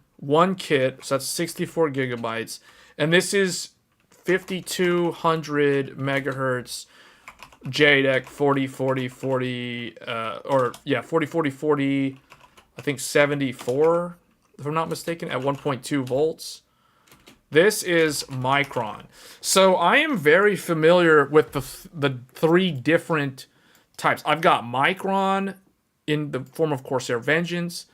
kit, so that's 64 gigabytes, and this is 5200 megahertz JEDEC 40, 40, I think 74. if I'm not mistaken, at 1.2 volts. This is Micron. So I am very familiar with the three different types. I've got Micron in the form of Corsair Vengeance.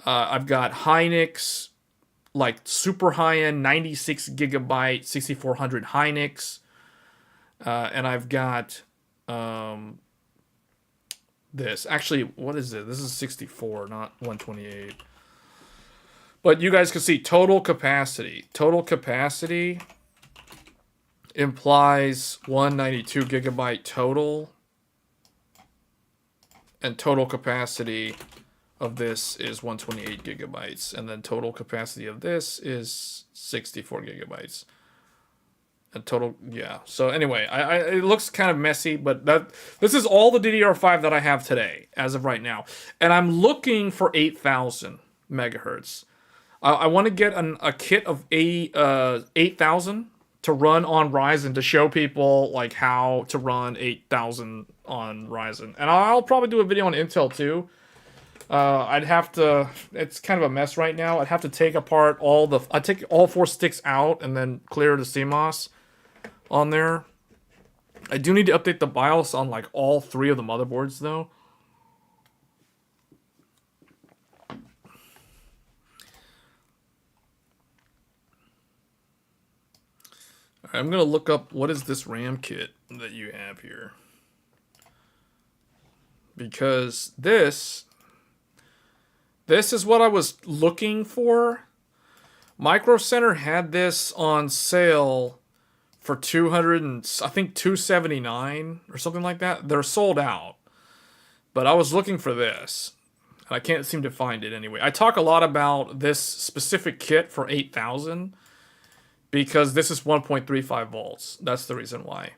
I've got Hynix, like super high-end 96 gigabyte 6400 Hynix. And I've got this. Actually, what is it? This is 64, not 128. But you guys can see total capacity. Total capacity implies 192 gigabyte total. And total capacity of this is 128 gigabytes. And then total capacity of this is 64 gigabytes. And total, yeah. So anyway, it looks kind of messy, but this is all the DDR5 that I have today, as of right now. And I'm looking for 8,000 megahertz. I want to get a kit of 8,000 to run on Ryzen to show people like how to run 8,000 on Ryzen. And I'll probably do a video on Intel too. I'd have to, it's kind of a mess right now. I'd have to take apart I'd take all 4 sticks out and then clear the CMOS on there. I do need to update the BIOS on like all 3 of the motherboards though. I'm going to look up what is this RAM kit that you have here. Because this is what I was looking for. Microcenter had this on sale for 200 and I think 279 or something like that. They're sold out. But I was looking for this. And I can't seem to find it anyway. I talk a lot about this specific kit for 8,000 because this is 1.35 volts. That's the reason why.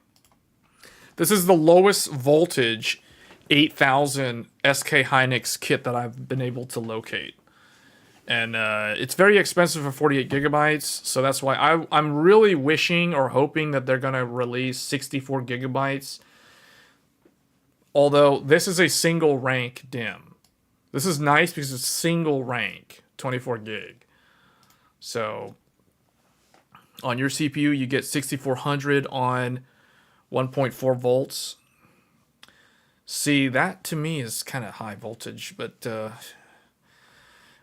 This is the lowest voltage 8,000 SK Hynix kit that I've been able to locate. And it's very expensive for 48 gigabytes, so that's why I'm really wishing or hoping that they're going to release 64 gigabytes. Although this is a single rank DIMM. This is nice because it's single rank, 24 gig. So on your CPU, you get 6400 on 1.4 volts. See, that to me is kind of high voltage, but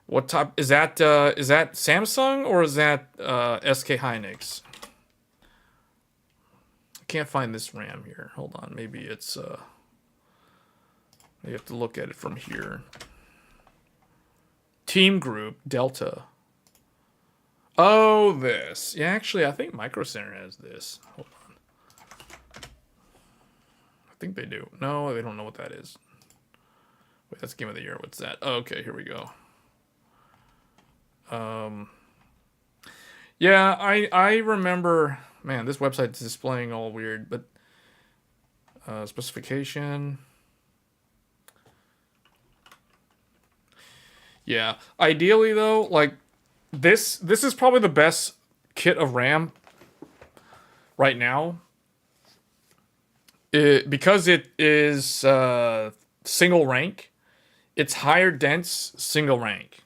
what type is that? Is that Samsung or is that SK Hynix? I can't find this RAM here. Hold on, maybe it's you have to look at it from here. Team Group Delta. Oh, this. Yeah, actually, I think Microcenter has this. Hold on. I think they do. No, they don't know what that is. Wait, that's Game of the Year. What's that? Oh, okay, here we go. Yeah, I remember, man, this website's displaying all weird, but specification. Yeah, ideally though, like this is probably the best kit of RAM right now. Because it is single rank, it's higher dense single rank.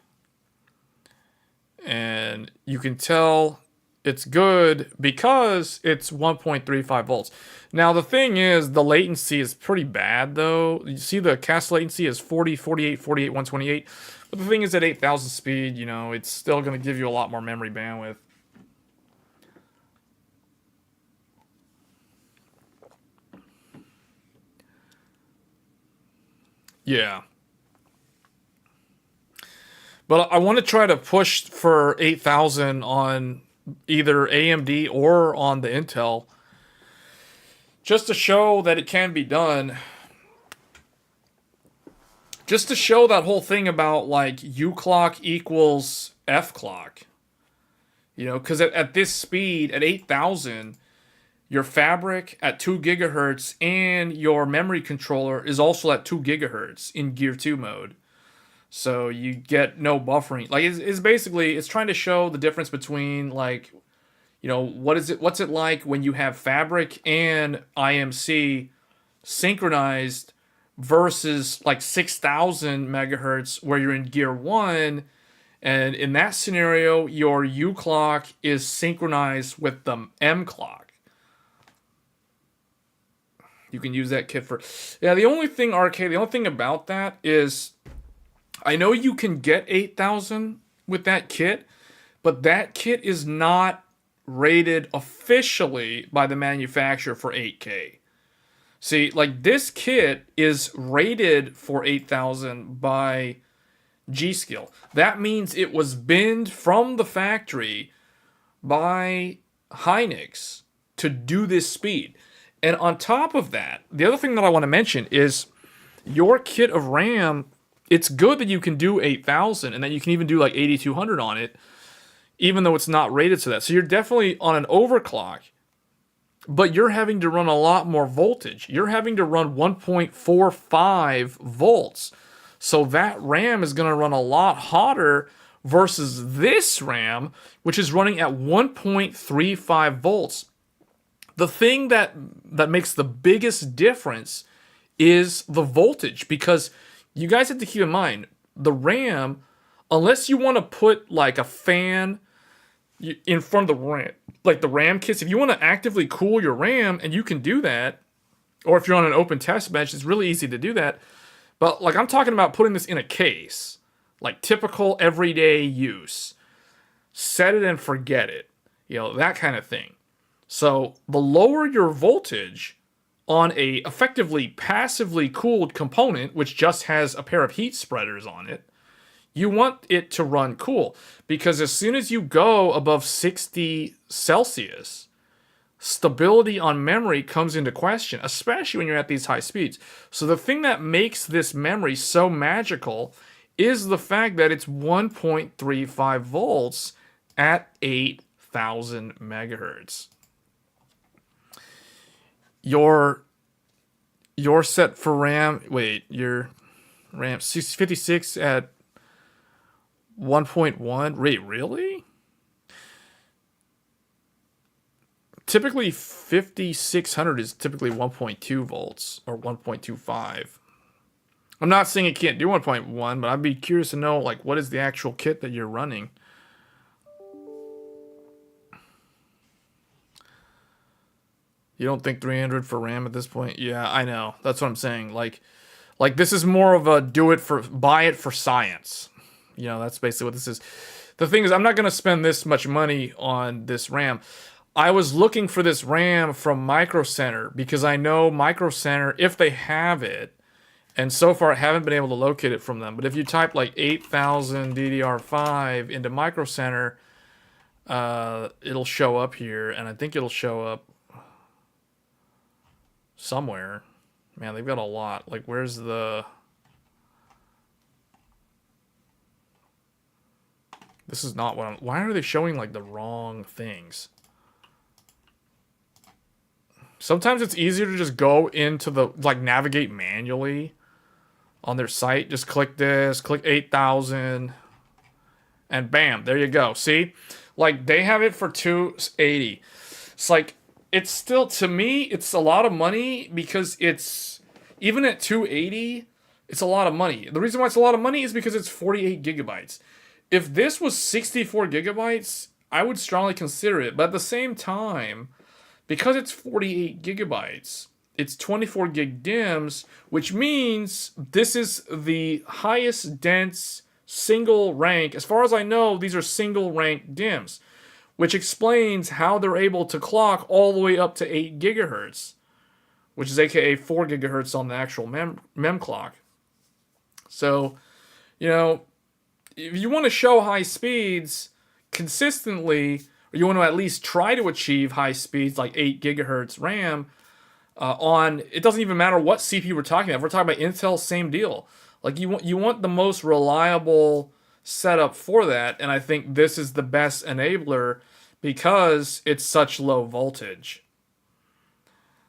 And you can tell it's good because it's 1.35 volts. Now, the thing is, the latency is pretty bad, though. You see the cast latency is 40, 48, 48, 128. But the thing is, at 8,000 speed, you know, it's still going to give you a lot more memory bandwidth. Yeah. But I want to try to push for 8,000 on either AMD or on the Intel, just to show that it can be done. Just to show that whole thing about like U clock equals F clock. You know, because at this speed, at 8,000, your fabric at 2 gigahertz and your memory controller is also at 2 gigahertz in Gear 2 mode. So you get no buffering. Like it's basically, it's trying to show the difference between like, you know, what's it like when you have fabric and IMC synchronized versus like 6,000 megahertz where you're in Gear 1 And in that scenario, your U clock is synchronized with the M clock. You can use that kit for... Yeah, the only thing, RK, the only thing about that is I know you can get 8,000 with that kit, but that kit is not rated officially by the manufacturer for 8K. See, like this kit is rated for 8,000 by G-Skill. That means it was binned from the factory by Hynix to do this speed. And on top of that, the other thing that I want to mention is your kit of RAM, it's good that you can do 8,000 and that you can even do like 8,200 on it, even though it's not rated to that. So you're definitely on an overclock, but you're having to run a lot more voltage. You're having to run 1.45 volts. So that RAM is going to run a lot hotter versus this RAM, which is running at 1.35 volts. The thing that makes the biggest difference is the voltage, because you guys have to keep in mind, the RAM, unless you want to put like a fan in front of the RAM, like the RAM kits, if you want to actively cool your RAM, and you can do that, or if you're on an open test bench, it's really easy to do that. But like I'm talking about putting this in a case, like typical everyday use. Set it and forget it. You know, that kind of thing. So the lower your voltage on a effectively passively cooled component, which just has a pair of heat spreaders on it, you want it to run cool. Because as soon as you go above 60 Celsius, stability on memory comes into question, especially when you're at these high speeds. So the thing that makes this memory so magical is the fact that it's 1.35 volts at 8,000 megahertz. Your set for RAM, wait, your RAM 56 at 1.1, wait, really? Typically 5600 is typically 1.2 volts or 1.25. I'm not saying it can't do 1.1, but I'd be curious to know, like, what is the actual kit that you're running? You don't think 300 for RAM at this point? Yeah, I know. That's what I'm saying. Like this is more of a buy it for science. You know, that's basically what this is. The thing is, I'm not going to spend this much money on this RAM. I was looking for this RAM from Microcenter because I know Microcenter, if they have it, and so far I haven't been able to locate it from them. But if you type like 8,000 DDR5 into Microcenter, it'll show up here, and I think it'll show up somewhere. Man, they've got a lot. Like, where's the... This is not what I'm... Why are they showing, like, the wrong things? Sometimes it's easier to just go into the... Like, navigate manually on their site. Just click this. Click 8,000. And bam, there you go. See? Like, they have it for $280. It's like... It's still, to me, it's a lot of money because it's, even at $280, it's a lot of money. The reason why it's a lot of money is because it's 48 gigabytes. If this was 64 gigabytes, I would strongly consider it. But at the same time, because it's 48 gigabytes, it's 24 gig DIMMs, which means this is the highest dense single rank. As far as I know, these are single rank DIMMs, which explains how they're able to clock all the way up to 8 gigahertz, which is aka 4 gigahertz on the actual mem clock. So, you know, if you want to show high speeds consistently, or you want to at least try to achieve high speeds like 8 gigahertz RAM, it doesn't even matter what CPU we're talking about. If we're talking about Intel, same deal. Like, you want the most reliable setup for that, and I think this is the best enabler because it's such low voltage.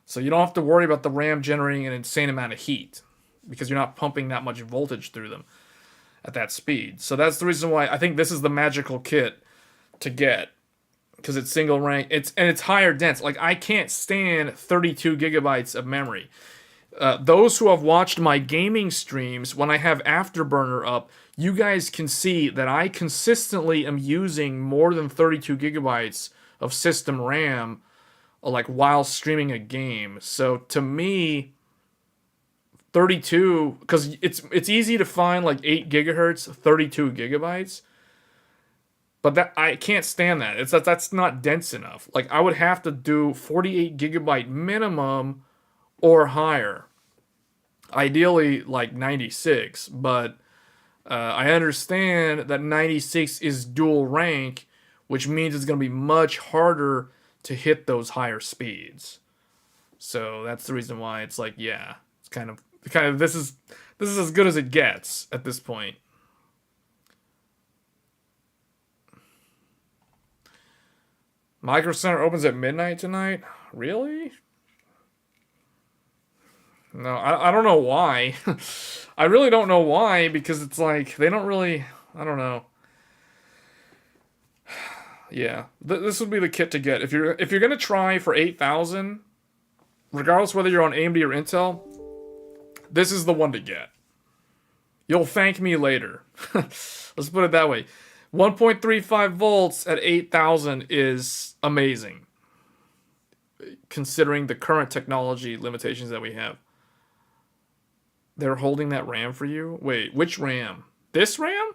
So you don't have to worry about the RAM generating an insane amount of heat because you're not pumping that much voltage through them at that speed. So that's the reason why I think this is the magical kit to get, because it's single rank, it's higher dense. Like, I can't stand 32 gigabytes of memory. Those who have watched my gaming streams, when I have Afterburner up, you guys can see that I consistently am using more than 32 gigabytes of system RAM, like while streaming a game. So to me, 32, because it's easy to find like 8 gigahertz, 32 gigabytes. But that I can't stand that. That's not dense enough. Like I would have to do 48 gigabyte minimum or higher. Ideally like 96, but I understand that 96 is dual rank, which means it's going to be much harder to hit those higher speeds. So that's the reason why it's like, yeah, it's kind of this is as good as it gets at this point. Microcenter opens at midnight tonight? Really? No, I don't know why. I really don't know why, because it's like they don't really. I don't know. Yeah, this would be the kit to get if you're gonna try for 8,000, regardless whether you're on AMD or Intel. This is the one to get. You'll thank me later. Let's put it that way. 1.35 volts at 8,000 is amazing, considering the current technology limitations that we have. They're holding that RAM for you? Wait, which RAM? This RAM?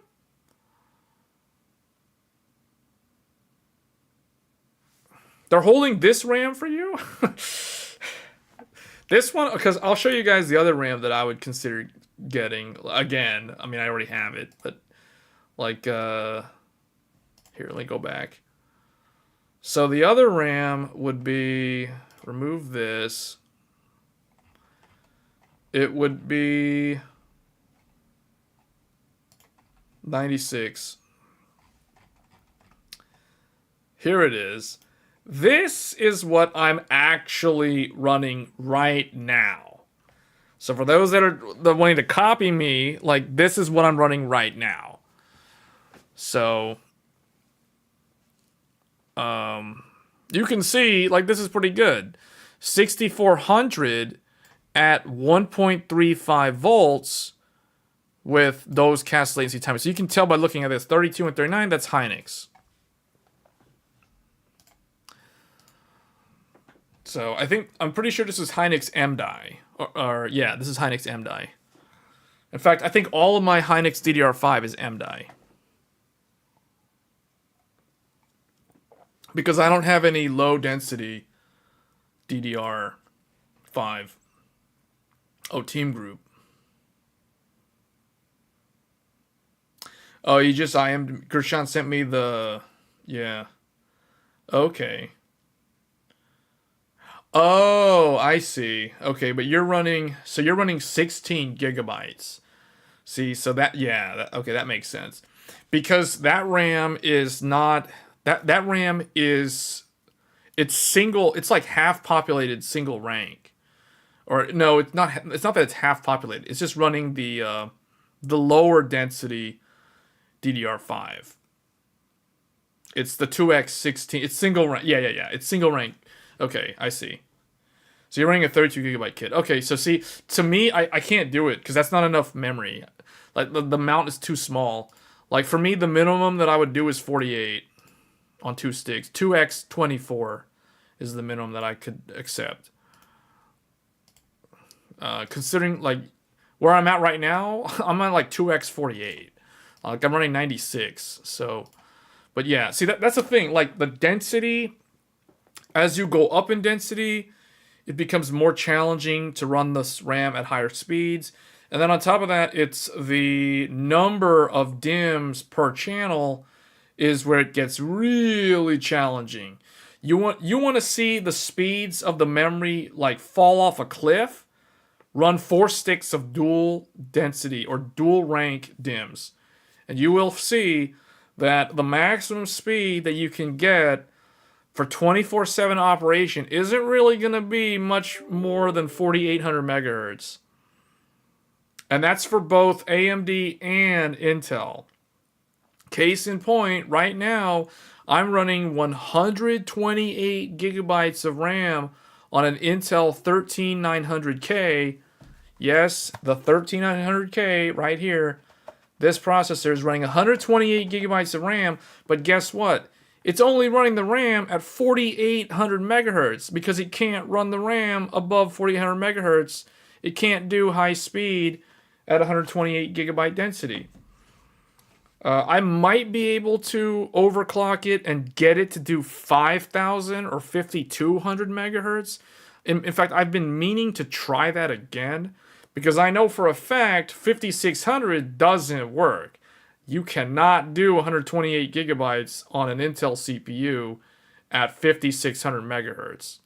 They're holding this RAM for you? This one? Because I'll show you guys the other RAM that I would consider getting. Again, I mean, I already have it, but like, here, let me go back. So the other RAM would be, remove this. It would be 96. Here it is. This is what I'm actually running right now. So for those that are wanting to copy me, like this is what I'm running right now. So you can see like this is pretty good. 6400 at 1.35 volts with those cast latency timers. So you can tell by looking at this 32 and 39, that's Hynix. So I'm pretty sure this is Hynix M-Die. Or yeah, this is Hynix M-Die. In fact, I think all of my Hynix DDR5 is M-Die. Because I don't have any low density DDR5. Oh, Team Group. Oh, Gershon sent me the, yeah. Okay. Oh, I see. Okay, but you're running 16 gigabytes. See, so that, yeah, okay, that makes sense. Because that RAM is not, that RAM is, it's like half populated single rank. Or no, it's not that it's half populated. It's just running the lower density DDR5. It's the 2x16. It's single rank. Yeah. It's single rank. Okay, I see. So you're running a 32 gigabyte kit. Okay, so see, to me, I can't do it because that's not enough memory. Like the mount is too small. Like for me, the minimum that I would do is 48 on 2 sticks. 2x24 is the minimum that I could accept. Considering like where I'm at right now, I'm at like 2x48. Like I'm running 96. So, but yeah, see that's the thing. Like the density, as you go up in density, it becomes more challenging to run this RAM at higher speeds. And then on top of that, it's the number of DIMMs per channel is where it gets really challenging. You want to see the speeds of the memory like fall off a cliff. Run 4 sticks of dual density or dual rank DIMMs. And you will see that the maximum speed that you can get for 24/7 operation isn't really going to be much more than 4,800 megahertz. And that's for both AMD and Intel. Case in point, right now, I'm running 128 gigabytes of RAM on an Intel 13900K Yes, the 13900K right here. This processor is running 128 gigabytes of RAM, but guess what? It's only running the RAM at 4800 megahertz because it can't run the RAM above 4800 megahertz. It can't do high speed at 128 gigabyte density. I might be able to overclock it and get it to do 5000 or 5200 megahertz. In fact, I've been meaning to try that again because I know for a fact 5600 doesn't work. You cannot do 128 gigabytes on an Intel CPU at 5600 megahertz.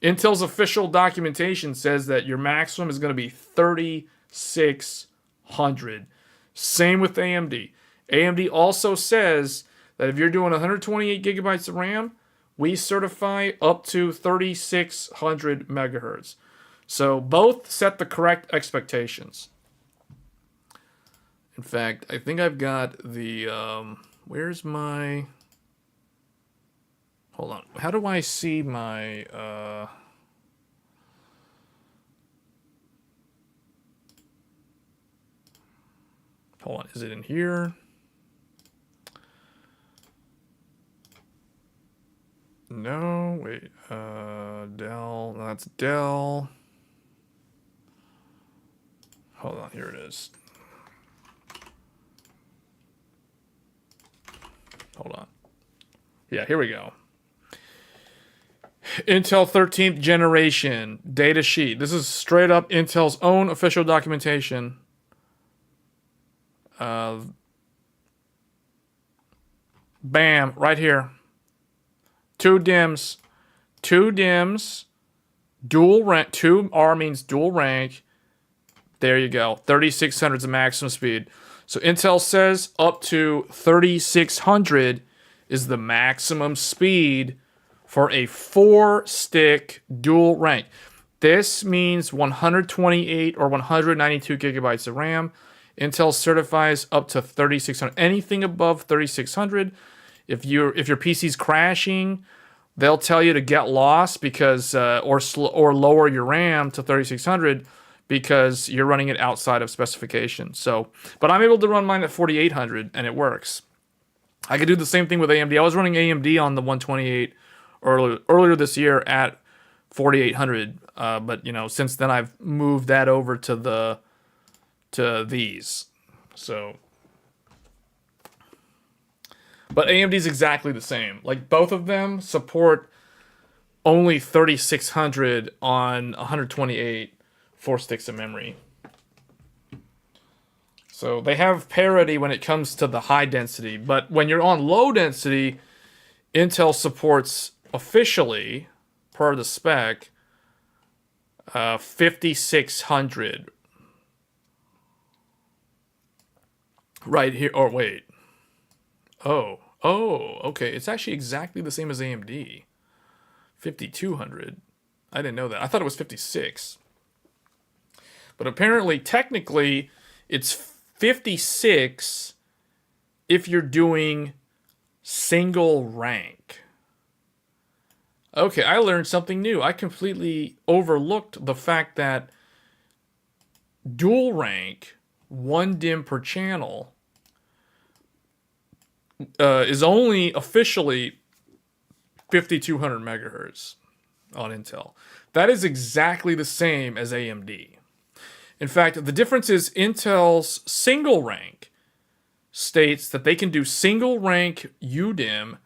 Intel's official documentation says that your maximum is going to be 3600. Same with AMD. AMD also says that if you're doing 128 gigabytes of RAM, we certify up to 3600 megahertz. So both set the correct expectations. In fact, I think I've got the, where's my, hold on. How do I see my, hold on, is it in here? No, wait, Dell, no, that's Dell. Hold on, here it is. Hold on. Yeah, here we go. Intel 13th generation data sheet. This is straight up Intel's own official documentation. Bam, right here. Two DIMMs, dual rank, 2R means dual rank. There you go. 3600 is the maximum speed. So Intel says up to 3600 is the maximum speed for a 4-stick dual rank. This means 128 or 192 gigabytes of RAM. Intel certifies up to 3600. Anything above 3600, if your PC's crashing, they'll tell you to get lost because or lower your RAM to 3600 because you're running it outside of specification. So, but I'm able to run mine at 4800 and it works. I could do the same thing with AMD. I was running AMD on the 128 earlier this year at 4800, but you know, since then I've moved that over to these. So, but AMD's exactly the same. Like both of them support only 3600 on 128 4 sticks of memory. So they have parity when it comes to the high density, but when you're on low density, Intel supports officially, per the spec, 5600. Right here, or wait. Oh, okay. It's actually exactly the same as AMD. 5200. I didn't know that. I thought it was 56. But apparently, technically, it's 56 if you're doing single rank. Okay, I learned something new. I completely overlooked the fact that dual rank, 1 DIMM per channel, is only officially 5200 megahertz on Intel. That is exactly the same as AMD. In fact, the difference is Intel's single rank states that they can do single rank UDIMM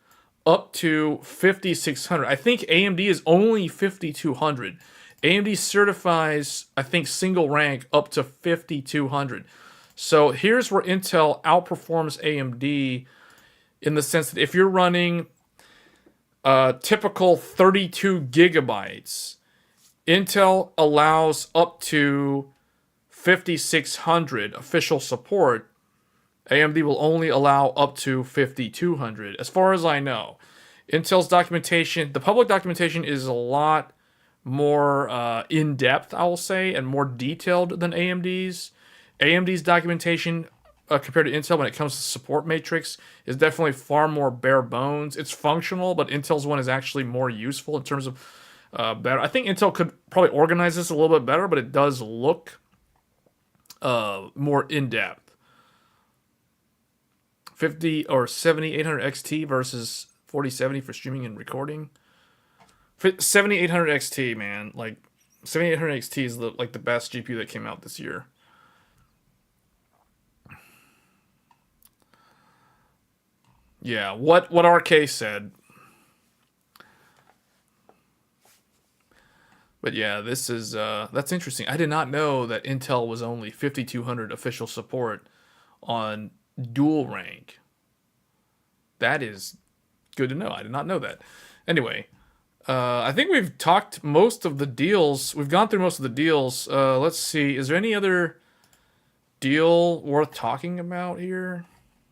up to 5600. I think AMD is only 5200. AMD certifies, I think, single rank up to 5200. So here's where Intel outperforms AMD in the sense that if you're running typical 32 gigabytes, Intel allows up to 5600 official support. AMD will only allow up to 5200, as far as I know. Intel's documentation, the public documentation, is a lot more in-depth, I will say, and more detailed than AMD's. AMD's documentation, compared to Intel when it comes to support matrix, is definitely far more bare bones. It's functional, but Intel's one is actually more useful in terms of better. I think Intel could probably organize this a little bit better, but it does look more in depth. 50 or 7800 XT versus 4070 for streaming and recording. 7800 XT, man, like 7800 XT is like the best GPU that came out this year. Yeah, what RK said. But yeah, this is that's interesting. I did not know that Intel was only 5200 official support on dual rank. That is good to know. I did not know that. Anyway, I think we've talked most of the deals. We've gone through most of the deals. Let's see. Is there any other deal worth talking about here?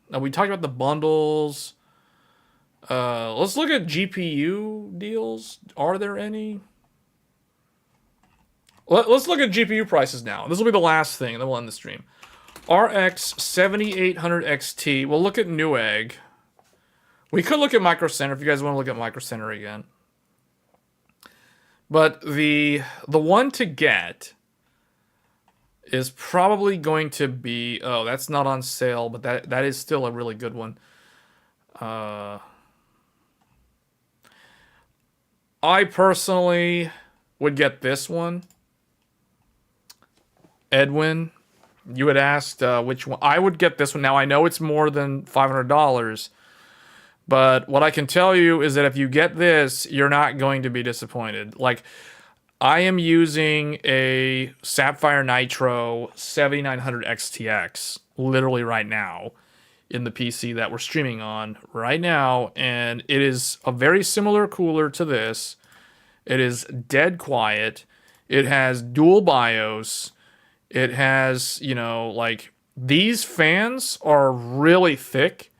We talked about the bundles. Let's look at GPU deals. Are there any? Let's look at GPU prices now. This will be the last thing, and then we'll end the stream. RX 7800 XT. We'll look at Newegg. We could look at Microcenter if you guys want to look at Microcenter again. But the one to get is probably going to be... Oh, that's not on sale, but that is still a really good one. I personally would get this one. Edwin, you had asked which one. I would get this one. Now, I know it's more than $500, but what I can tell you is that if you get this, you're not going to be disappointed. Like, I am using a Sapphire Nitro 7900 XTX literally right now in the PC that we're streaming on right now, and it is a very similar cooler to this. It is dead quiet. It has dual BIOS. It has, you know, like, these fans are really thick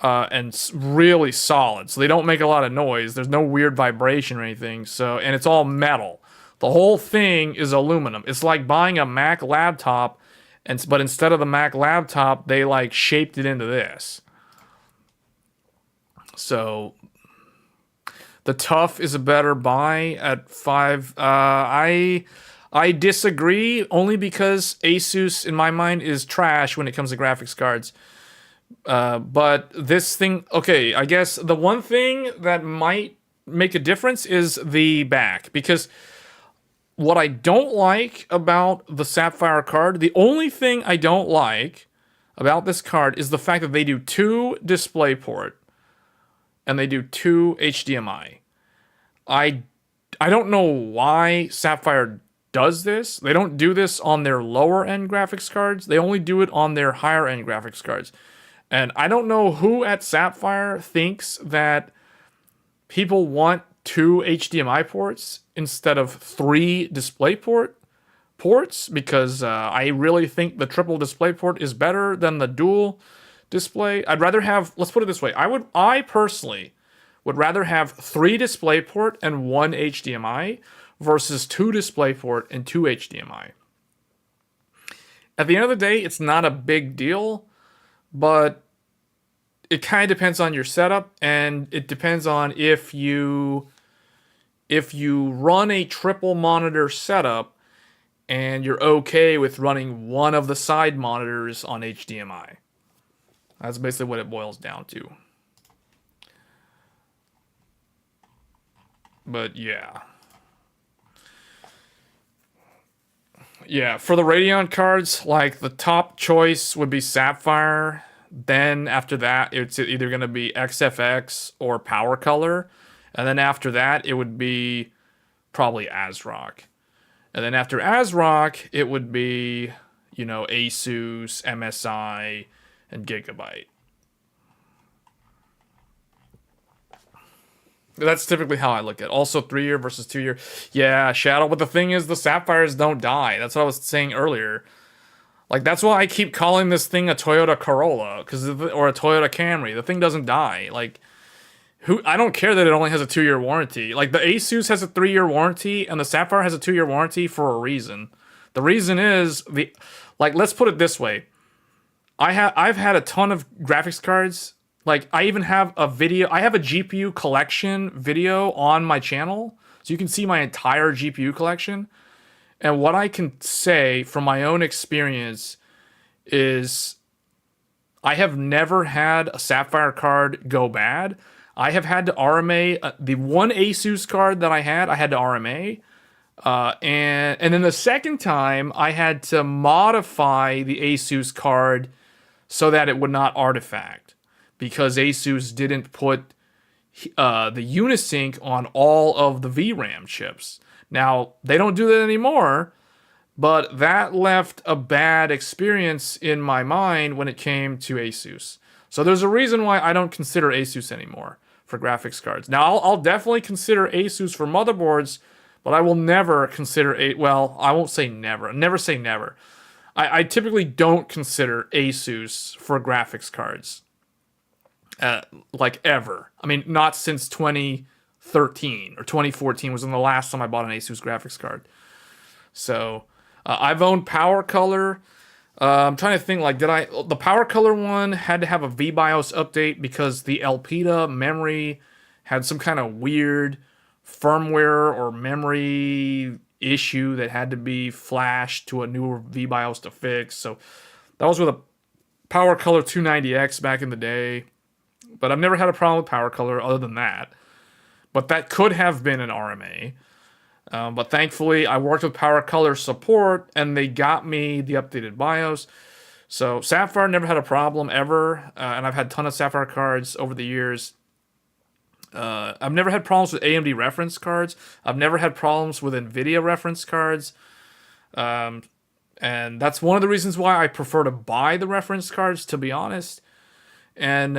and really solid, so they don't make a lot of noise. There's no weird vibration or anything. So, and it's all metal. The whole thing is aluminum. It's like buying a Mac laptop, but instead of the Mac laptop, they like shaped it into this. So the Tough is a better buy at $5. I disagree, only because Asus, in my mind, is trash when it comes to graphics cards. But this thing, okay, I guess the one thing that might make a difference is the back. Because what I don't like about the Sapphire card, the only thing I don't like about this card is the fact that they do 2 DisplayPort and they do 2 HDMI. I don't know why Sapphire does this. They don't do this on their lower end graphics cards. They only do it on their higher end graphics cards. And I don't know who at Sapphire thinks that people want 2 HDMI ports instead of 3 DisplayPort ports, because I really think the triple DisplayPort is better than the dual display. I'd rather have, let's put it this way, I personally would rather have 3 DisplayPort and 1 HDMI versus 2 DisplayPort and 2 HDMI. At the end of the day, it's not a big deal, but it kind of depends on your setup, and it depends on if you run a triple monitor setup and you're okay with running one of the side monitors on HDMI. That's basically what it boils down to. But yeah. Yeah, for the Radeon cards, like, the top choice would be Sapphire. Then after that, it's either going to be XFX or Power Color. And then after that, it would be probably ASRock. And then after ASRock, it would be, you know, Asus, MSI, and Gigabyte. That's typically how I look at it. Also, 3-year versus 2-year. Yeah, Shadow. But the thing is, the Sapphires don't die. That's what I was saying earlier. Like, that's why I keep calling this thing a Toyota Corolla, or a Toyota Camry. The thing doesn't die. Like, I don't care that it only has a 2-year warranty. Like, the Asus has a 3-year warranty, and the Sapphire has a 2-year warranty for a reason. The reason is, let's put it this way. I've had a ton of graphics cards. Like, I even have a video. I have a GPU collection video on my channel, so you can see my entire GPU collection. And what I can say from my own experience is I have never had a Sapphire card go bad. I have had to RMA the one Asus card that I had to RMA. And then the second time, I had to modify the Asus card so that it would not artifact because Asus didn't put the Unisync on all of the VRAM chips. Now, they don't do that anymore, but that left a bad experience in my mind when it came to Asus. So there's a reason why I don't consider Asus anymore for graphics cards. Now, I'll definitely consider Asus for motherboards, but I will never consider well, I won't say never. Never say never. I typically don't consider Asus for graphics cards. Like ever. I mean, not since 2013 or 2014 was the last time I bought an Asus graphics card. So, I've owned Power Color. I'm trying to think, like, the Power Color one had to have a VBIOS update because the Elpida memory had some kind of weird firmware or memory issue that had to be flashed to a newer VBIOS to fix. So that was with a Power Color 290X back in the day. But I've never had a problem with Power Color other than that. But that could have been an RMA. But thankfully, I worked with Power Color support, and they got me the updated BIOS. So Sapphire never had a problem ever, and I've had a ton of Sapphire cards over the years. I've never had problems with AMD reference cards. I've never had problems with Nvidia reference cards. And that's one of the reasons why I prefer to buy the reference cards, to be honest. And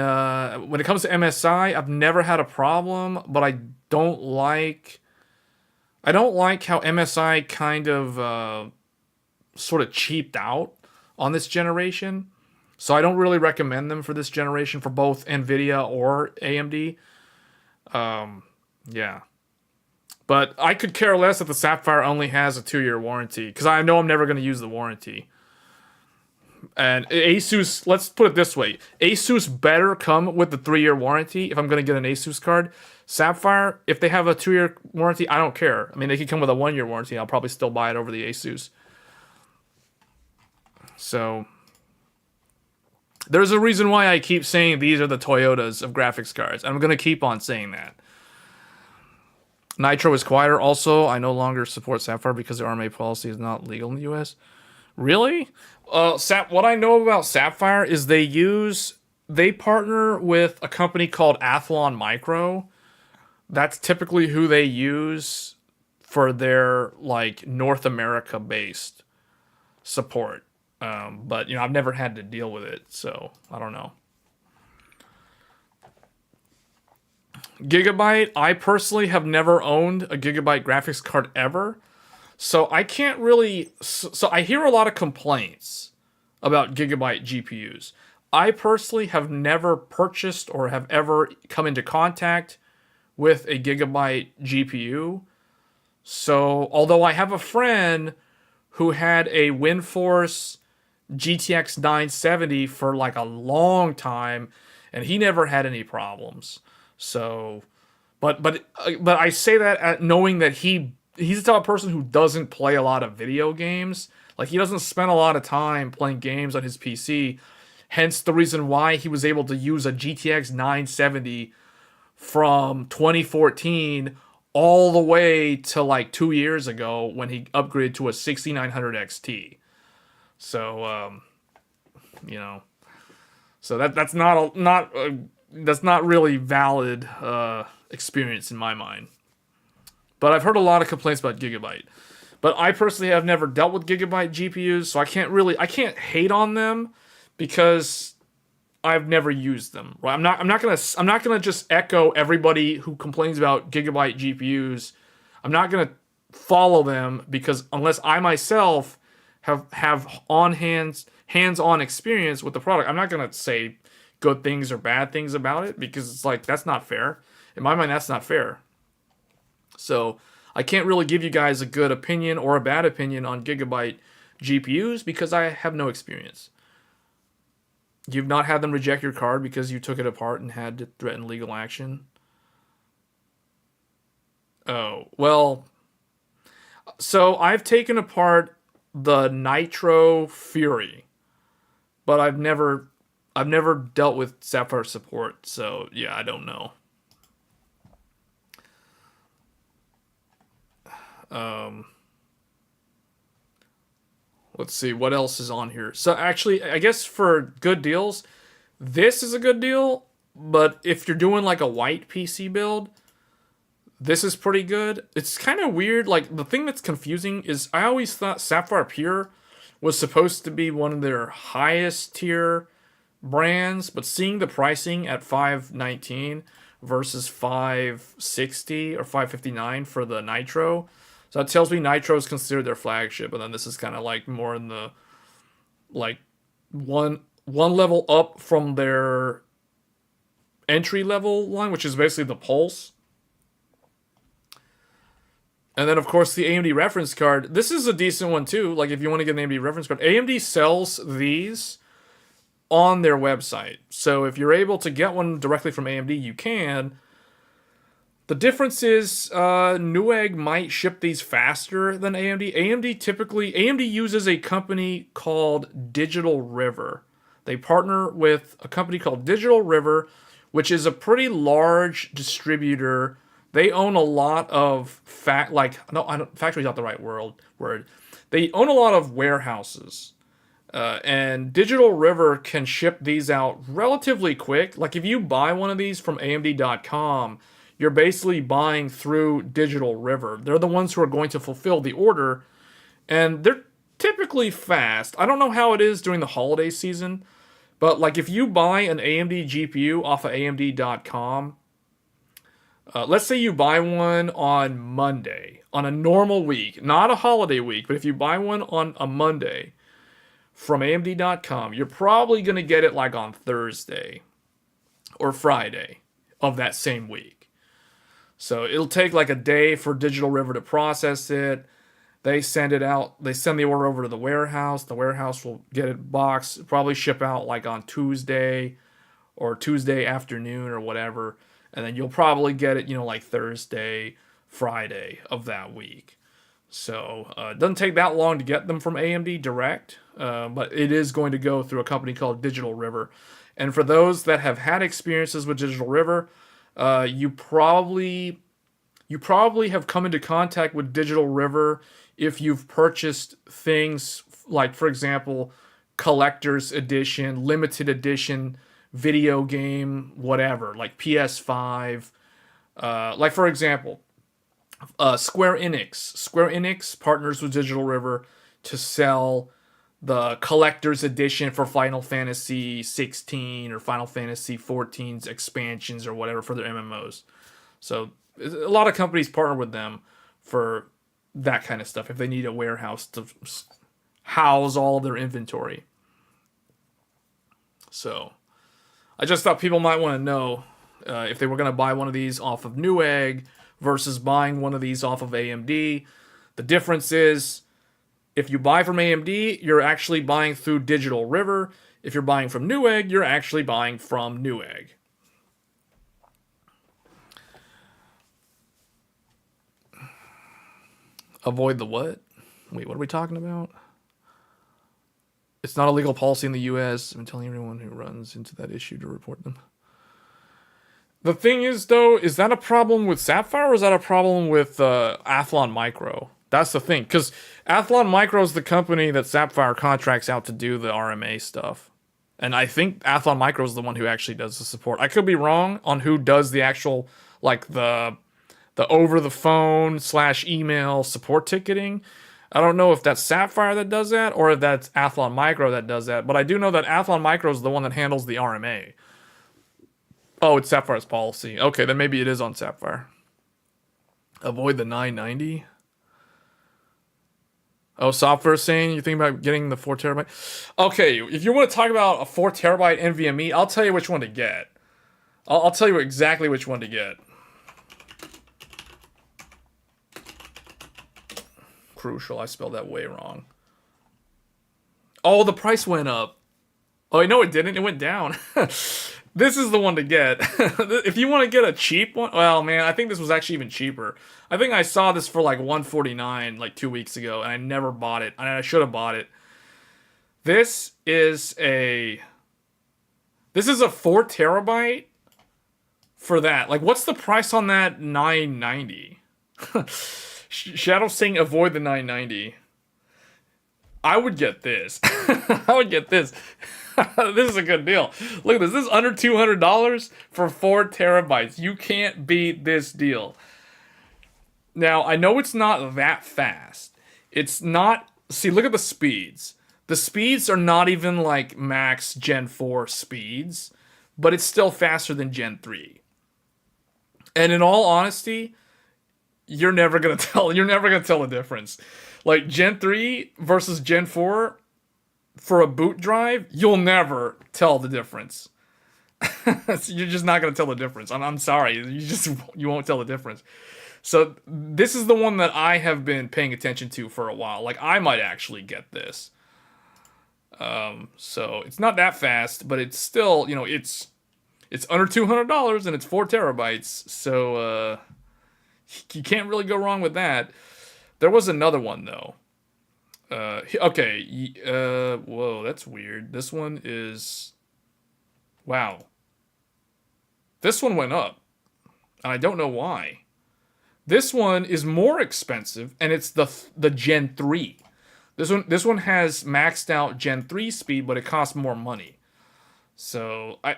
when it comes to MSI, I've never had a problem, but I don't like how MSI kind of sort of cheaped out on this generation. So I don't really recommend them for this generation for both Nvidia or AMD. Yeah. But I could care less if the Sapphire only has a 2-year warranty, because I know I'm never going to use the warranty. And Asus, let's put it this way. Asus better come with the 3-year warranty if I'm going to get an Asus card. Sapphire, if they have a 2-year warranty, I don't care. I mean, they could come with a 1-year warranty. I'll probably still buy it over the Asus. So, there's a reason why I keep saying these are the Toyotas of graphics cards. I'm going to keep on saying that. Nitro is quieter. Also, I no longer support Sapphire because the RMA policy is not legal in the US. Really? What I know about Sapphire is they partner with a company called Athlon Micro. That's typically who they use for their, like, North America based support. But I've never had to deal with it, so I don't know. Gigabyte, I personally have never owned a Gigabyte graphics card ever. So I can't really... So I hear a lot of complaints about Gigabyte GPUs. I personally have never purchased or have ever come into contact with a Gigabyte GPU. So although I have a friend who had a WindForce GTX 970 for like a long time, and he never had any problems. So, but I say that knowing that he's the type of person who doesn't play a lot of video games. Like, he doesn't spend a lot of time playing games on his PC. Hence the reason why he was able to use a GTX 970 from 2014 all the way to like 2 years ago when he upgraded to a 6900 XT. So, so that's not really valid experience in my mind. But I've heard a lot of complaints about Gigabyte. But I personally have never dealt with Gigabyte GPUs, so I can't hate on them because I've never used them. Right? I'm not gonna just echo everybody who complains about Gigabyte GPUs. I'm not gonna follow them because unless I myself have hands-on experience with the product, I'm not gonna say good things or bad things about it because it's like, that's not fair. In my mind, that's not fair. So I can't really give you guys a good opinion or a bad opinion on Gigabyte GPUs because I have no experience. You've not had them reject your card because you took it apart and had to threaten legal action? Oh, well, So I've taken apart the Nitro Fury, but I've never dealt with Sapphire support. So yeah, I don't know. Um, let's see what else is on here. So actually, I guess for good deals, this is a good deal. But if you're doing like a white PC build, this is pretty good. It's kind of weird. Like, the thing that's confusing is I always thought Sapphire Pure was supposed to be one of their highest tier brands, but seeing the pricing at 519 versus 560 or 559 for the Nitro, so that tells me Nitro is considered their flagship, and then this is kind of like more in the like one level up from their entry level line, which is basically the Pulse. And then, of course, the AMD reference card. This is a decent one, too. Like, if you want to get an AMD reference card. AMD sells these on their website. So if you're able to get one directly from AMD, you can. The difference is Newegg might ship these faster than AMD. AMD uses a company called Digital River. They partner with a company called Digital River, which is a pretty large distributor. They own a lot of factory's not the right word. They own a lot of warehouses, and Digital River can ship these out relatively quick. Like, if you buy one of these from AMD.com, you're basically buying through Digital River. They're the ones who are going to fulfill the order, and they're typically fast. I don't know how it is during the holiday season, but like, if you buy an AMD GPU off of AMD.com. Let's say you buy one on Monday, on a normal week, not a holiday week, but if you buy one on a Monday from AMD.com, you're probably going to get it like on Thursday or Friday of that same week. So it'll take like a day for Digital River to process it. They send it out. They send the order over to the warehouse. The warehouse will get it boxed, probably ship out like on Tuesday or Tuesday afternoon or whatever. And then you'll probably get it, like Thursday, Friday of that week. So it doesn't take that long to get them from AMD direct, but it is going to go through a company called Digital River. And for those that have had experiences with Digital River, you probably have come into contact with Digital River if you've purchased things like, for example, collector's edition, limited edition video game, whatever, like PS5. Like, for example, Square Enix. Square Enix partners with Digital River to sell the collector's edition for Final Fantasy 16 or Final Fantasy 14's expansions or whatever for their MMOs. So a lot of companies partner with them for that kind of stuff if they need a warehouse to house all of their inventory. So I just thought people might want to know if they were going to buy one of these off of Newegg versus buying one of these off of AMD. The difference is, if you buy from AMD, you're actually buying through Digital River. If you're buying from Newegg, you're actually buying from Newegg. Avoid the what? Wait, what are we talking about? It's not a legal policy in the U.S. I'm telling everyone who runs into that issue to report them. The thing is, though, is that a problem with Sapphire or is that a problem with Athlon Micro? That's the thing, because Athlon Micro is the company that Sapphire contracts out to do the RMA stuff. And I think Athlon Micro is the one who actually does the support. I could be wrong on who does the actual, like, the over-the-phone / email support ticketing. I don't know if that's Sapphire that does that or if that's Athlon Micro that does that, but I do know that Athlon Micro is the one that handles the RMA. Oh, it's Sapphire's policy. Okay, then maybe it is on Sapphire. Avoid the 990. Oh, Software saying you think about getting the 4 terabyte. Okay, if you want to talk about a 4 terabyte NVMe, I'll tell you which one to get. I'll tell you exactly which one to get. Crucial, I spelled that way wrong. Oh, the price went up. Oh, no, it didn't. It went down. This is the one to get. If you want to get a cheap one, well, man, I think this was actually even cheaper. I think I saw this for like 149 like 2 weeks ago, and I never bought it. And I should have bought it. This is a 4 terabyte for that. Like, what's the price on that? 990. Shadow Sing, avoid the 990. I would get this. I would get this. This is a good deal. Look at this. This is under $200 for 4 terabytes. You can't beat this deal. Now, I know it's not that fast. It's not. See, look at the speeds. The speeds are not even like max Gen 4 speeds, but it's still faster than Gen 3. And in all honesty, you're never gonna tell the difference. Like Gen 3 versus Gen 4 for a boot drive, you'll never tell the difference. You're just not gonna tell the difference. I'm sorry, you won't tell the difference. So this is the one that I have been paying attention to for a while. Like I might actually get this. So it's not that fast, but it's still, it's under $200 and it's 4 terabytes. So you can't really go wrong with that. There was another one though. Okay. Whoa, that's weird. This one is, wow. This one went up, and I don't know why. This one is more expensive, and it's the Gen 3. This one has maxed out Gen 3 speed, but it costs more money. So I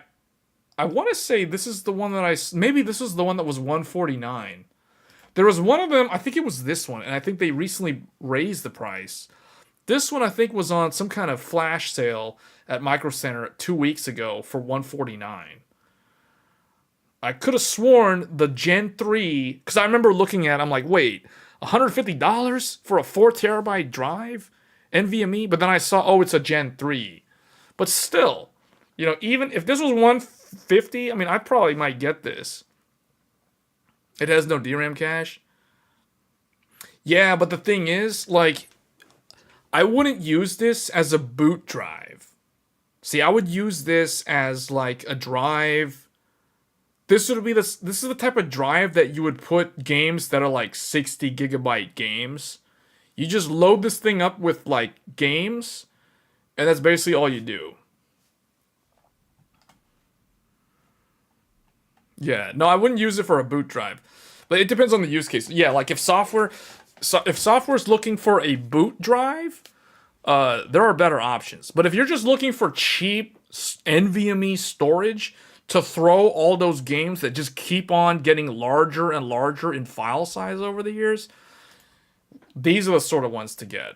want to say this is the one that maybe this was the one that was 149. There was one of them, I think it was this one, and I think they recently raised the price. This one I think was on some kind of flash sale at Microcenter 2 weeks ago for 149. I could have sworn the Gen 3, because I remember looking at it, I'm like, wait, $150 for a 4 terabyte drive? NVMe? But then I saw, oh, it's a Gen 3. But still, even if this was 150, I mean, I probably might get this. It has no DRAM cache. Yeah, but the thing is, like, I wouldn't use this as a boot drive. See, I would use this as like a drive. This is the type of drive that you would put games that are like 60 gigabyte games. You just load this thing up with like games, and that's basically all you do. Yeah, no, I wouldn't use it for a boot drive. But it depends on the use case. Yeah, like if software's looking for a boot drive, there are better options. But if you're just looking for cheap NVMe storage to throw all those games that just keep on getting larger and larger in file size over the years, these are the sort of ones to get.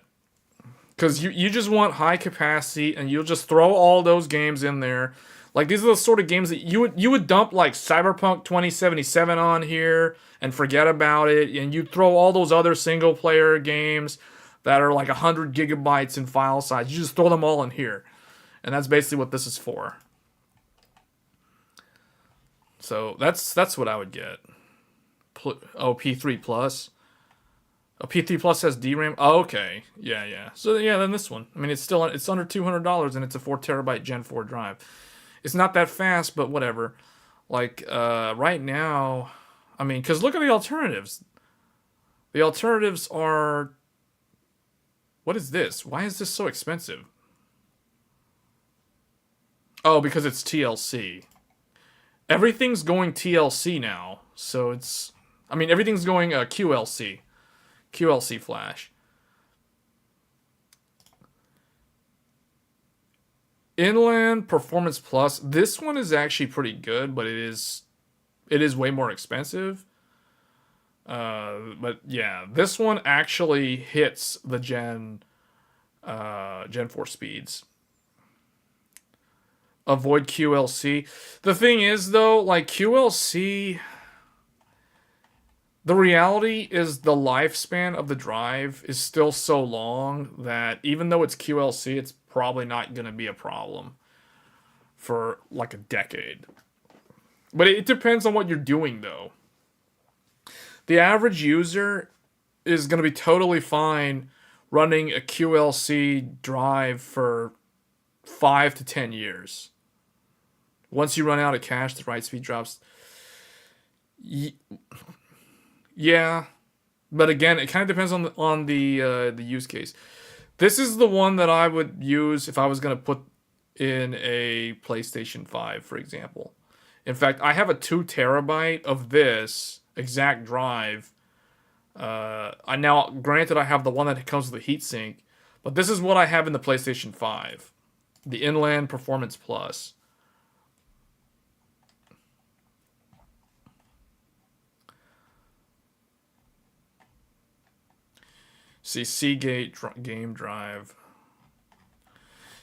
Because you just want high capacity, and you'll just throw all those games in there. Like, these are the sort of games that you would dump, like, Cyberpunk 2077 on here and forget about it, and you'd throw all those other single-player games that are, like, 100 gigabytes in file size. You just throw them all in here. And that's basically what this is for. So, that's what I would get. Oh, P3 Plus. Oh, P3 Plus has DRAM? Oh, okay. Yeah. So, yeah, then this one. I mean, it's under $200, and it's a 4 terabyte Gen 4 drive. It's not that fast, but whatever. Like, right now, I mean, because look at the alternatives. The alternatives are... What is this? Why is this so expensive? Oh, because it's TLC. Everything's going TLC now, so it's... I mean, everything's going QLC. QLC flash. Inland Performance Plus. This one is actually pretty good, but it is way more expensive. But yeah, this one actually hits the Gen 4 speeds. Avoid QLC. The thing is, though, like QLC, the reality is the lifespan of the drive is still so long that even though it's QLC, it's probably not going to be a problem for like a decade. But it depends on what you're doing, though. The average user is going to be totally fine running a QLC drive for 5 to 10 years. Once you run out of cache, the write speed drops. Yeah, but again, it kind of depends on the use case. This is the one that I would use if I was going to put in a PlayStation 5, for example. In fact, I have a 2 terabyte of this exact drive. Now, granted, I have the one that comes with a heatsink, but this is what I have in the PlayStation 5, the Inland Performance Plus. See, Seagate game drive.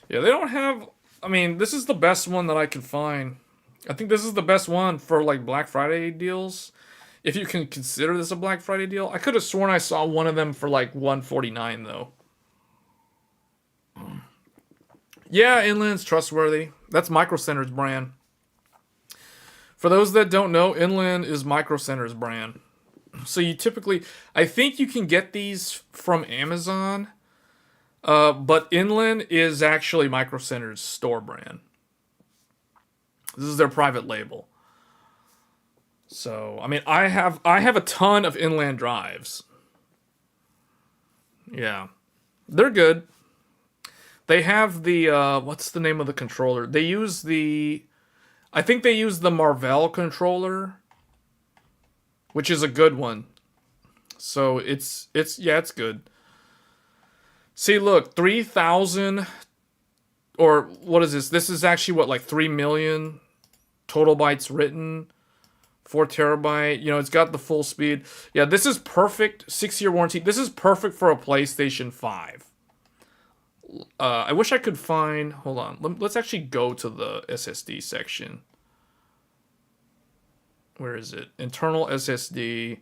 Yeah, they don't have. I mean, this is the best one that I can find. I think this is the best one for like Black Friday deals. If you can consider this a Black Friday deal. I could have sworn I saw one of them for like $149 though. Yeah, Inland's trustworthy. That's Microcenter's brand. For those that don't know, Inland is Microcenter's brand. So you typically, I think you can get these from Amazon, but Inland is actually Microcenter's store brand. This is their private label. So I mean, I have a ton of Inland drives. Yeah, they're good. They have the what's the name of the controller? They use I think they use the Marvell controller, which is a good one. So it's good. See, look, 3,000, or what is this? This is actually what, like 3 million total bytes written, 4 terabyte. You know, it's got the full speed. Yeah, this is perfect. 6-year warranty. This is perfect for a PlayStation 5. I wish I could find. Hold on. Let's actually go to the SSD section. Where is it? Internal SSD.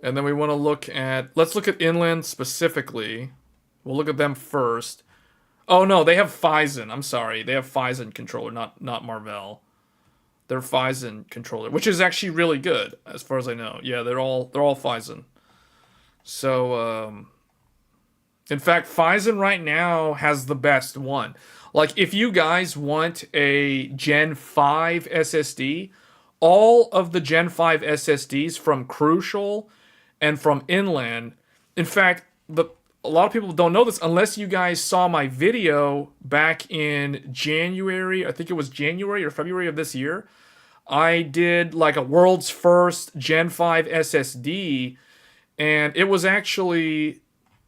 And then we want to look at. Let's look at Inland specifically. We'll look at them first. Oh no, they have Phison. I'm sorry, they have Phison controller, not Marvell. They're Phison controller, which is actually really good as far as I know. Yeah, they're all Phison. So in fact, Phison right now has the best one. Like, if you guys want a Gen 5 SSD, all of the Gen 5 SSDs from Crucial and from Inland, in fact, a lot of people don't know this unless you guys saw my video back in January. I think it was January or February of this year. I did like a world's first Gen 5 SSD, and it was actually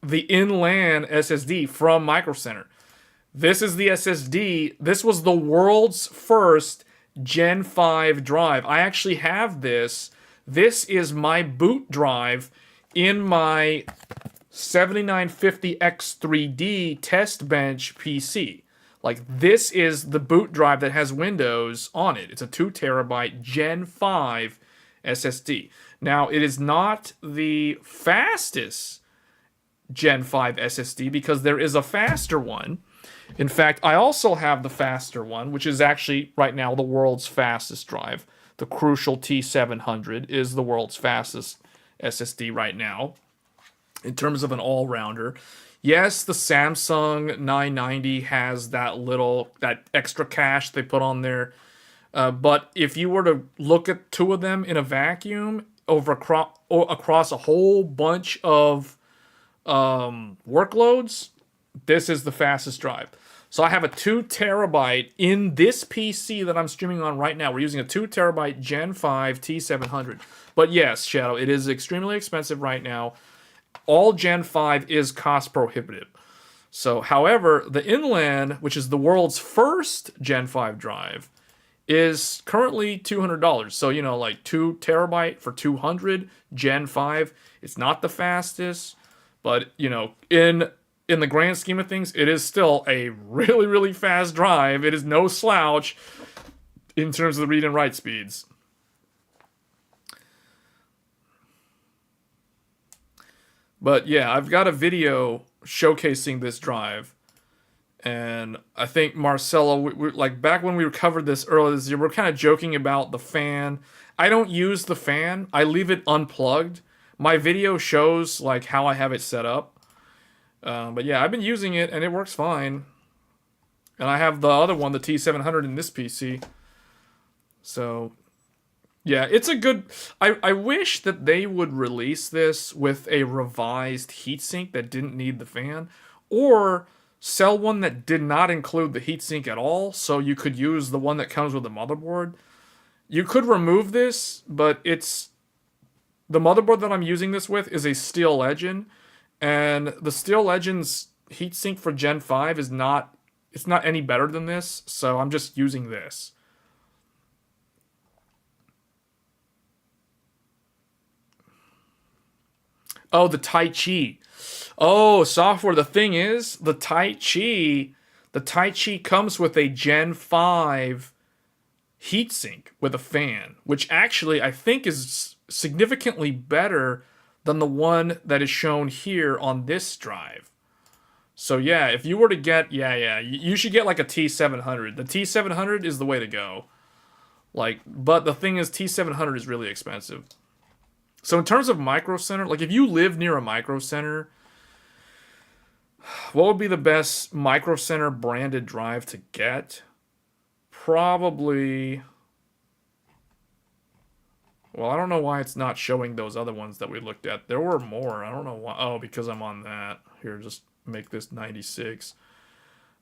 the Inland SSD from Microcenter. This is the SSD. This was the world's first Gen 5 drive. I actually have this. This is my boot drive in my 7950X3D test bench PC. Like, this is the boot drive that has Windows on it. It's a 2 terabyte Gen 5 SSD. Now, it is not the fastest Gen 5 SSD because there is a faster one. In fact, I also have the faster one, which is actually right now the world's fastest drive. The Crucial T700 is the world's fastest SSD right now in terms of an all-rounder. Yes, the Samsung 990 has that extra cache they put on there. But if you were to look at two of them in a vacuum across a whole bunch of workloads, this is the fastest drive. So I have a 2 terabyte in this PC that I'm streaming on right now. We're using a 2 terabyte Gen 5 T700. But yes, Shadow, it is extremely expensive right now. All Gen 5 is cost prohibitive. So, however, the Inland, which is the world's first Gen 5 drive, is currently $200. So, you know, like 2 terabyte for $200, Gen 5. It's not the fastest, but, you know, in the grand scheme of things, it is still a really, really fast drive. It is no slouch in terms of the read and write speeds. But yeah, I've got a video showcasing this drive. And I think Marcelo, like back when we covered this earlier this year, we're kind of joking about the fan. I don't use the fan. I leave it unplugged. My video shows like how I have it set up. But yeah, I've been using it and it works fine. And I have the other one, the T700 in this PC. So, yeah, it's a good... I wish that they would release this with a revised heatsink that didn't need the fan. Or sell one that did not include the heatsink at all, so you could use the one that comes with the motherboard. You could remove this, but it's... The motherboard that I'm using this with is a Steel Legend. And the Steel Legend's heatsink for Gen 5 is not... It's not any better than this, so I'm just using this. Oh, the Tai Chi. Oh, software. The thing is, the Tai Chi comes with a Gen 5 heatsink with a fan, which actually I think is significantly better than the one that is shown here on this drive. So yeah, if you were to get, you should get like a T700. The T700 is the way to go. Like, but the thing is, T700 is really expensive. So in terms of Microcenter, like if you live near a Microcenter, what would be the best Microcenter branded drive to get? Probably... Well, I don't know why it's not showing those other ones that we looked at. There were more. I don't know why. Oh, because I'm on that. Here, just make this 96.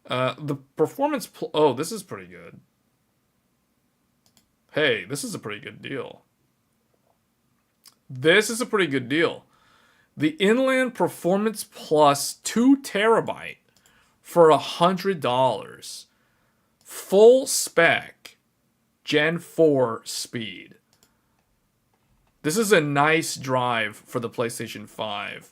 The performance... Oh, this is pretty good. Hey, this is a pretty good deal. This is a pretty good deal. The Inland Performance Plus 2 terabyte for $100. Full spec Gen 4 speed. This is a nice drive for the PlayStation 5.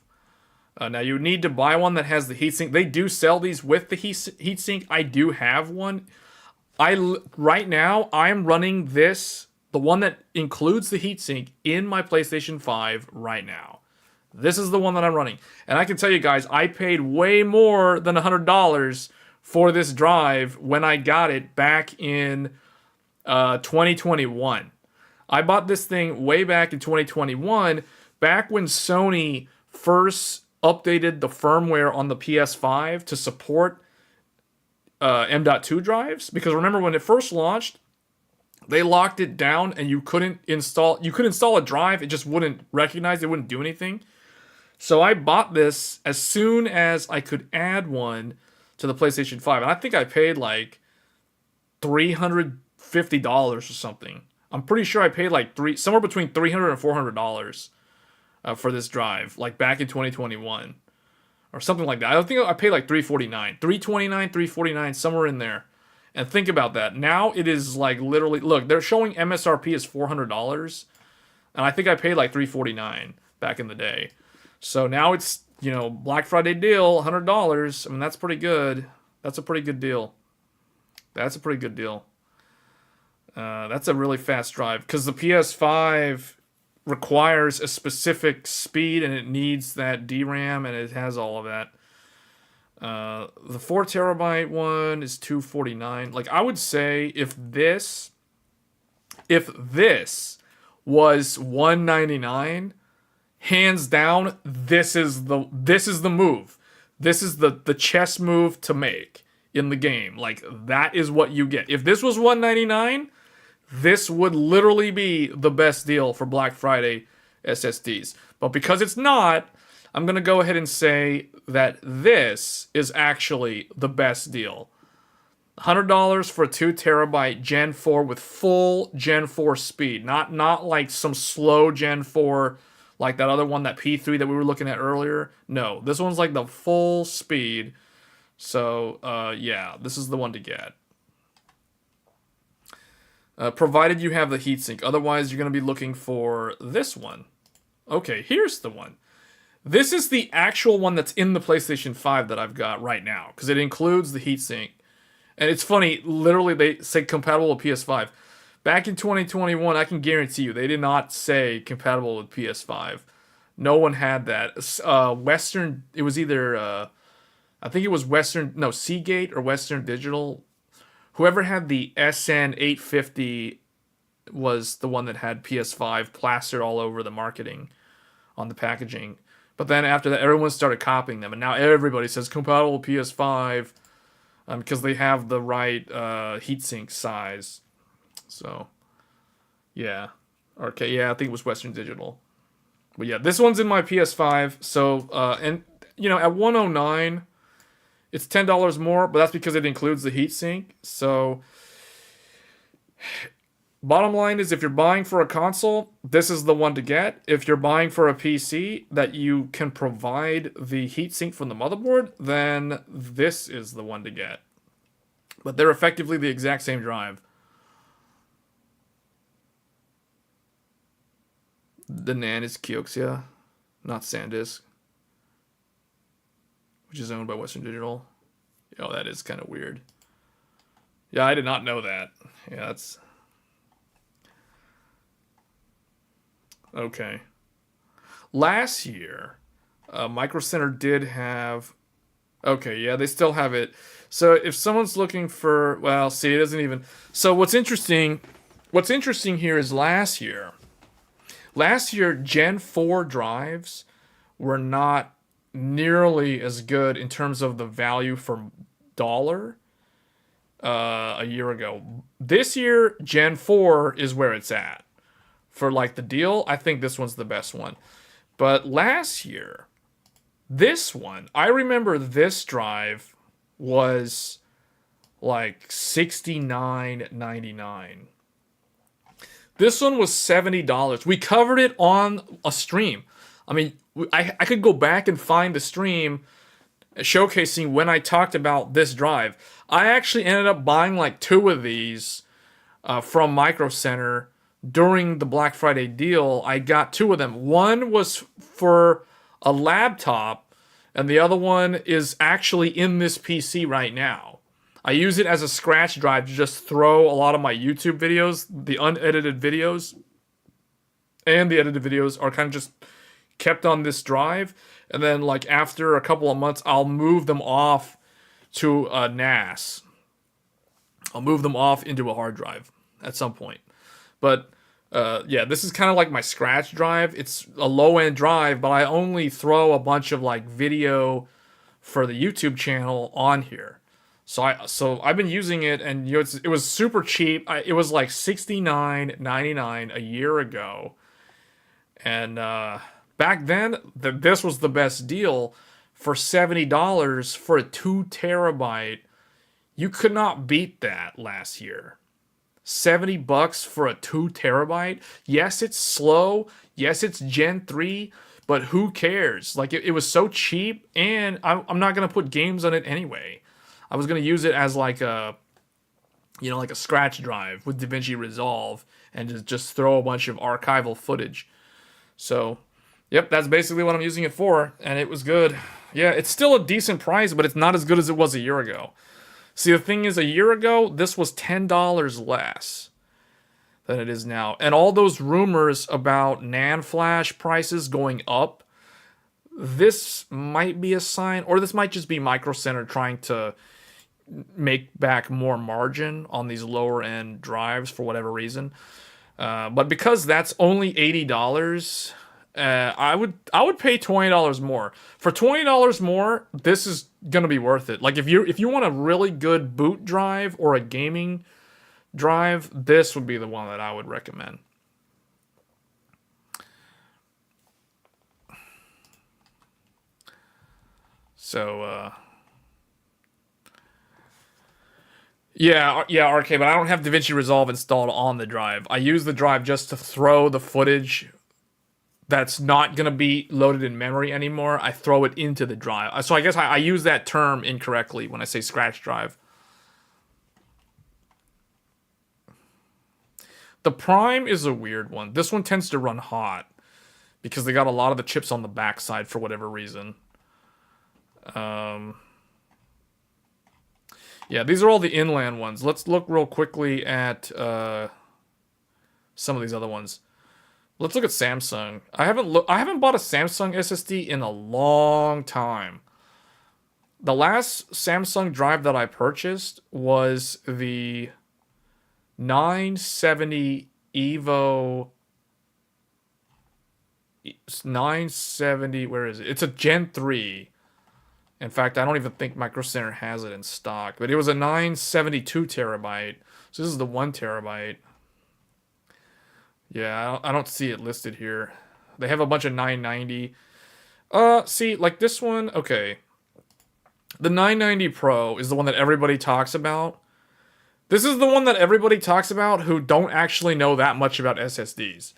Now, you need to buy one that has the heatsink. They do sell these with the heatsink. I do have one. Right now, I'm running this, the one that includes the heatsink, in my PlayStation 5 right now. This is the one that I'm running. And I can tell you guys, I paid way more than $100 for this drive when I got it back in 2021. I bought this thing way back in 2021, back when Sony first updated the firmware on the PS5 to support M.2 drives. Because remember, when it first launched, they locked it down and you could install a drive, it just wouldn't recognize, it wouldn't do anything. So I bought this as soon as I could add one to the PlayStation 5. And I think I paid like $350 or something. I'm pretty sure I paid like somewhere between $300 and $400 for this drive, like back in 2021 or something like that. I think I paid like $349, $349, somewhere in there. And think about that. Now it is like literally, look, they're showing MSRP as $400, and I think I paid like $349 back in the day. So now it's, Black Friday deal, $100. I mean, that's pretty good. That's a pretty good deal. That's a pretty good deal. That's a really fast drive, because the PS5 requires a specific speed and it needs that DRAM, and it has all of that. The 4 terabyte one is $249. Like, I would say if this was $199, hands down, this is the move. This is the chess move to make in the game. Like, that is what you get. If this was $199, this would literally be the best deal for Black Friday SSDs. But because it's not, I'm going to go ahead and say that this is actually the best deal. $100 for a 2 terabyte Gen 4 with full Gen 4 speed. Not like some slow Gen 4 like that other one, that P3 that we were looking at earlier. No, this one's like the full speed. So, yeah, this is the one to get. Provided you have the heatsink. Otherwise, you're going to be looking for this one. Okay, here's the one. This is the actual one that's in the PlayStation 5 that I've got right now, because it includes the heatsink. And it's funny, literally they say compatible with PS5. Back in 2021, I can guarantee you, they did not say compatible with PS5. No one had that. Western, it was either, I think it was Seagate or Western Digital. Whoever had the SN850 was the one that had PS5 plastered all over the marketing on the packaging. But then after that, everyone started copying them, and now everybody says compatible with PS5. because they have the right heatsink size. So, yeah. Okay, yeah, I think it was Western Digital. But yeah, this one's in my PS5. So, and at 109, it's $10 more, but that's because it includes the heatsink. So, bottom line is, if you're buying for a console, this is the one to get. If you're buying for a PC that you can provide the heatsink from the motherboard, then this is the one to get. But they're effectively the exact same drive. The NAND is Kioxia, not SanDisk, which is owned by Western Digital. Oh, that is kind of weird. Yeah, I did not know that. Yeah, that's... Okay. Last year, Microcenter did have... Okay, yeah, they still have it. So if someone's looking for... Well, see, it doesn't even... So what's interesting here is last year, Gen 4 drives were not nearly as good in terms of the value for dollar a year ago. This year, Gen 4 is where it's at. For like the deal, I think this one's the best one. But last year, this one, I remember this drive was like $69.99. This one was $70. We covered it on a stream. I mean, I could go back and find the stream showcasing when I talked about this drive. I actually ended up buying like 2 of these from Microcenter during the Black Friday deal. I got 2 of them. One was for a laptop, and the other one is actually in this PC right now. I use it as a scratch drive to just throw a lot of my YouTube videos, the unedited videos, and the edited videos are kind of just kept on this drive. And then, like, after a couple of months, I'll move them off to a NAS. I'll move them off into a hard drive at some point. But, yeah, this is kind of like my scratch drive. It's a low-end drive, but I only throw a bunch of, like, video for the YouTube channel on here. So I've been using it, and it was super cheap. It was like $69.99 a year ago, and back then this was the best deal for $70 for a 2 terabyte. You could not beat that last year. $70 for a 2 terabyte. Yes, it's slow. Yes, it's Gen 3, but who cares? Like it was so cheap, and I'm not gonna put games on it anyway. I was going to use it as like a scratch drive with DaVinci Resolve and just throw a bunch of archival footage. So, yep, that's basically what I'm using it for, and it was good. Yeah, it's still a decent price, but it's not as good as it was a year ago. See, the thing is, a year ago, this was $10 less than it is now. And all those rumors about NAND flash prices going up, this might be a sign, or this might just be Microcenter trying to make back more margin on these lower end drives for whatever reason. But because that's only $80, I would pay $20 more. For $20 more, this is gonna be worth it. Like if you want a really good boot drive or a gaming drive, this would be the one that I would recommend. So yeah, RK, but I don't have DaVinci Resolve installed on the drive. I use the drive just to throw the footage that's not going to be loaded in memory anymore. I throw it into the drive. So I guess I use that term incorrectly when I say scratch drive. The Prime is a weird one. This one tends to run hot because they got a lot of the chips on the backside for whatever reason. Yeah, these are all the inland ones. Let's look real quickly at some of these other ones. Let's look at Samsung. I haven't bought a Samsung SSD in a long time. The last Samsung drive that I purchased was the 970 Evo 970, where is it? It's a Gen 3. In fact, I don't even think Microcenter has it in stock, but it was a 972 terabyte. So this is the 1 terabyte. Yeah, I don't see it listed here. They have a bunch of 990. See, like this one, okay. The 990 Pro is the one that everybody talks about. This is the one that everybody talks about who don't actually know that much about SSDs.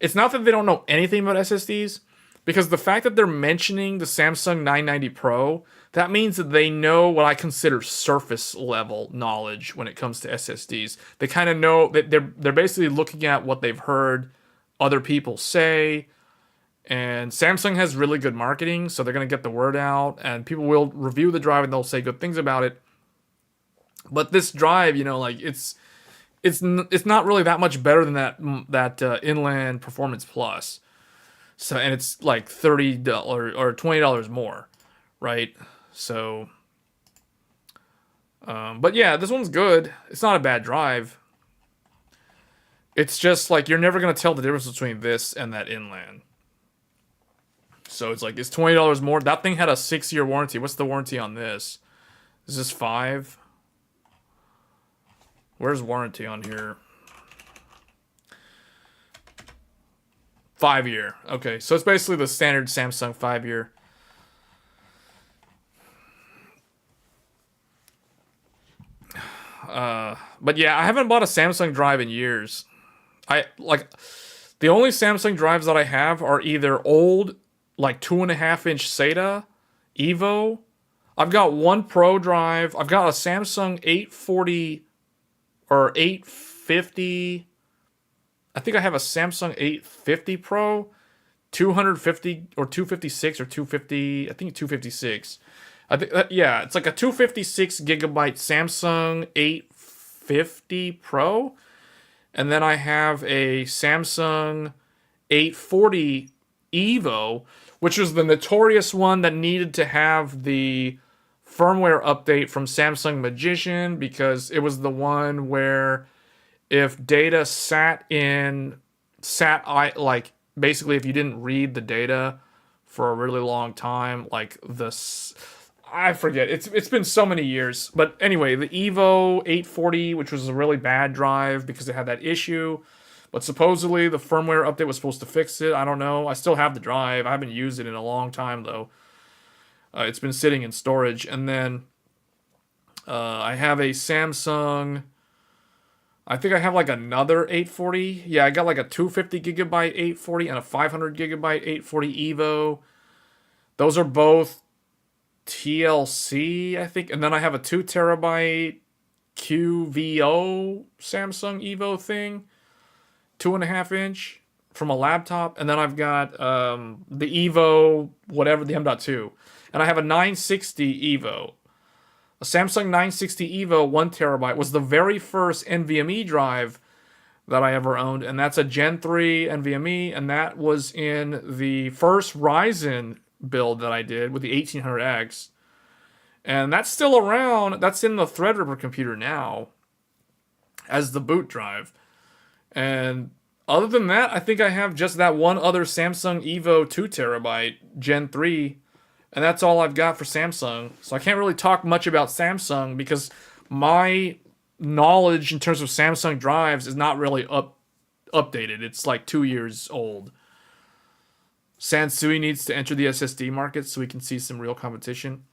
It's not that they don't know anything about SSDs, because the fact that they're mentioning the Samsung 990 Pro, that means that they know what I consider surface level knowledge when it comes to SSDs. They kind of know that they're basically looking at what they've heard other people say, and Samsung has really good marketing, so they're going to get the word out, and people will review the drive and they'll say good things about it. But this drive, you know, like it's not really that much better than that Inland Performance Plus. So, and it's like $30 or $20 more, right? So, but yeah, this one's good. It's not a bad drive. It's just like you're never gonna tell the difference between this and that Inland. So it's like it's $20 more. That thing had a 6-year warranty. What's the warranty on this? Is this 5? Where's warranty on here? 5-year. Okay, so it's basically the standard Samsung 5-year. But yeah, I haven't bought a Samsung drive in years. The only Samsung drives that I have are either old, like 2.5-inch SATA, Evo. I've got one Pro drive. I've got a Samsung 840 or 850. I think I have a Samsung 850 Pro, 250 or 256 or 250. I think 256. I think yeah, it's like a 256 gigabyte Samsung 850 Pro, and then I have a Samsung 840 Evo, which was the notorious one that needed to have the firmware update from Samsung Magician, because it was the one where if data like basically if you didn't read the data for a really long time, like I forget, it's been so many years, but anyway, the Evo 840, which was a really bad drive because it had that issue, but supposedly the firmware update was supposed to fix it. I don't know. I still have the drive. I haven't used it in a long time though. It's been sitting in storage. And then I have a Samsung. I think I have like another 840. Yeah, I got like a 250 gigabyte 840 and a 500 gigabyte 840 Evo. Those are both TLC, I think. And then I have a 2 terabyte QVO Samsung Evo thing, 2.5-inch from a laptop. And then I've got the Evo, whatever, the M.2. And I have a 960 Evo. A Samsung 960 Evo 1 terabyte was the very first NVMe drive that I ever owned, and that's a Gen 3 NVMe, and that was in the first Ryzen build that I did with the 1800X. And that's still around. That's in the Threadripper computer now as the boot drive. And other than that, I think I have just that one other Samsung Evo 2 terabyte Gen 3. And that's all I've got for Samsung. So I can't really talk much about Samsung because my knowledge in terms of Samsung drives is not really updated. It's like 2 years old. Sansui needs to enter the SSD market so we can see some real competition.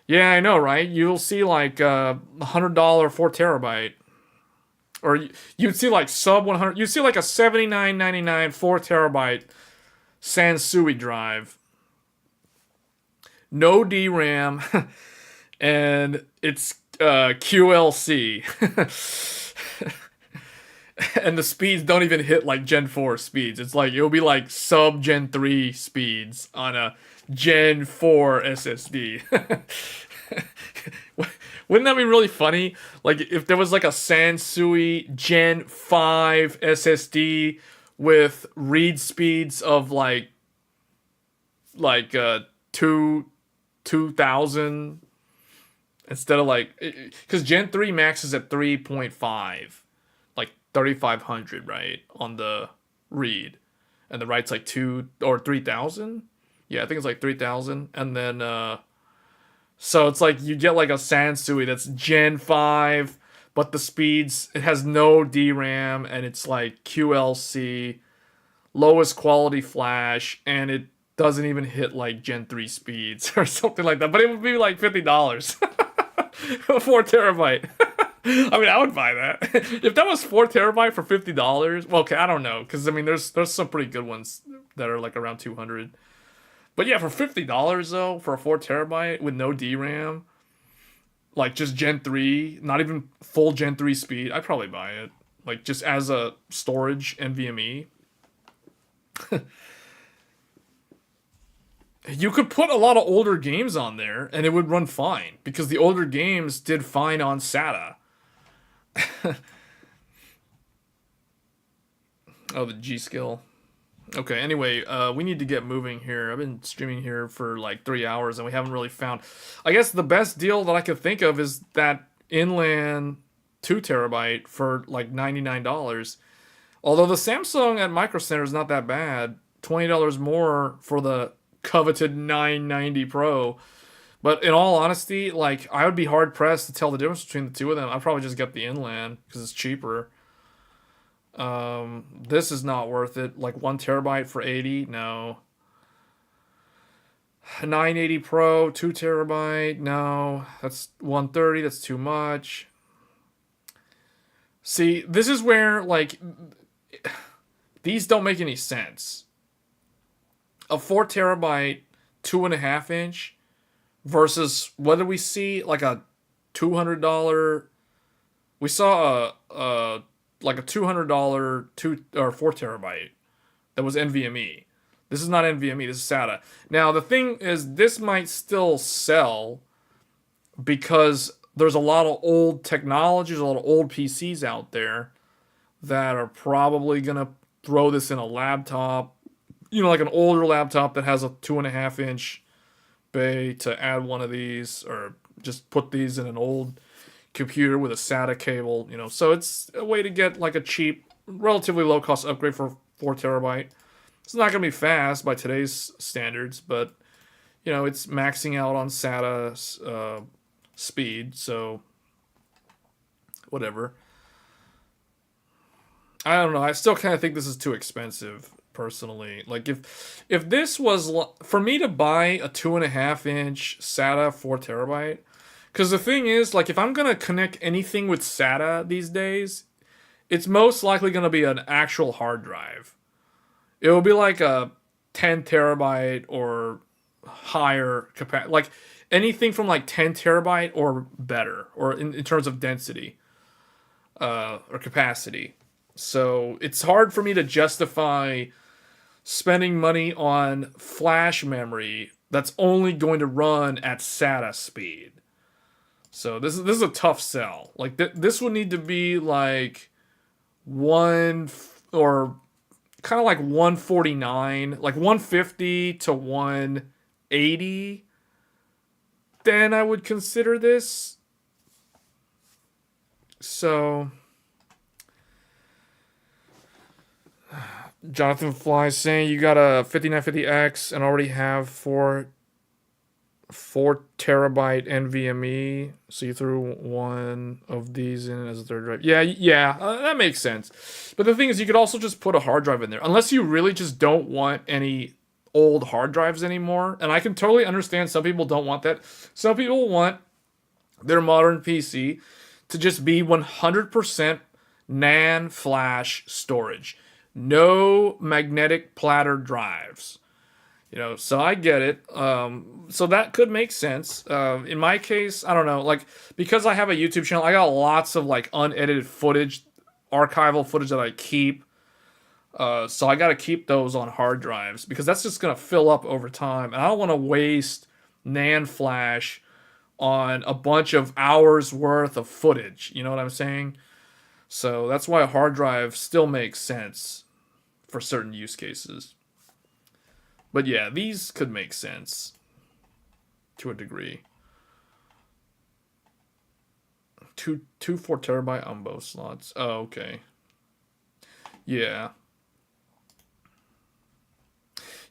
Yeah, I know, right? You'll see like $100 4 terabyte. Or you'd see like sub 100. You'd see like a $79.99 4 terabyte Sansui drive. No DRAM, and it's QLC. And the speeds don't even hit like Gen 4 speeds. It's like it'll be like sub Gen 3 speeds on a Gen 4 SSD. Wouldn't that be really funny? Like if there was like a Sansui Gen 5 SSD with read speeds of like 2000 instead of like, because Gen 3 maxes at 3.5, like 3500, right, on the read, and the write's like 2 or 3000. Yeah, I think it's like 3000. And then So it's like you get like a Sansui that's Gen 5, but the speeds, it has no DRAM and it's like QLC, lowest quality flash, and it doesn't even hit like Gen 3 speeds or something like that. But it would be like $50. 4 terabyte. I mean, I would buy that. If that was 4 terabyte for $50, well, okay, I don't know, because I mean, there's some pretty good ones that are like around 200. But yeah, for $50 though, for a 4 terabyte with no DRAM, like just Gen 3, not even full Gen 3 speed, I'd probably buy it. Like just as a storage NVMe. You could put a lot of older games on there and it would run fine because the older games did fine on SATA. Oh, the G skill. Okay, anyway, we need to get moving here. I've been streaming here for like 3 hours and we haven't really found. I guess the best deal that I could think of is that inland 2 terabyte for like $99. Although the Samsung at Microcenter is not that bad. $20 more for the coveted 990 Pro. But in all honesty, like I would be hard pressed to tell the difference between the two of them. I'd probably just get the inland because it's cheaper. This is not worth it. Like 1 terabyte for 80, no. 980 Pro, 2 terabyte, no. That's 130. That's too much. See, this is where like these don't make any sense. A 4 terabyte, 2.5 inch versus what did we see? Like a $200. We saw a like a $200 4 terabyte that was NVMe. This is not NVMe. This is SATA. Now the thing is, this might still sell because there's a lot of old technologies, a lot of old PCs out there that are probably gonna throw this in a laptop. You know, like an older laptop that has a 2.5 inch bay to add one of these, or just put these in an old computer with a SATA cable, you know. So it's a way to get like a cheap, relatively low cost upgrade for 4 terabyte. It's not going to be fast by today's standards, but you know, it's maxing out on SATA speed, so whatever. I don't know. I still kind of think this is too expensive personally. Like if this was for me to buy a 2.5 inch SATA 4 terabyte, because the thing is, like, if I'm gonna connect anything with SATA these days, it's most likely gonna be an actual hard drive. It will be like a 10 terabyte or higher capacity, like anything from like 10 terabyte or better, or in terms of density or capacity. So it's hard for me to justify spending money on flash memory that's only going to run at SATA speed. So this is a tough sell. Like this would need to be like or kind of like 149, like 150 to 180. Then I would consider this. So Jonathan Fly saying you got a 5950X and already have 4 terabyte NVMe, so you threw one of these in as a third drive. Yeah, that makes sense. But the thing is, you could also just put a hard drive in there, unless you really just don't want any old hard drives anymore. And I can totally understand some people don't want that. Some people want their modern PC to just be 100% NAND flash storage, no magnetic platter drives. You know, so I get it. So that could make sense. In my case, I don't know. Like, because I have a YouTube channel, I got lots of like unedited footage, archival footage that I keep. So I got to keep those on hard drives because that's just gonna fill up over time, and I don't want to waste NAND flash on a bunch of hours worth of footage. You know what I'm saying? So that's why a hard drive still makes sense for certain use cases. But yeah, these could make sense to a degree. Two 4 terabyte on both slots. Oh, okay. Yeah.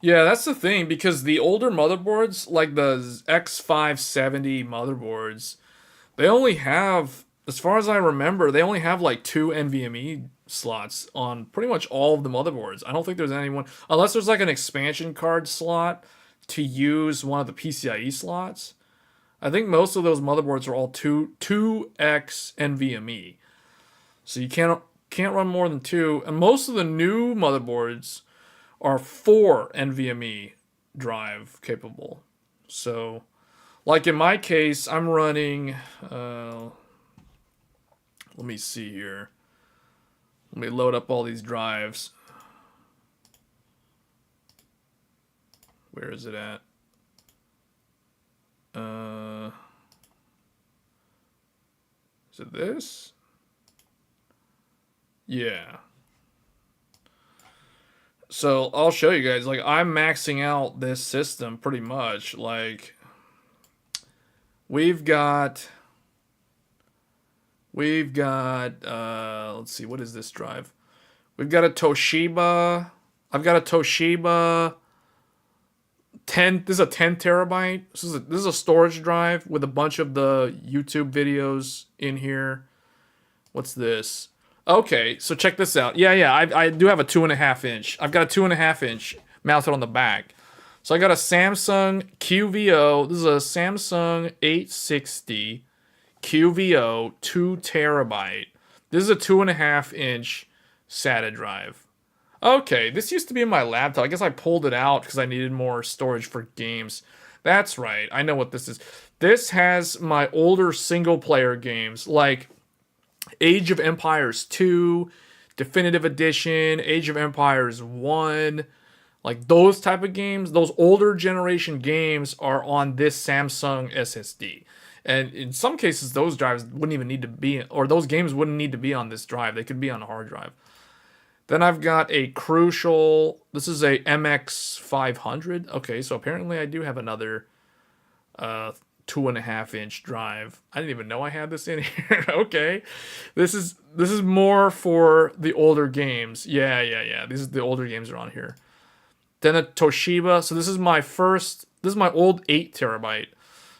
Yeah, that's the thing because the older motherboards, like the X570 motherboards, they only have, as far as I remember, they only have like two NVMe slots on pretty much all of the motherboards. I don't think there's anyone, unless there's like an expansion card slot to use one of the PCIe slots. I think most of those motherboards are all 2x NVMe. So you can't run more than two. And most of the new motherboards are 4 NVMe drive capable. So, like in my case, I'm running. Let me see here. Let me load up all these drives. Where is it at? Is it this? Yeah. So I'll show you guys. Like I'm maxing out this system pretty much. Like we've got let's see, what is this drive? We've got a Toshiba. I've got a Toshiba 10. This is a 10 terabyte. This is a storage drive with a bunch of the YouTube videos in here. What's this? Okay, so check this out. Yeah, I do have a 2.5 inch. I've got a 2.5 inch mounted on the back. So I got a Samsung QVO. This is a Samsung 860 QVO 2 terabyte. This is a 2.5 inch SATA drive. Okay, this used to be in my laptop. I guess I pulled it out because I needed more storage for games. That's right. I know what this is. This has my older single player games like Age of Empires 2, Definitive Edition, Age of Empires 1, like those type of games, those older generation games are on this Samsung SSD. And in some cases, those drives wouldn't even need to be, or those games wouldn't need to be on this drive. They could be on a hard drive. Then I've got a Crucial, this is a MX500. Okay, so apparently I do have another 2.5 inch drive. I didn't even know I had this in here. Okay, this is more for the older games. Yeah. These are the older games are on here. Then a Toshiba. So this is my old 8 terabyte.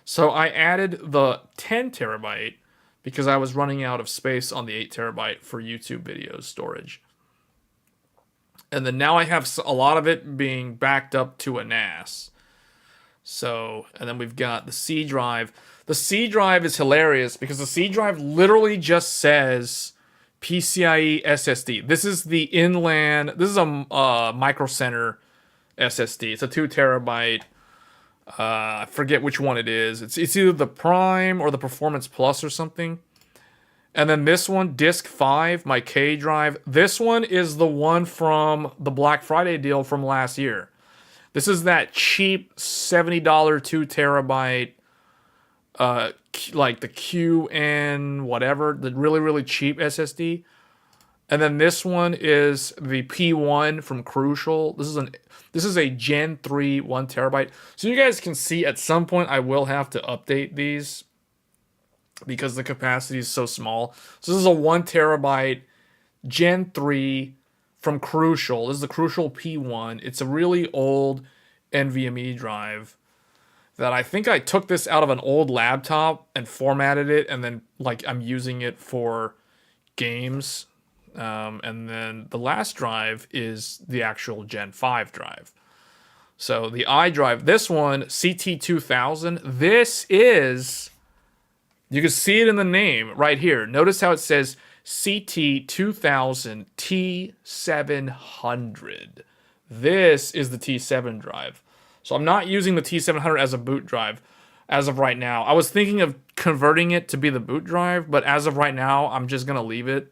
So I added the 10 terabyte because I was running out of space on the 8 terabyte for YouTube videos storage. And then now I have a lot of it being backed up to a NAS. So, and then we've got the C drive. The C drive is hilarious because the C drive literally just says PCIe SSD. This is the inland, this is a Microcenter SSD. It's a 2 terabyte. I forget which one it is. It's either the Prime or the Performance Plus or something. And then this one, Disk 5, my K drive. This one is the one from the Black Friday deal from last year. This is that cheap $70 2 terabyte, like the QN whatever, the really, really cheap SSD. And then this one is the P1 from Crucial. This is a Gen 3 1 terabyte. So you guys can see at some point I will have to update these because the capacity is so small. So this is a 1 terabyte Gen 3 from Crucial. This is the Crucial P1. It's a really old NVMe drive that I think I took this out of an old laptop and formatted it, and then like I'm using it for games. And then the last drive is the actual Gen 5 drive. So the iDrive, this one, CT2000, this is, you can see it in the name right here. Notice how it says CT2000 T700. This is the T7 drive. So I'm not using the T700 as a boot drive as of right now. I was thinking of converting it to be the boot drive, but as of right now, I'm just going to leave it.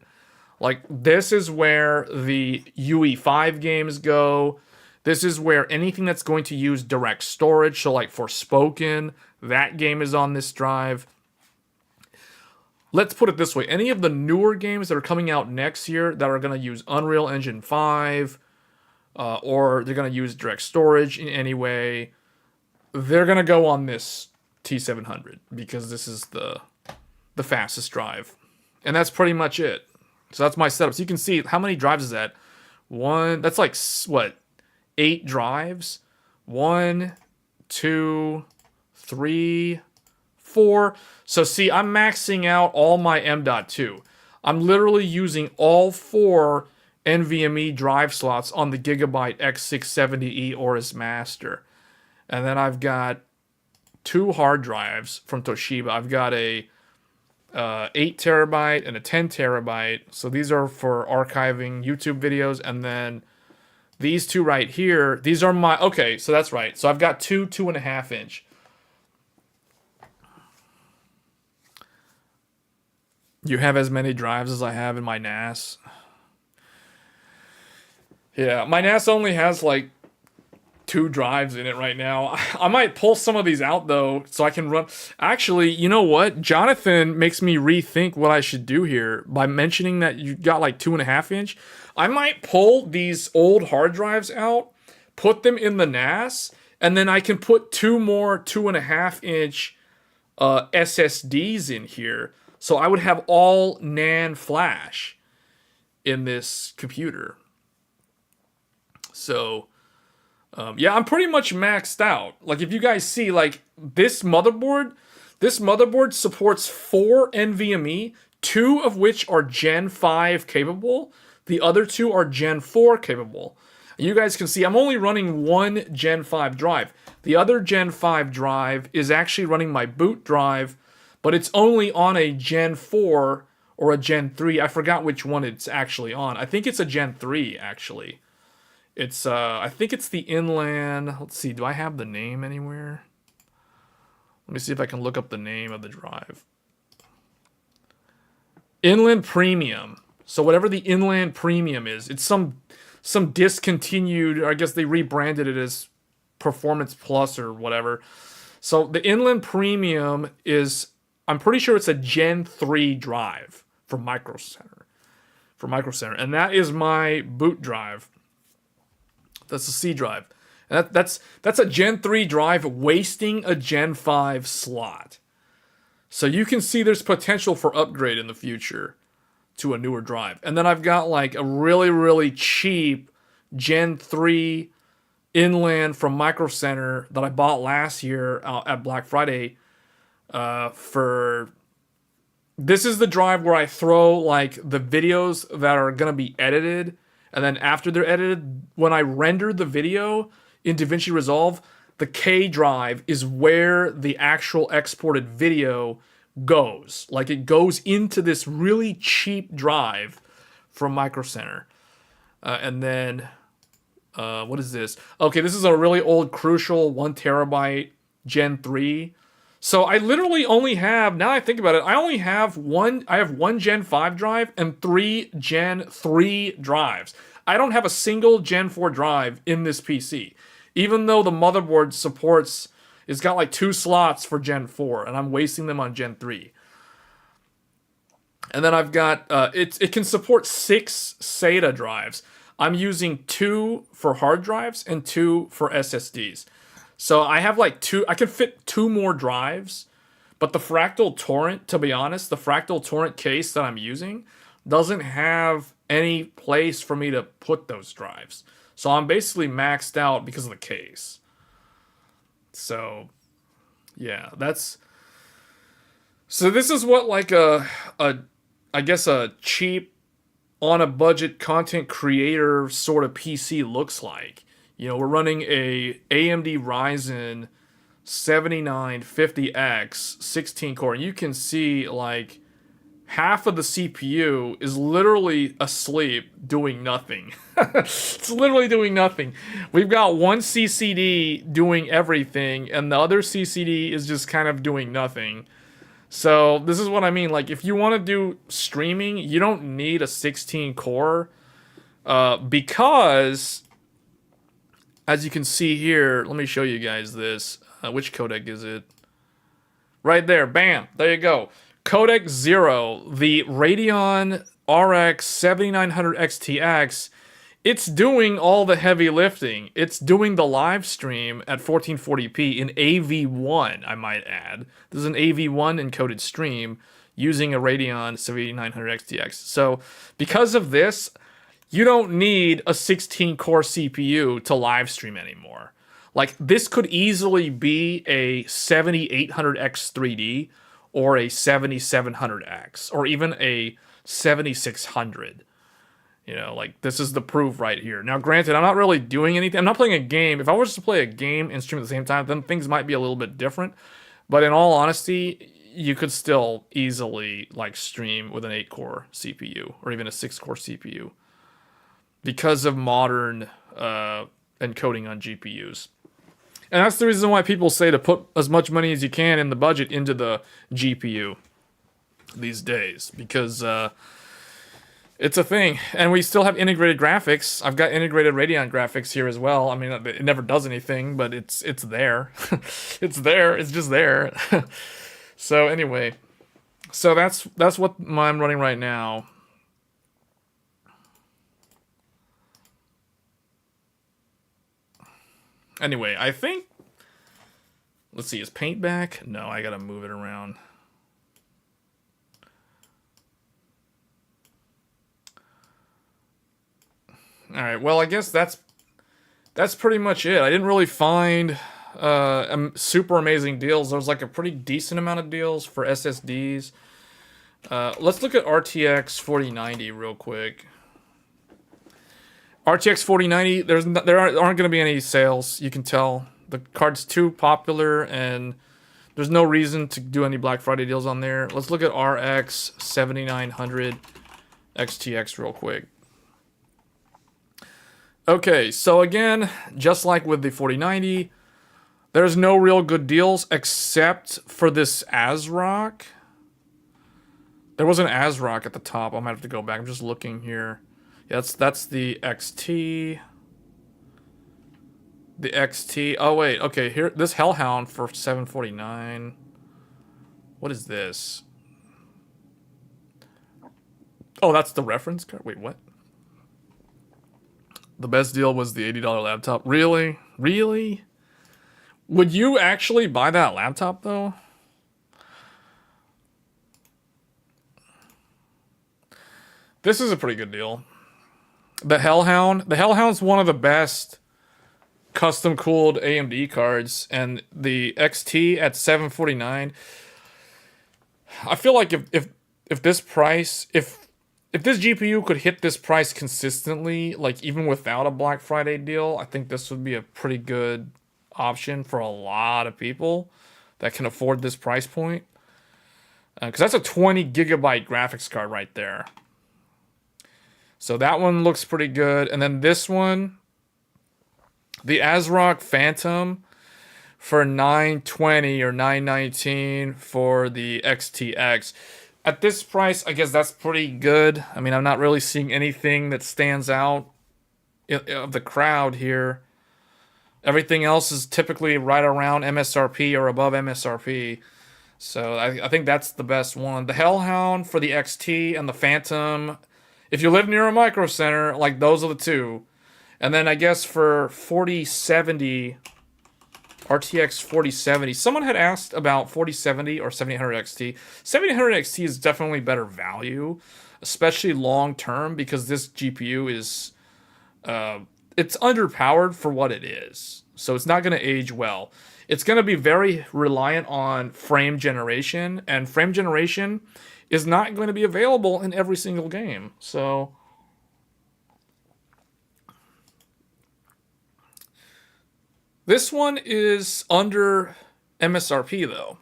Like, this is where the UE5 games go. This is where anything that's going to use direct storage, so like Forspoken, that game is on this drive. Let's put it this way. Any of the newer games that are coming out next year that are going to use Unreal Engine 5, or they're going to use direct storage in any way, they're going to go on this T700 because this is the fastest drive. And that's pretty much it. So that's my setup. So you can see how many drives is that? One, that's like, what, 8 drives. 1, 2, 3, 4. So see, I'm maxing out all my M.2. I'm literally using all 4 NVMe drive slots on the Gigabyte X670E Aorus Master. And then I've got 2 hard drives from Toshiba. I've got a 8 terabyte and a 10 terabyte. So these are for archiving YouTube videos. And then these 2 right here, these are my, okay, so that's right. So I've got 2 2.5 inch. You have as many drives as I have in my NAS. Yeah, my NAS only has like 2 drives in it right now. I might pull some of these out though, so I can run. Actually, you know what? Jonathan makes me rethink what I should do here by mentioning that you got like 2.5 inch. I might pull these old hard drives out, put them in the NAS, and then I can put 2 more 2.5 inch SSDs in here. So I would have all NAND flash in this computer. So, yeah, I'm pretty much maxed out. Like, if you guys see, like, this motherboard supports 4 NVMe, 2 of which are Gen 5 capable. The other 2 are Gen 4 capable. You guys can see I'm only running 1 Gen 5 drive. The other Gen 5 drive is actually running my boot drive, but it's only on a Gen 4 or a Gen 3. I forgot which one it's actually on. I think it's a Gen 3, actually. It's, I think it's the Inland. Let's see, do I have the name anywhere? Let me see if I can look up the name of the drive. Inland Premium. So whatever the Inland Premium is, it's some discontinued, I guess they rebranded it as Performance Plus or whatever. So the Inland Premium is, I'm pretty sure it's a Gen 3 drive from Microcenter. And that is my boot drive. That's a C drive. And that's a Gen 3 drive wasting a Gen 5 slot. So you can see there's potential for upgrade in the future to a newer drive. And then I've got like a really, really cheap Gen 3 Inland from Microcenter that I bought last year at Black Friday. This is the drive where I throw like the videos that are going to be edited. And then after they're edited, when I render the video in DaVinci Resolve, the K drive is where the actual exported video goes. Like it goes into this really cheap drive from Microcenter. And then, what is this? Okay, this is a really old Crucial 1 terabyte Gen 3. So I literally only have, now I think about it, I have one Gen 5 drive and 3 Gen 3 drives. I don't have a single Gen 4 drive in this PC. Even though the motherboard supports, it's got like 2 slots for Gen 4, and I'm wasting them on Gen 3. And then I've got, it can support 6 SATA drives. I'm using 2 for hard drives and 2 for SSDs. So I have like 2, I can fit 2 more drives, but the Fractal Torrent, to be honest, the Fractal Torrent case that I'm using doesn't have any place for me to put those drives. So I'm basically maxed out because of the case. So, yeah, so this is what like I guess a cheap, on a budget content creator sort of PC looks like. You know, we're running a AMD Ryzen 7950X 16 core, and you can see like half of the CPU is literally asleep doing nothing. It's literally doing nothing. We've got one CCD doing everything, and the other CCD is just kind of doing nothing. So this is what I mean. Like, if you want to do streaming, you don't need a 16 core because, as you can see here, let me show you guys this. Which codec is it? Right there. Bam. There you go. Codec 0, the Radeon RX 7900 XTX, it's doing all the heavy lifting. It's doing the live stream at 1440p in AV1, I might add. This is an AV1 encoded stream using a Radeon 7900 XTX. So because of this, You don't need a 16-core CPU to live stream anymore. Like, this could easily be a 7800X 3D or a 7700X or even a 7600. You know, like, this is the proof right here. Now, granted, I'm not really doing anything. I'm not playing a game. If I was to play a game and stream at the same time, then things might be a little bit different. But in all honesty, you could still easily, like, stream with an 8-core CPU or even a 6-core CPU because of modern encoding on GPUs. And that's the reason why people say to put as much money as you can in the budget into the GPU these days, because it's a thing. And we still have integrated graphics. I've got integrated Radeon graphics here as well. I mean, it never does anything, but it's there. It's there. It's just there. So anyway, so that's what I'm running right now. Anyway, I think, let's see, is paint back? No, I gotta move it around. Alright, well, I guess that's pretty much it. I didn't really find super amazing deals. There was like a pretty decent amount of deals for SSDs. Let's look at RTX 4090 real quick. RTX 4090, there aren't going to be any sales, you can tell. The card's too popular, and there's no reason to do any Black Friday deals on there. Let's look at RX 7900 XTX real quick. Okay, so again, just like with the 4090, there's no real good deals except for this ASRock. There was an ASRock at the top. I might have to go back. I'm just looking here. Yeah, that's the XT. The XT. Oh wait, okay. Here, this Hellhound for 749. What is this? Oh, that's the reference card. Wait, what? The best deal was the $80 laptop. Really? Really? Would you actually buy that laptop though? This is a pretty good deal. The Hellhound. The Hellhound's one of the best custom cooled AMD cards, and the XT at 749. I feel like if this price, if this GPU could hit this price consistently, like even without a Black Friday deal, I think this would be a pretty good option for a lot of people that can afford this price point. Because that's a 20 gigabyte graphics card right there. So that one looks pretty good. And then this one, the ASRock Phantom for $920 or $919 for the XTX. At this price, I guess that's pretty good. I mean, I'm not really seeing anything that stands out of the crowd here. Everything else is typically right around MSRP or above MSRP. So I think that's the best one. The Hellhound for the XT and the Phantom. If you live near a Microcenter, like those are the two. And then I guess for 4070, RTX 4070, someone had asked about 4070 or 7800 XT. 7800 XT is definitely better value, especially long term, because this GPU is it's underpowered for what it is. So it's not going to age well. It's going to be very reliant on frame generation, and frame generation is not going to be available in every single game. So this one is under MSRP though.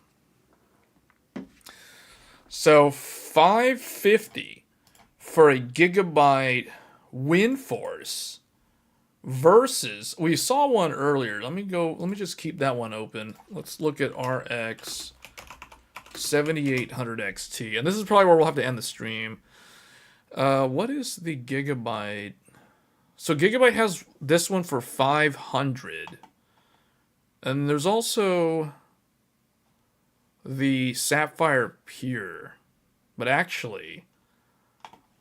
So $550 for a gigabyte WinForce versus, we saw one earlier. Let me just keep that one open. Let's look at RX 7800 XT. And this is probably where we'll have to end the stream. What is the gigabyte? So Gigabyte has this one for 500. And there's also the Sapphire Pure. But actually,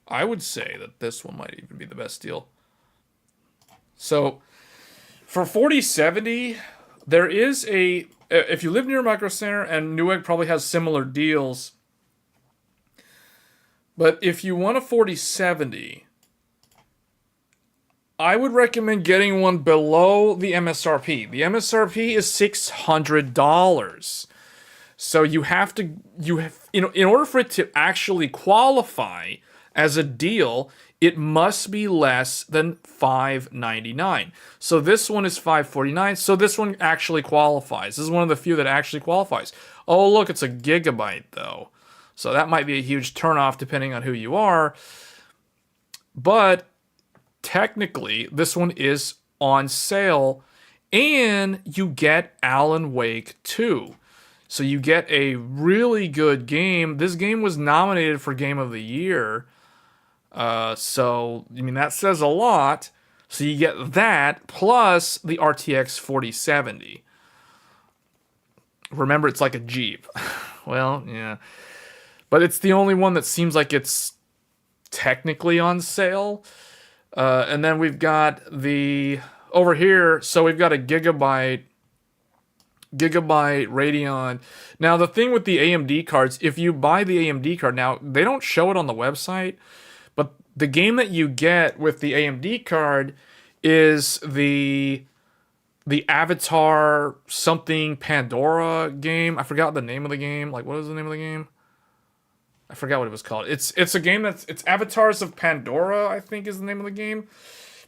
I would say that this one might even be the best deal. So for 4070, there is a, if you live near Microcenter, and Newegg probably has similar deals, but if you want a 4070, I would recommend getting one below the MSRP. The MSRP is $600. So you have to, in order for it to actually qualify as a deal, it must be less than $599. So this one is $549. So this one actually qualifies. This is one of the few that actually qualifies. Oh, look, it's a gigabyte though. So that might be a huge turnoff depending on who you are. But technically, this one is on sale, and you get Alan Wake 2. So you get a really good game. This game was nominated for Game of the Year. So, I mean, that says a lot. So you get that, plus the RTX 4070. Remember, it's like a Jeep. Well, yeah. But it's the only one that seems like it's technically on sale. And then we've got the over here. So we've got a gigabyte Radeon. Now the thing with the AMD cards, if you buy the AMD card, now they don't show it on the website, but the game that you get with the AMD card is the Avatar something Pandora game. I forgot the name of the game. Like, what is the name of the game? I forgot what it was called. It's a game it's Avatars of Pandora, I think is the name of the game.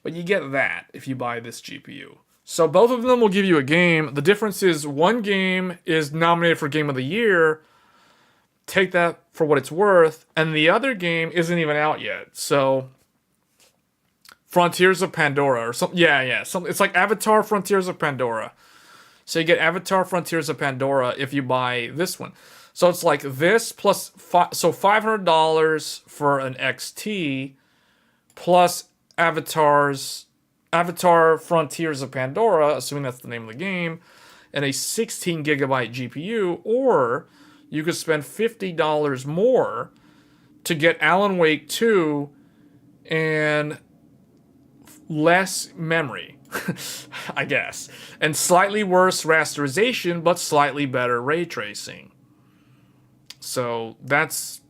But you get that if you buy this GPU. So both of them will give you a game. The difference is one game is nominated for Game of the Year. Take that for what it's worth. And the other game isn't even out yet. So Frontiers of Pandora or something. Yeah. It's like Avatar Frontiers of Pandora. So you get Avatar Frontiers of Pandora if you buy this one. So it's like this plus $500 for an XT plus Avatar Frontiers of Pandora, assuming that's the name of the game, and a 16 gigabyte GPU, or you could spend $50 more to get Alan Wake 2 and less memory, I guess, and slightly worse rasterization, but slightly better ray tracing. So that's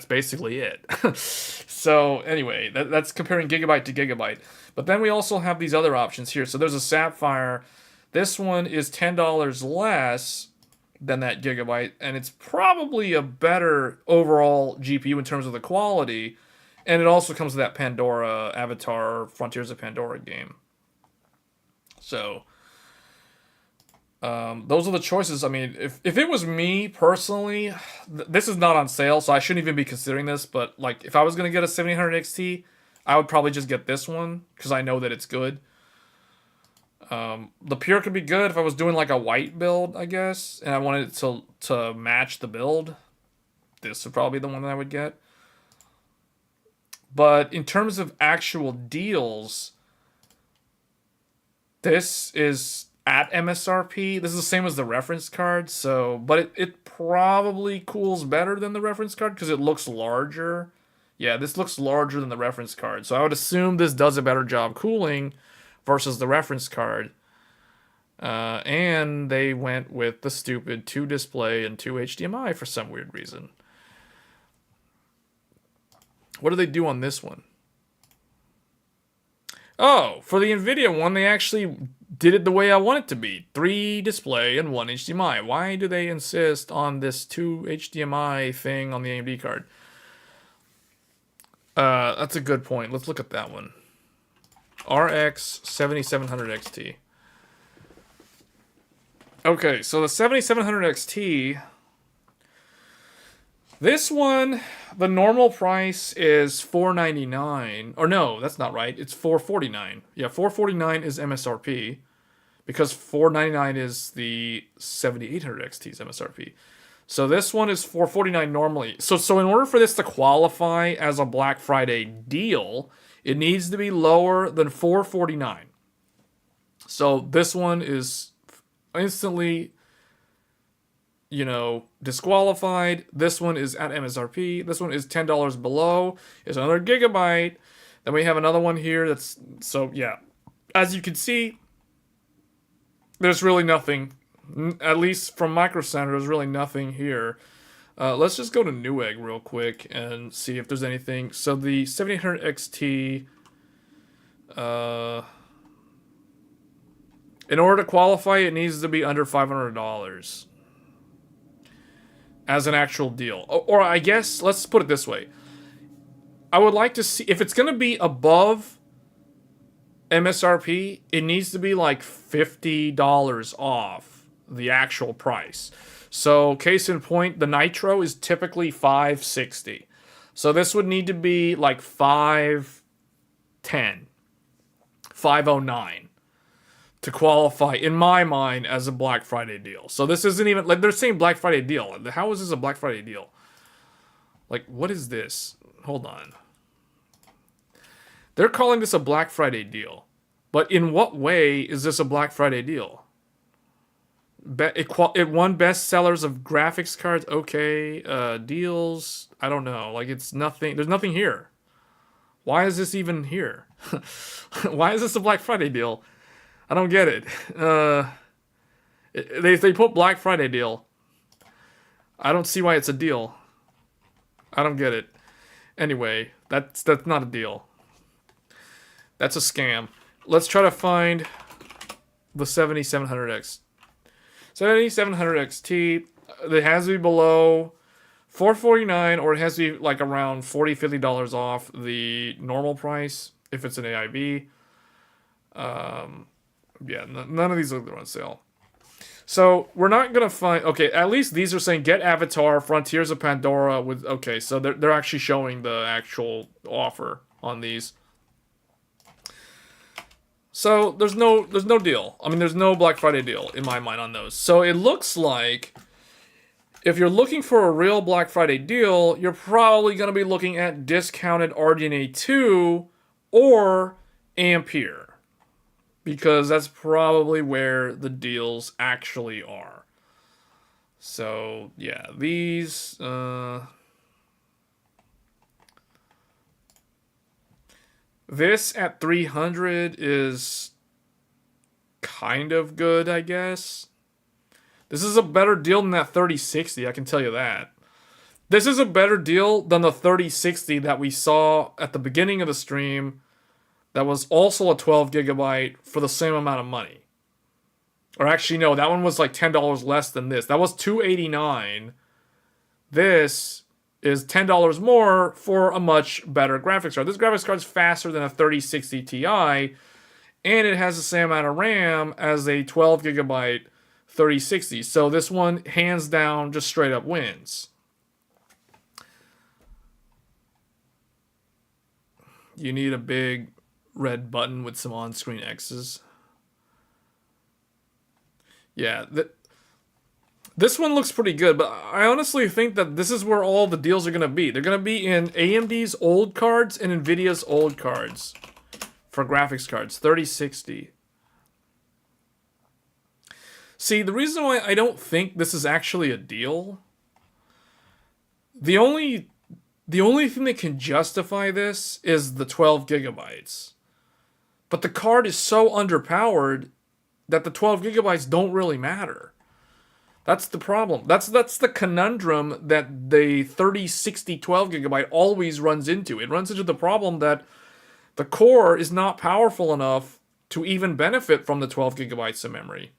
basically it. So anyway, that's comparing gigabyte to gigabyte. But then we also have these other options here. So there's a Sapphire. This one is $10 less than that gigabyte, and it's probably a better overall GPU in terms of the quality. And it also comes with that Pandora Avatar Frontiers of Pandora game. So those are the choices. I mean, if it was me personally, this is not on sale, so I shouldn't even be considering this. But like, if I was gonna get a 7800 XT, I would probably just get this one because I know that it's good. The Pure could be good if I was doing like a white build, I guess, and I wanted it to match the build. This would probably be the one that I would get. But in terms of actual deals, this is at MSRP. This is the same as the reference card, so but it probably cools better than the reference card because it looks larger. Yeah, this looks larger than the reference card, so I would assume this does a better job cooling versus the reference card. And they went with the stupid 2 display and 2 HDMI for some weird reason. What do they do on this one? Oh, for the Nvidia one, they actually did it the way I want it to be. 3 display and 1 HDMI. Why do they insist on this 2 HDMI thing on the AMD card? That's a good point. Let's look at that one. RX 7700 XT. Okay, so the 7700 XT... This one, the normal price is $499. Or no, that's not right. It's $449. Yeah, $449 is MSRP because $499 is the 7800 XT's MSRP. So this one is $449 normally. So in order for this to qualify as a Black Friday deal, it needs to be lower than $449. So this one is instantly, disqualified. This one is at MSRP. This one is $10 below. It's another gigabyte. Then we have another one here that's, so yeah. As you can see, there's really nothing, at least from Microcenter, there's really nothing here Let's just go to Newegg real quick and see if there's anything. So the 7800 XT, in order to qualify, it needs to be under $500 as an actual deal. Or I guess, let's put it this way. I would like to see, if it's going to be above MSRP, it needs to be like $50 off the actual price. So, case in point, the Nitro is typically $560. So this would need to be like $510, $509 to qualify, in my mind, as a Black Friday deal. So this isn't even, like, they're saying Black Friday deal. How is this a Black Friday deal? Like, what is this? Hold on. They're calling this a Black Friday deal. But in what way is this a Black Friday deal? It won best sellers of graphics cards. Okay. Deals. I don't know. Like, it's nothing. There's nothing here. Why is this even here? Why is this a Black Friday deal? I don't get it. They put Black Friday deal. I don't see why it's a deal. I don't get it. Anyway, that's not a deal. That's a scam. Let's try to find the 7700X. 7700 XT. It has to be below $449, or it has to be like around $40-$50 off the normal price if it's an AIB. Yeah, none of these are on sale. So we're not gonna find. Okay, at least these are saying get Avatar, Frontiers of Pandora with. Okay, so they're actually showing the actual offer on these. So there's no deal. I mean, there's no Black Friday deal in my mind on those. So it looks like if you're looking for a real Black Friday deal, you're probably going to be looking at discounted RDNA 2 or Ampere, because that's probably where the deals actually are. So yeah, these. This at 300 is kind of good, I guess. This is a better deal than that 3060, I can tell you that. This is a better deal than the 3060 that we saw at the beginning of the stream that was also a 12 gigabyte for the same amount of money. Or actually, no, that one was like $10 less than this. That was $289. This is $10 more for a much better graphics card. This graphics card is faster than a 3060 Ti, and it has the same amount of RAM as a 12 gigabyte 3060. So this one, hands down, just straight up wins. You need a big red button with some on-screen X's. Yeah, this one looks pretty good, but I honestly think that this is where all the deals are going to be. They're going to be in AMD's old cards and Nvidia's old cards for graphics cards, 3060. See, the reason why I don't think this is actually a deal, the only thing that can justify this is the 12 gigabytes. But the card is so underpowered that the 12 gigabytes don't really matter. That's the problem. That's the conundrum that the 3060 12 gigabyte always runs into. It runs into the problem that the core is not powerful enough to even benefit from the 12 gigabytes of memory.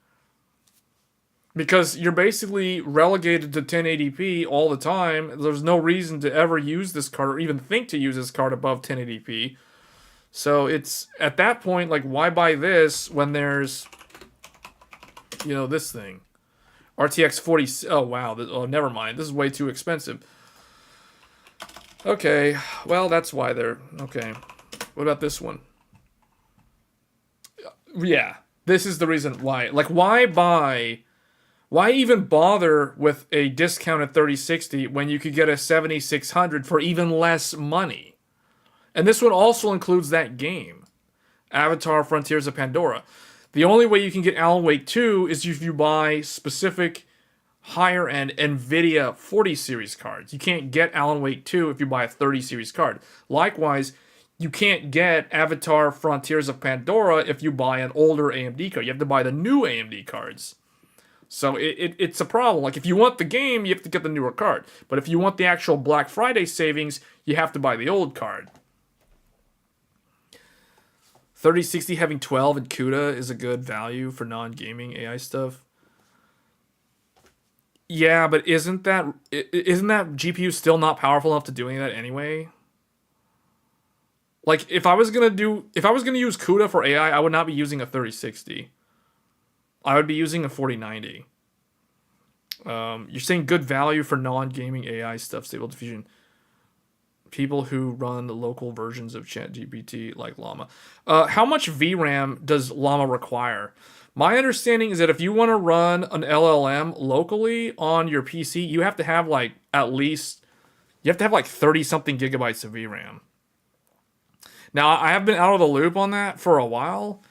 Because you're basically relegated to 1080p all the time. There's no reason to ever use this card or even think to use this card above 1080p. So it's at that point, like, why buy this when there's, you know, this thing? RTX 40. Oh, wow. Oh, never mind. This is way too expensive. Okay. Well, that's why they're... Okay. What about this one? Yeah. This is the reason why. Like, why buy... Why even bother with a discounted 3060 when you could get a 7600 for even less money? And this one also includes that game. Avatar Frontiers of Pandora. The only way you can get Alan Wake 2 is if you buy specific higher-end Nvidia 40 series cards. You can't get Alan Wake 2 if you buy a 30 series card. Likewise, you can't get Avatar Frontiers of Pandora if you buy an older AMD card. You have to buy the new AMD cards. So it's a problem. Like if you want the game, you have to get the newer card. But if you want the actual Black Friday savings, you have to buy the old card. 3060 having 12 and CUDA is a good value for non-gaming AI stuff. Yeah, but isn't that GPU still not powerful enough to do any of that anyway? Like if I was gonna use CUDA for AI, I would not be using a 3060. I would be using a 4090. You're saying good value for non-gaming AI stuff, Stable Diffusion. People who run the local versions of ChatGPT like Llama. How much VRAM does Llama require? My understanding is that if you want to run an LLM locally on your PC, you have to have like 30 something gigabytes of VRAM. Now, I have been out of the loop on that for a while,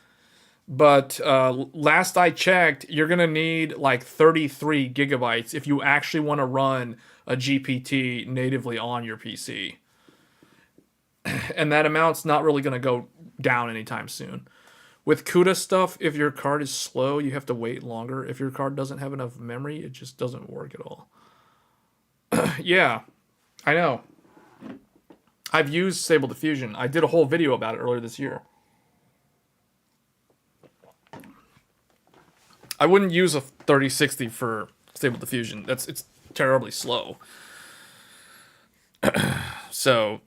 but last I checked, you're going to need like 33 gigabytes if you actually want to run a GPT natively on your PC. And that amount's not really going to go down anytime soon. With CUDA stuff, if your card is slow, you have to wait longer. If your card doesn't have enough memory, it just doesn't work at all. Yeah, I know. I've used Stable Diffusion. I did a whole video about it earlier this year. I wouldn't use a 3060 for Stable Diffusion. It's terribly slow. So,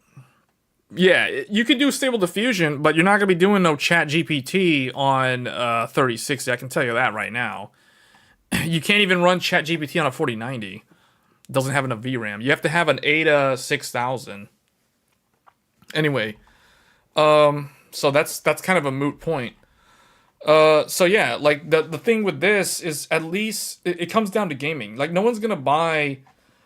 yeah, you could do Stable Diffusion, but you're not going to be doing no ChatGPT on 3060. I can tell you that right now. You can't even run ChatGPT on a 4090. It doesn't have enough VRAM. You have to have an Ada 6000. Anyway, so that's kind of a moot point. So yeah, like the thing with this is at least it comes down to gaming. Like no one's gonna buy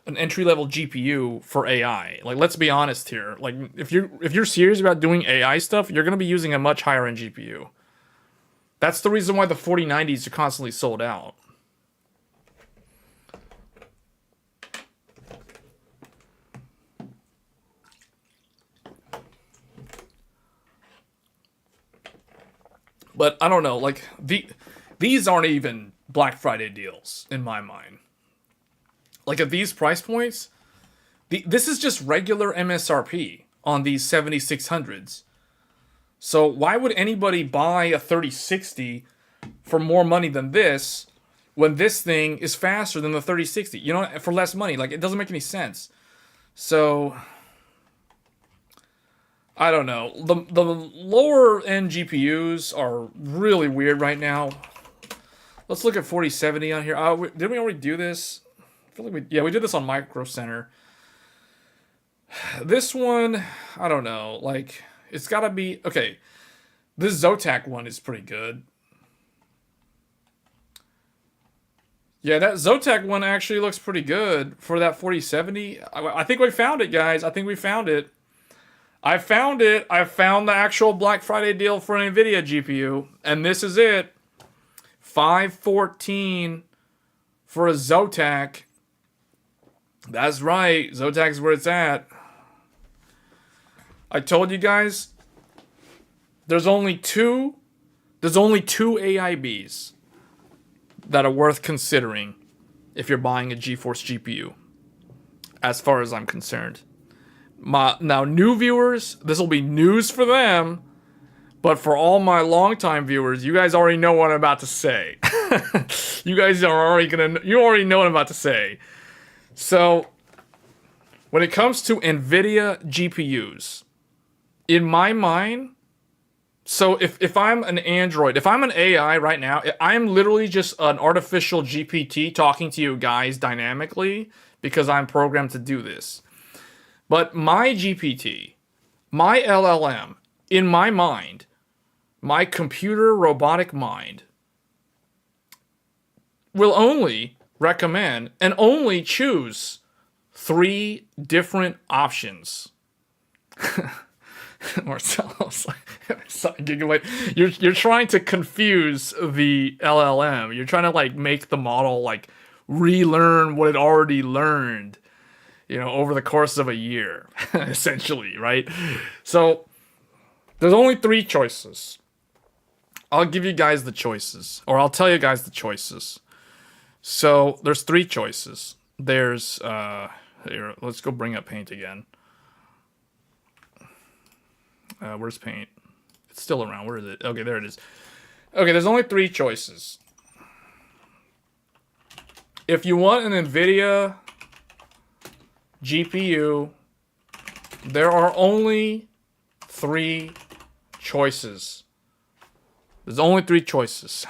an entry-level GPU for AI. Like let's be honest here. Like if you're serious about doing AI stuff, you're gonna be using a much higher end GPU. That's the reason why the 4090s are constantly sold out. But I don't know, like these aren't even Black Friday deals in my mind. Like at these price points, this is just regular MSRP on these 7600s. So why would anybody buy a 3060 for more money than this when this thing is faster than the 3060? You know, for less money. Like it doesn't make any sense. So I don't know. The lower end GPUs are really weird right now. Let's look at 4070 on here. Did we already do this? I feel like we did this on Microcenter. This one, I don't know. Like, it's got to be... Okay, this Zotac one is pretty good. Yeah, that Zotac one actually looks pretty good for that 4070. I think we found it, guys. I think we found it. I found it. I found the actual Black Friday deal for an Nvidia GPU. And this is it. $514 for a Zotac. That's right. Zotac's where it's at. I told you guys, there's only two AIBs that are worth considering if you're buying a GeForce GPU, as far as I'm concerned. Now, new viewers, this will be news for them, but for all my longtime viewers, you guys already know what I'm about to say. You already know what I'm about to say. So, when it comes to Nvidia GPUs, in my mind, so if I'm an Android, if I'm an AI right now, I'm literally just an artificial GPT talking to you guys dynamically because I'm programmed to do this. But my GPT, my LLM, in my mind, my computer robotic mind, will only recommend and only choose 3 different options. Marcelo's gigabyte. You're trying to confuse the LLM. You're trying to like make the model like relearn what it already learned, you know, over the course of a year, essentially, right? So there's only 3 choices. I'll give you guys the choices, or I'll tell you guys the choices. So there's three choices. There's here, let's go bring up Paint again. Where's Paint? It's still around. Where is it? Okay, there it is. Okay, there's only three choices. If you want an Nvidia GPU, there are only three choices. There's only three choices.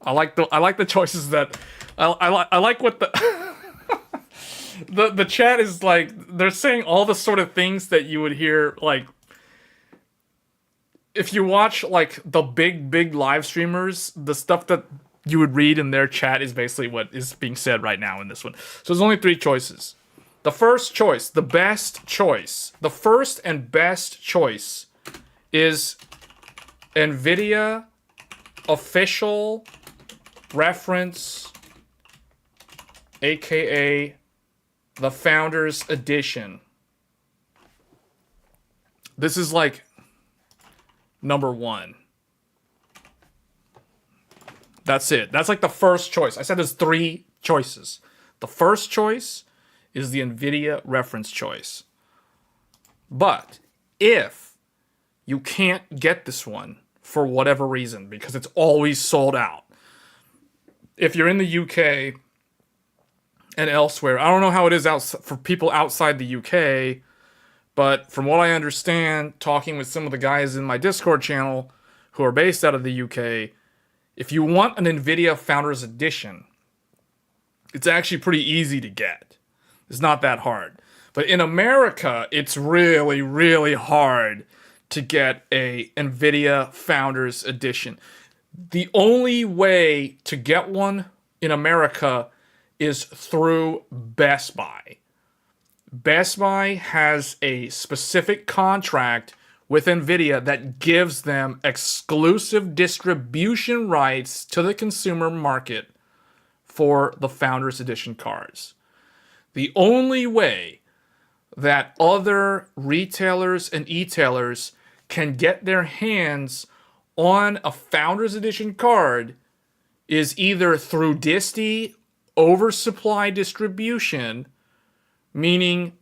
I like the choices that I like what the the chat is like. They're saying all the sort of things that you would hear like if you watch like the big live streamers. The stuff that you would read in their chat is basically what is being said right now in this one. So there's only three choices. The first choice, the best choice, the first and best choice is Nvidia official reference, aka the Founders Edition. This is like number one. That's it. That's like the first choice. I said there's three choices. The first choice is the Nvidia reference choice. But if you can't get this one for whatever reason, because it's always sold out, if you're in the UK and elsewhere, I don't know how it is for people outside the UK, but from what I understand, talking with some of the guys in my Discord channel who are based out of the UK, if you want an Nvidia Founders Edition, it's actually pretty easy to get. It's not that hard. But in America, it's really, really hard to get a Nvidia Founders Edition. The only way to get one in America is through Best Buy. Best Buy has a specific contract with Nvidia that gives them exclusive distribution rights to the consumer market for the Founders Edition cards. The only way that other retailers and e-tailers can get their hands on a Founders Edition card is either through disti oversupply distribution, meaning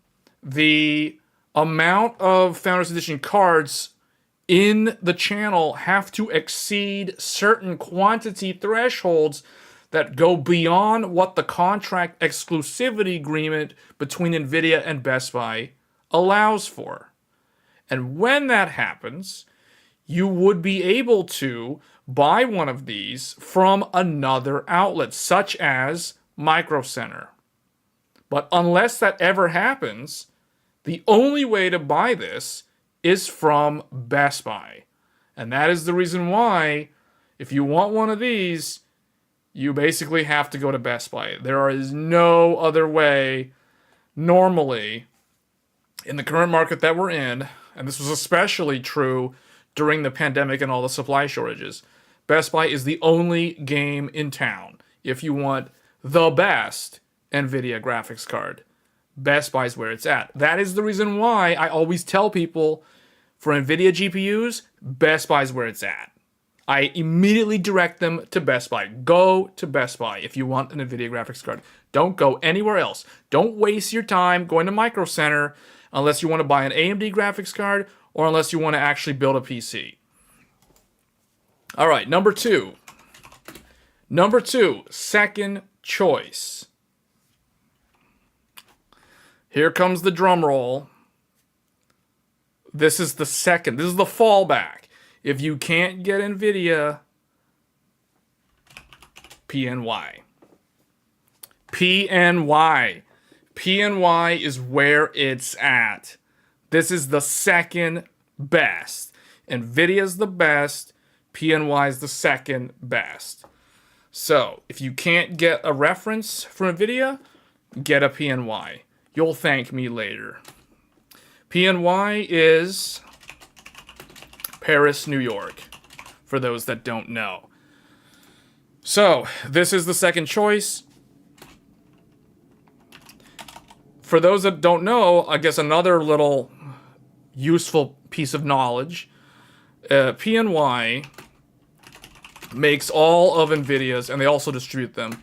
the amount of Founders Edition cards in the channel have to exceed certain quantity thresholds that go beyond what the contract exclusivity agreement between Nvidia and Best Buy allows for. And when that happens, you would be able to buy one of these from another outlet, such as Microcenter. But unless that ever happens, the only way to buy this is from Best Buy. And that is the reason why, if you want one of these, you basically have to go to Best Buy. There is no other way, normally, in the current market that we're in, and this was especially true during the pandemic and all the supply shortages. Best Buy is the only game in town if you want the best Nvidia graphics card. Best Buy is where it's at. That is the reason why I always tell people for Nvidia GPUs, Best Buy is where it's at. I immediately direct them to Best Buy. Go to Best Buy if you want an Nvidia graphics card. Don't go anywhere else. Don't waste your time going to Micro Center unless you want to buy an AMD graphics card or unless you want to actually build a PC. All right, number two. Number two, second choice. Here comes the drum roll. This is the second. This is the fallback. If you can't get Nvidia, PNY. PNY. PNY is where it's at. This is the second best. Nvidia's the best. PNY is the second best. So, if you can't get a reference from Nvidia, get a PNY. You'll thank me later. PNY is Paris, New York, for those that don't know. So, this is the second choice. For those that don't know, I guess another little useful piece of knowledge, PNY makes all of Nvidia's, and they also distribute them,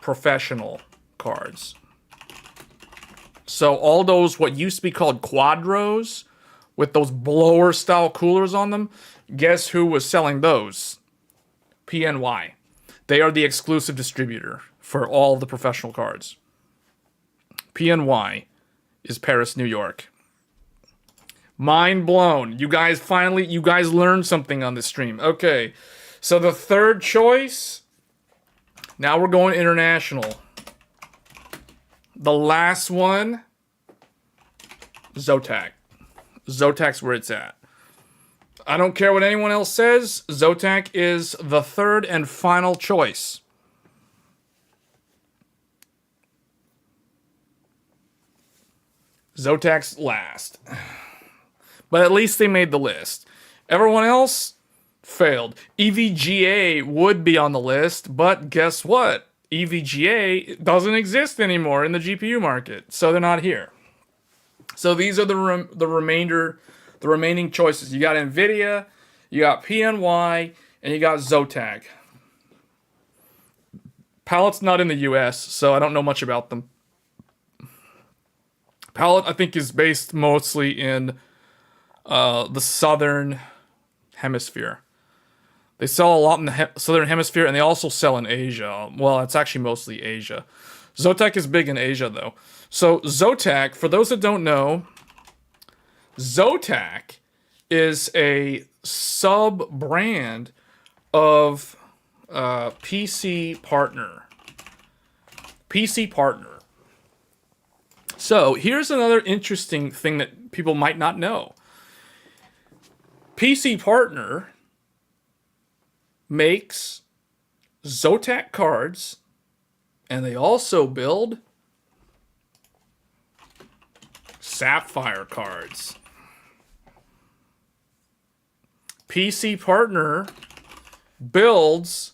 professional cards. So all those, what used to be called quadros, with those blower style coolers on them, guess who was selling those? PNY. They are the exclusive distributor for all of the professional cards. PNY is Paris, New York. Mind blown. You guys learned something on this stream. Okay, so the third choice, now we're going international. The last one, Zotac. Zotac's where it's at. I don't care what anyone else says. Zotac is the third and final choice. Zotac's last. But at least they made the list. Everyone else failed. EVGA would be on the list, but guess what? EVGA doesn't exist anymore in the GPU market, so they're not here. So these are the remaining choices. You got Nvidia, you got PNY, and you got Zotac. Palette's not in the US, so I don't know much about them. Palette, I think, is based mostly in the southern hemisphere. They sell a lot in the southern hemisphere, and they also sell in Asia. Well, it's actually mostly Asia. Zotac is big in Asia, though. So Zotac, for those that don't know, Zotac is a sub-brand of PC Partner. PC Partner. So here's another interesting thing that people might not know. PC Partner makes Zotac cards, and they also build Sapphire cards. PC Partner builds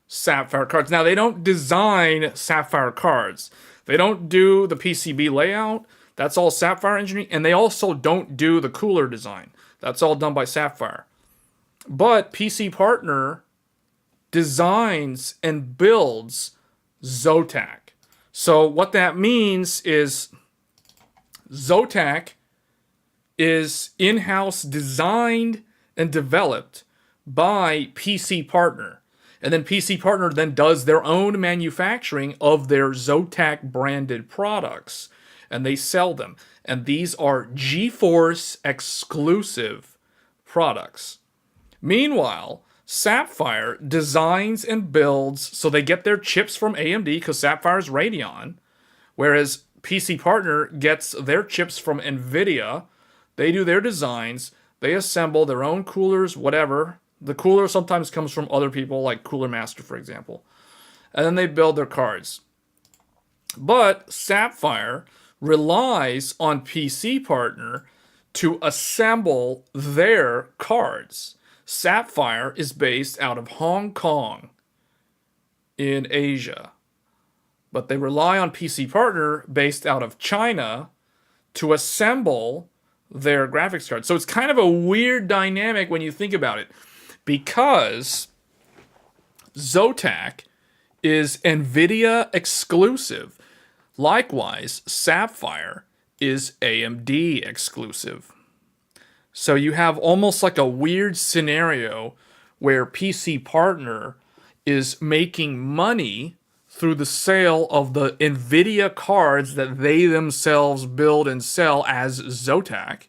Sapphire cards. Now, they don't design Sapphire cards. They don't do the PCB layout. That's all Sapphire engineering. And they also don't do the cooler design. That's all done by Sapphire. But PC Partner designs and builds Zotac. So what that means is Zotac is in-house designed and developed by PC Partner. And then PC Partner then does their own manufacturing of their Zotac branded products. And they sell them. And these are GeForce exclusive products. Meanwhile, Sapphire designs and builds, so they get their chips from AMD because Sapphire is Radeon, whereas PC Partner gets their chips from Nvidia. They do their designs, they assemble their own coolers, whatever. The cooler sometimes comes from other people, like Cooler Master, for example. And then they build their cards. But Sapphire relies on PC Partner to assemble their cards. Sapphire is based out of Hong Kong in Asia. But they rely on PC Partner based out of China to assemble their graphics cards. So it's kind of a weird dynamic when you think about it, because Zotac is Nvidia exclusive. Likewise, Sapphire is AMD exclusive. So you have almost like a weird scenario where PC Partner is making money through the sale of the Nvidia cards that they themselves build and sell as Zotac.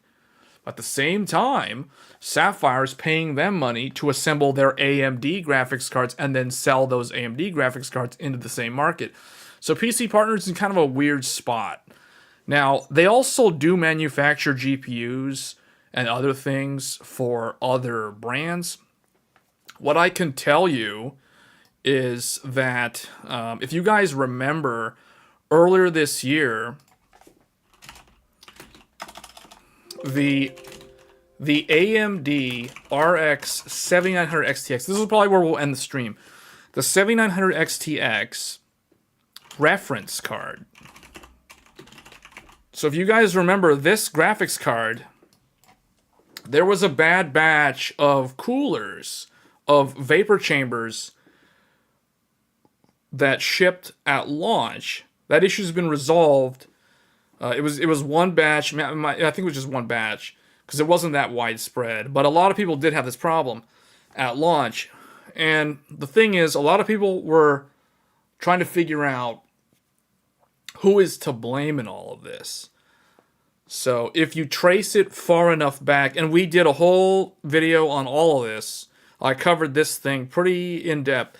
At the same time, Sapphire is paying them money to assemble their AMD graphics cards and then sell those AMD graphics cards into the same market. So PC Partner is in kind of a weird spot. Now, they also do manufacture GPUs and other things for other brands. What I can tell you is that if you guys remember earlier this year, the AMD RX 7900 XTX, this is probably where we'll end the stream. The 7900 XTX reference card. So if you guys remember this graphics card, there was a bad batch of coolers, of vapor chambers that shipped at launch, that issue's been resolved. It was one batch. I think it was just one batch because it wasn't that widespread. But a lot of people did have this problem at launch. And the thing is, a lot of people were trying to figure out who is to blame in all of this. So if you trace it far enough back, and we did a whole video on all of this, I covered this thing pretty in depth.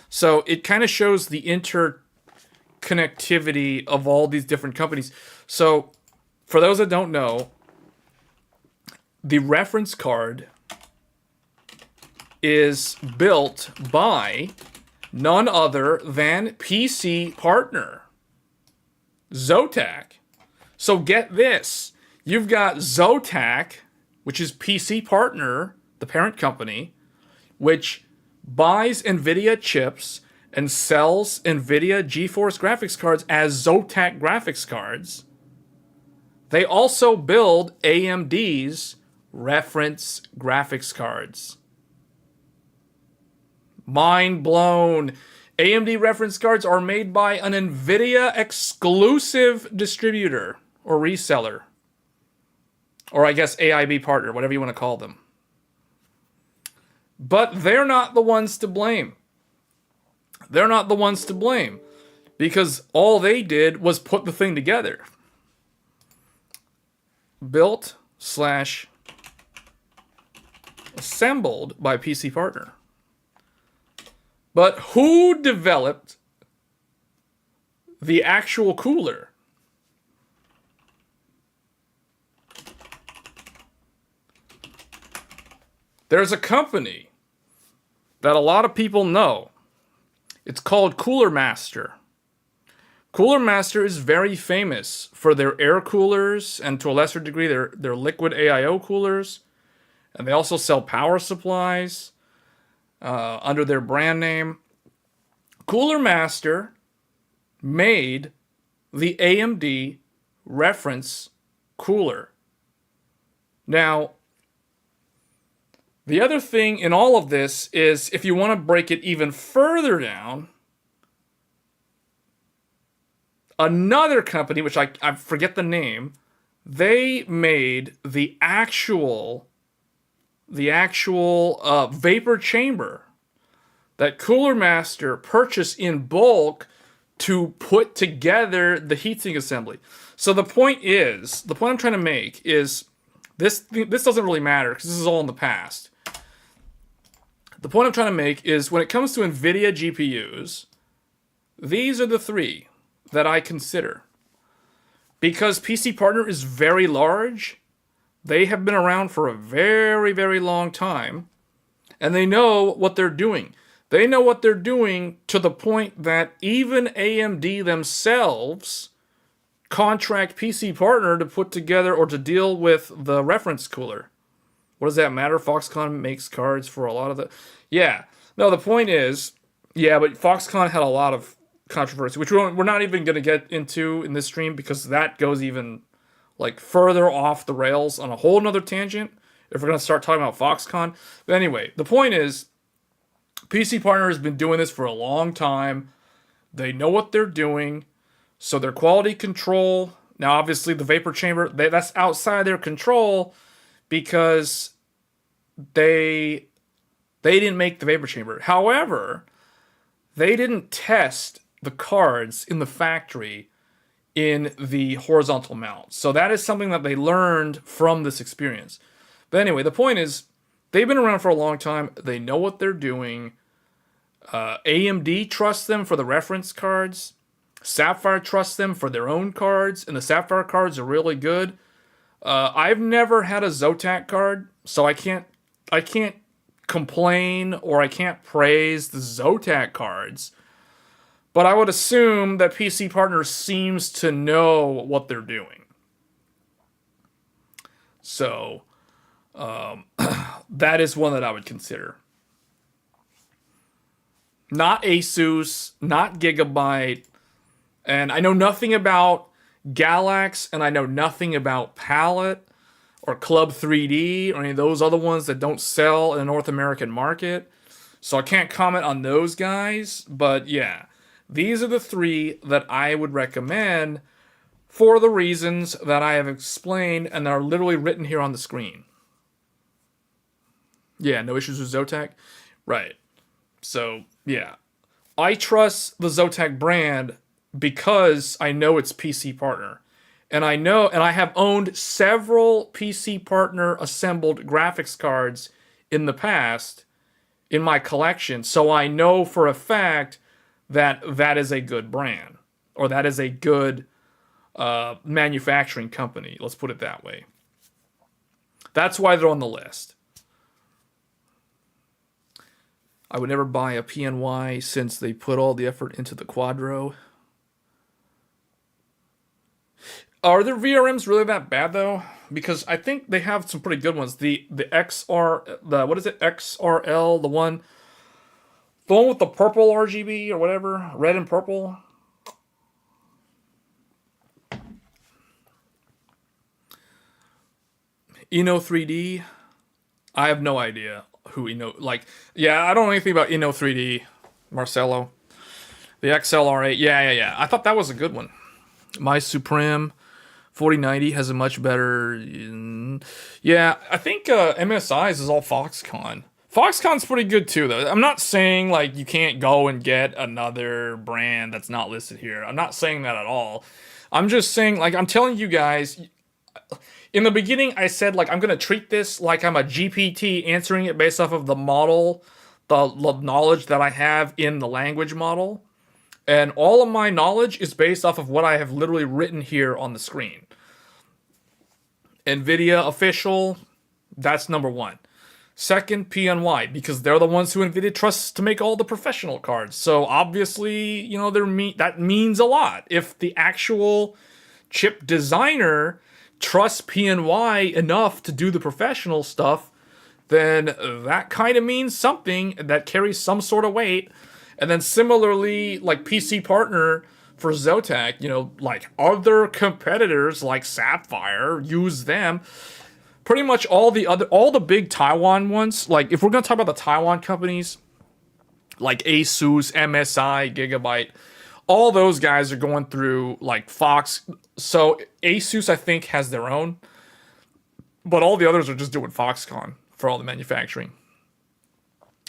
So it kind of shows the interconnectivity of all these different companies. So for those that don't know, the reference card is built by none other than PC partner Zotac. So get this. You've got Zotac, which is PC partner, the parent company, which buys Nvidia chips and sells Nvidia GeForce graphics cards as Zotac graphics cards. They also build AMD's reference graphics cards. Mind blown. AMD reference cards are made by an Nvidia exclusive distributor or reseller. Or I guess AIB partner, whatever you want to call them. But they're not the ones to blame. They're not the ones to blame. Because all they did was put the thing together. Built / assembled by PC partner. But who developed the actual cooler? There's a company that a lot of people know. It's called Cooler Master. Cooler Master is very famous for their air coolers and to a lesser degree their liquid AIO coolers. And they also sell power supplies under their brand name. Cooler Master made the AMD reference cooler. Now, the other thing in all of this is if you want to break it even further down, another company, which I forget the name, they made the actual vapor chamber that Cooler Master purchased in bulk to put together the heatsink assembly. So the point I'm trying to make is this doesn't really matter because this is all in the past. The point I'm trying to make is when it comes to Nvidia GPUs, these are the three that I consider. Because PC Partner is very large, they have been around for a very, very long time, and they know what they're doing. They know what they're doing to the point that even AMD themselves contract PC Partner to put together or to deal with the reference cooler. What does that matter? Foxconn makes cards for a lot of the... Yeah. No, the point is... Yeah, but Foxconn had a lot of controversy, which we're not even going to get into in this stream because that goes even like further off the rails on a whole nother tangent if we're going to start talking about Foxconn. But anyway, the point is PC Partner has been doing this for a long time. They know what they're doing. So their quality control... Now, obviously, the vapor chamber, that's outside their control because they didn't make the vapor chamber. However, they didn't test the cards in the factory in the horizontal mount. So that is something that they learned from this experience. But anyway, the point is, they've been around for a long time. They know what they're doing. AMD trusts them for the reference cards. Sapphire trusts them for their own cards, and the Sapphire cards are really good. I've never had a Zotac card, so I can't complain or I can't praise the Zotac cards. But I would assume that PC Partner seems to know what they're doing. So, that is one that I would consider. Not Asus, not Gigabyte, and I know nothing about Galax, and I know nothing about Palette or Club 3D or any of those other ones that don't sell in the North American market. So I can't comment on those guys, but yeah. These are the three that I would recommend for the reasons that I have explained and are literally written here on the screen. Yeah, no issues with Zotac? Right. So, yeah. I trust the Zotac brand because I know it's PC partner. And I have owned several PC partner assembled graphics cards in the past in my collection. So I know for a fact that that is a good brand, or that is a good manufacturing company. Let's put it that way. That's why they're on the list. I would never buy a PNY since they put all the effort into the Quadro. Are their VRMs really that bad though? Because I think they have some pretty good ones. The what is it? XRL, the one with the purple RGB or whatever, red and purple. Eno 3D. I have no idea who Eno, yeah, I don't know anything about Eno 3D. Marcelo. The XLR8. Yeah. I thought that was a good one. My Supreme 4090 has a much better. Yeah, I think MSI's is all Foxconn. Foxconn's pretty good too, though. I'm not saying like you can't go and get another brand that's not listed here. I'm not saying that at all. I'm just saying, like, I'm telling you guys. In the beginning, I said, like, I'm going to treat this like I'm a GPT answering it based off of the model, the knowledge that I have in the language model. And all of my knowledge is based off of what I have literally written here on the screen. Nvidia official, that's number one. Second, PNY, because they're the ones who Nvidia trusts to make all the professional cards. So obviously, you know, that means a lot. If the actual chip designer trusts PNY enough to do the professional stuff, then that kind of means something that carries some sort of weight. And then similarly, like PC partner for Zotac, you know, like other competitors like Sapphire use them. Pretty much all the big Taiwan ones, like if we're going to talk about the Taiwan companies, like Asus, MSI, Gigabyte, all those guys are going through like Fox. So Asus, I think, has their own, but all the others are just doing Foxconn for all the manufacturing.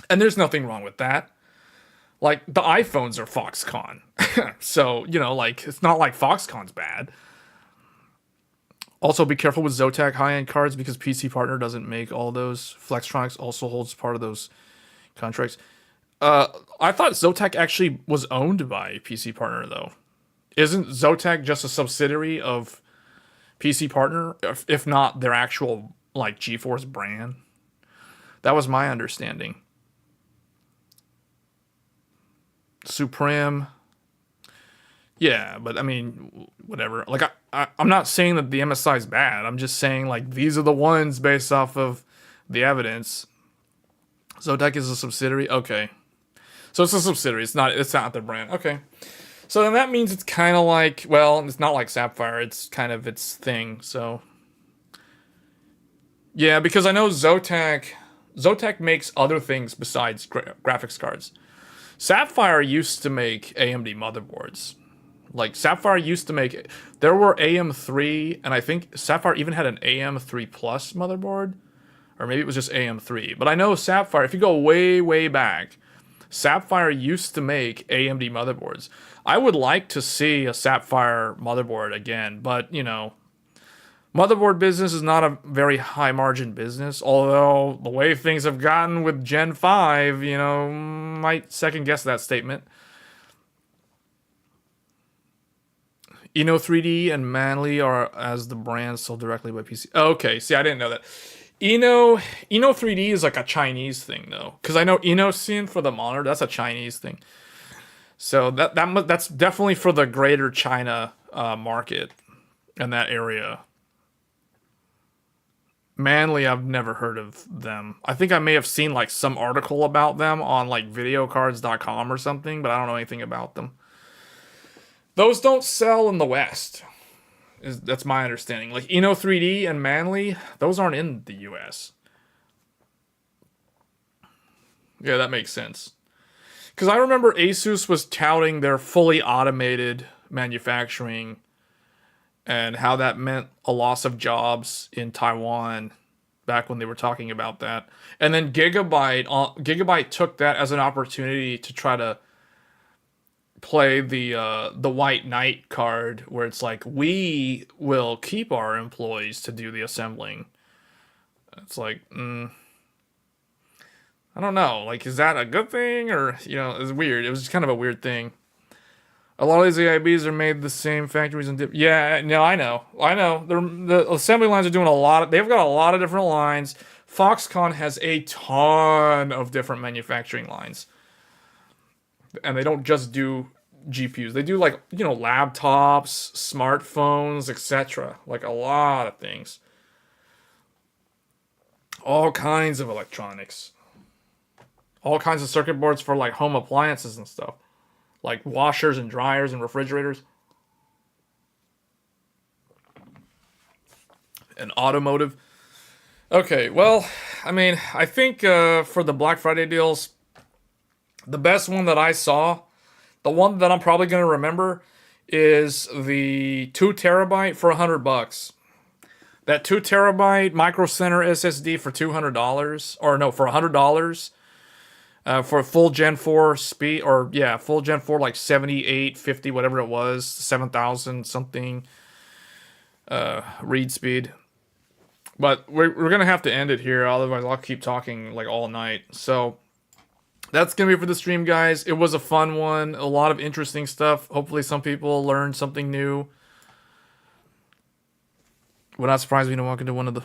And there's nothing wrong with that. Like, the iPhones are Foxconn. So, you know, like, it's not like Foxconn's bad. Also, be careful with Zotac high-end cards because PC Partner doesn't make all those. Flextronics also holds part of those contracts. I thought Zotac actually was owned by PC Partner, though. Isn't Zotac just a subsidiary of PC Partner, if not their actual, like, GeForce brand? That was my understanding. Supreme. Yeah, but I mean, whatever. Like, I'm not saying that the MSI is bad. I'm just saying, like, these are the ones based off of the evidence. Zotac is a subsidiary? Okay. So it's a subsidiary. It's not the brand. Okay. So then that means it's kind of like, well, it's not like Sapphire. It's kind of its thing. So, yeah, because I know Zotac makes other things besides graphics cards. Sapphire used to make AMD motherboards. Like, Sapphire used to make... There were AM3, and I think Sapphire even had an AM3 Plus motherboard. Or maybe it was just AM3. But I know Sapphire, if you go way, way back, Sapphire used to make AMD motherboards. I would like to see a Sapphire motherboard again, but, you know... Motherboard business is not a very high-margin business, although the way things have gotten with Gen 5, you know, might second-guess that statement. Eno 3D and Manly are as the brands sold directly by PC. Okay, see, I didn't know that. Eno 3D is like a Chinese thing, though, because I know Enosin for the monitor, that's a Chinese thing. So that's definitely for the greater China market in that area. Manly, I've never heard of them. I think I may have seen like some article about them on like videocards.com or something, but I don't know anything about them. Those don't sell in the West. That's my understanding. Like Eno 3D and Manly, those aren't in the US. Yeah, that makes sense. Because I remember Asus was touting their fully automated manufacturing and how that meant a loss of jobs in Taiwan back when they were talking about that. And then Gigabyte took that as an opportunity to try to play the white knight card, where it's like, we will keep our employees to do the assembling. It's like, I don't know. Like, is that a good thing? Or, it's weird. It was just kind of a weird thing. A lot of these AIBs are made the same factories and yeah, no, I know. The assembly lines are doing a lot. They've got a lot of different lines. Foxconn has a ton of different manufacturing lines. And they don't just do GPUs. They do, like, laptops, smartphones, etc. Like, a lot of things. All kinds of electronics. All kinds of circuit boards for, like, home appliances and stuff. Like washers and dryers and refrigerators. And automotive. Okay, well, I mean, I think for the Black Friday deals, the best one that I saw, the one that I'm probably going to remember, is the 2 terabyte for $100. That 2 terabyte Microcenter SSD for $200, or no, for $100. For a full Gen 4 speed, or yeah, full Gen 4, like 7850, whatever it was, 7000 something read speed. But we're going to have to end it here, otherwise I'll keep talking like all night. So that's going to be it for the stream, guys. It was a fun one, a lot of interesting stuff. Hopefully some people learned something new. We're not surprised we don't walk into one of the...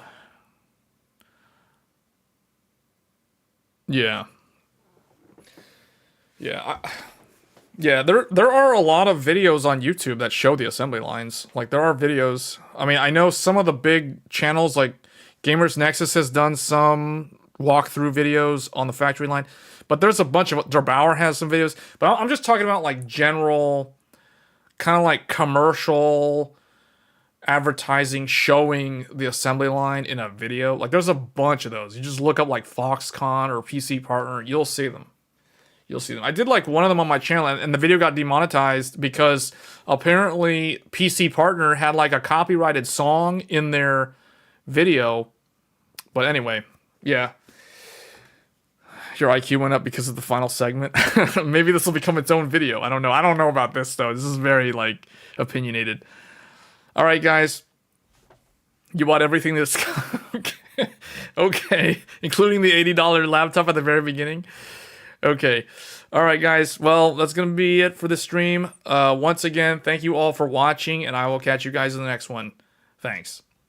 Yeah. Yeah, there are a lot of videos on YouTube that show the assembly lines. Like, there are videos. I mean, I know some of the big channels, like Gamers Nexus has done some walkthrough videos on the factory line. But there's a bunch of... Derbauer has some videos. But I'm just talking about, like, general, kind of like commercial advertising showing the assembly line in a video. Like, there's a bunch of those. You just look up, like, Foxconn or PC Partner. You'll see them. You'll see them. I did like one of them on my channel, and the video got demonetized because apparently PC Partner had like a copyrighted song in their video. But anyway, yeah. Your IQ went up because of the final segment. Maybe this will become its own video. I don't know. I don't know about this though. This is very like opinionated. All right, guys. You bought everything this okay, including the $80 laptop at the very beginning. Okay. All right, guys. Well, that's going to be it for the stream. Once again, thank you all for watching, and I will catch you guys in the next one. Thanks.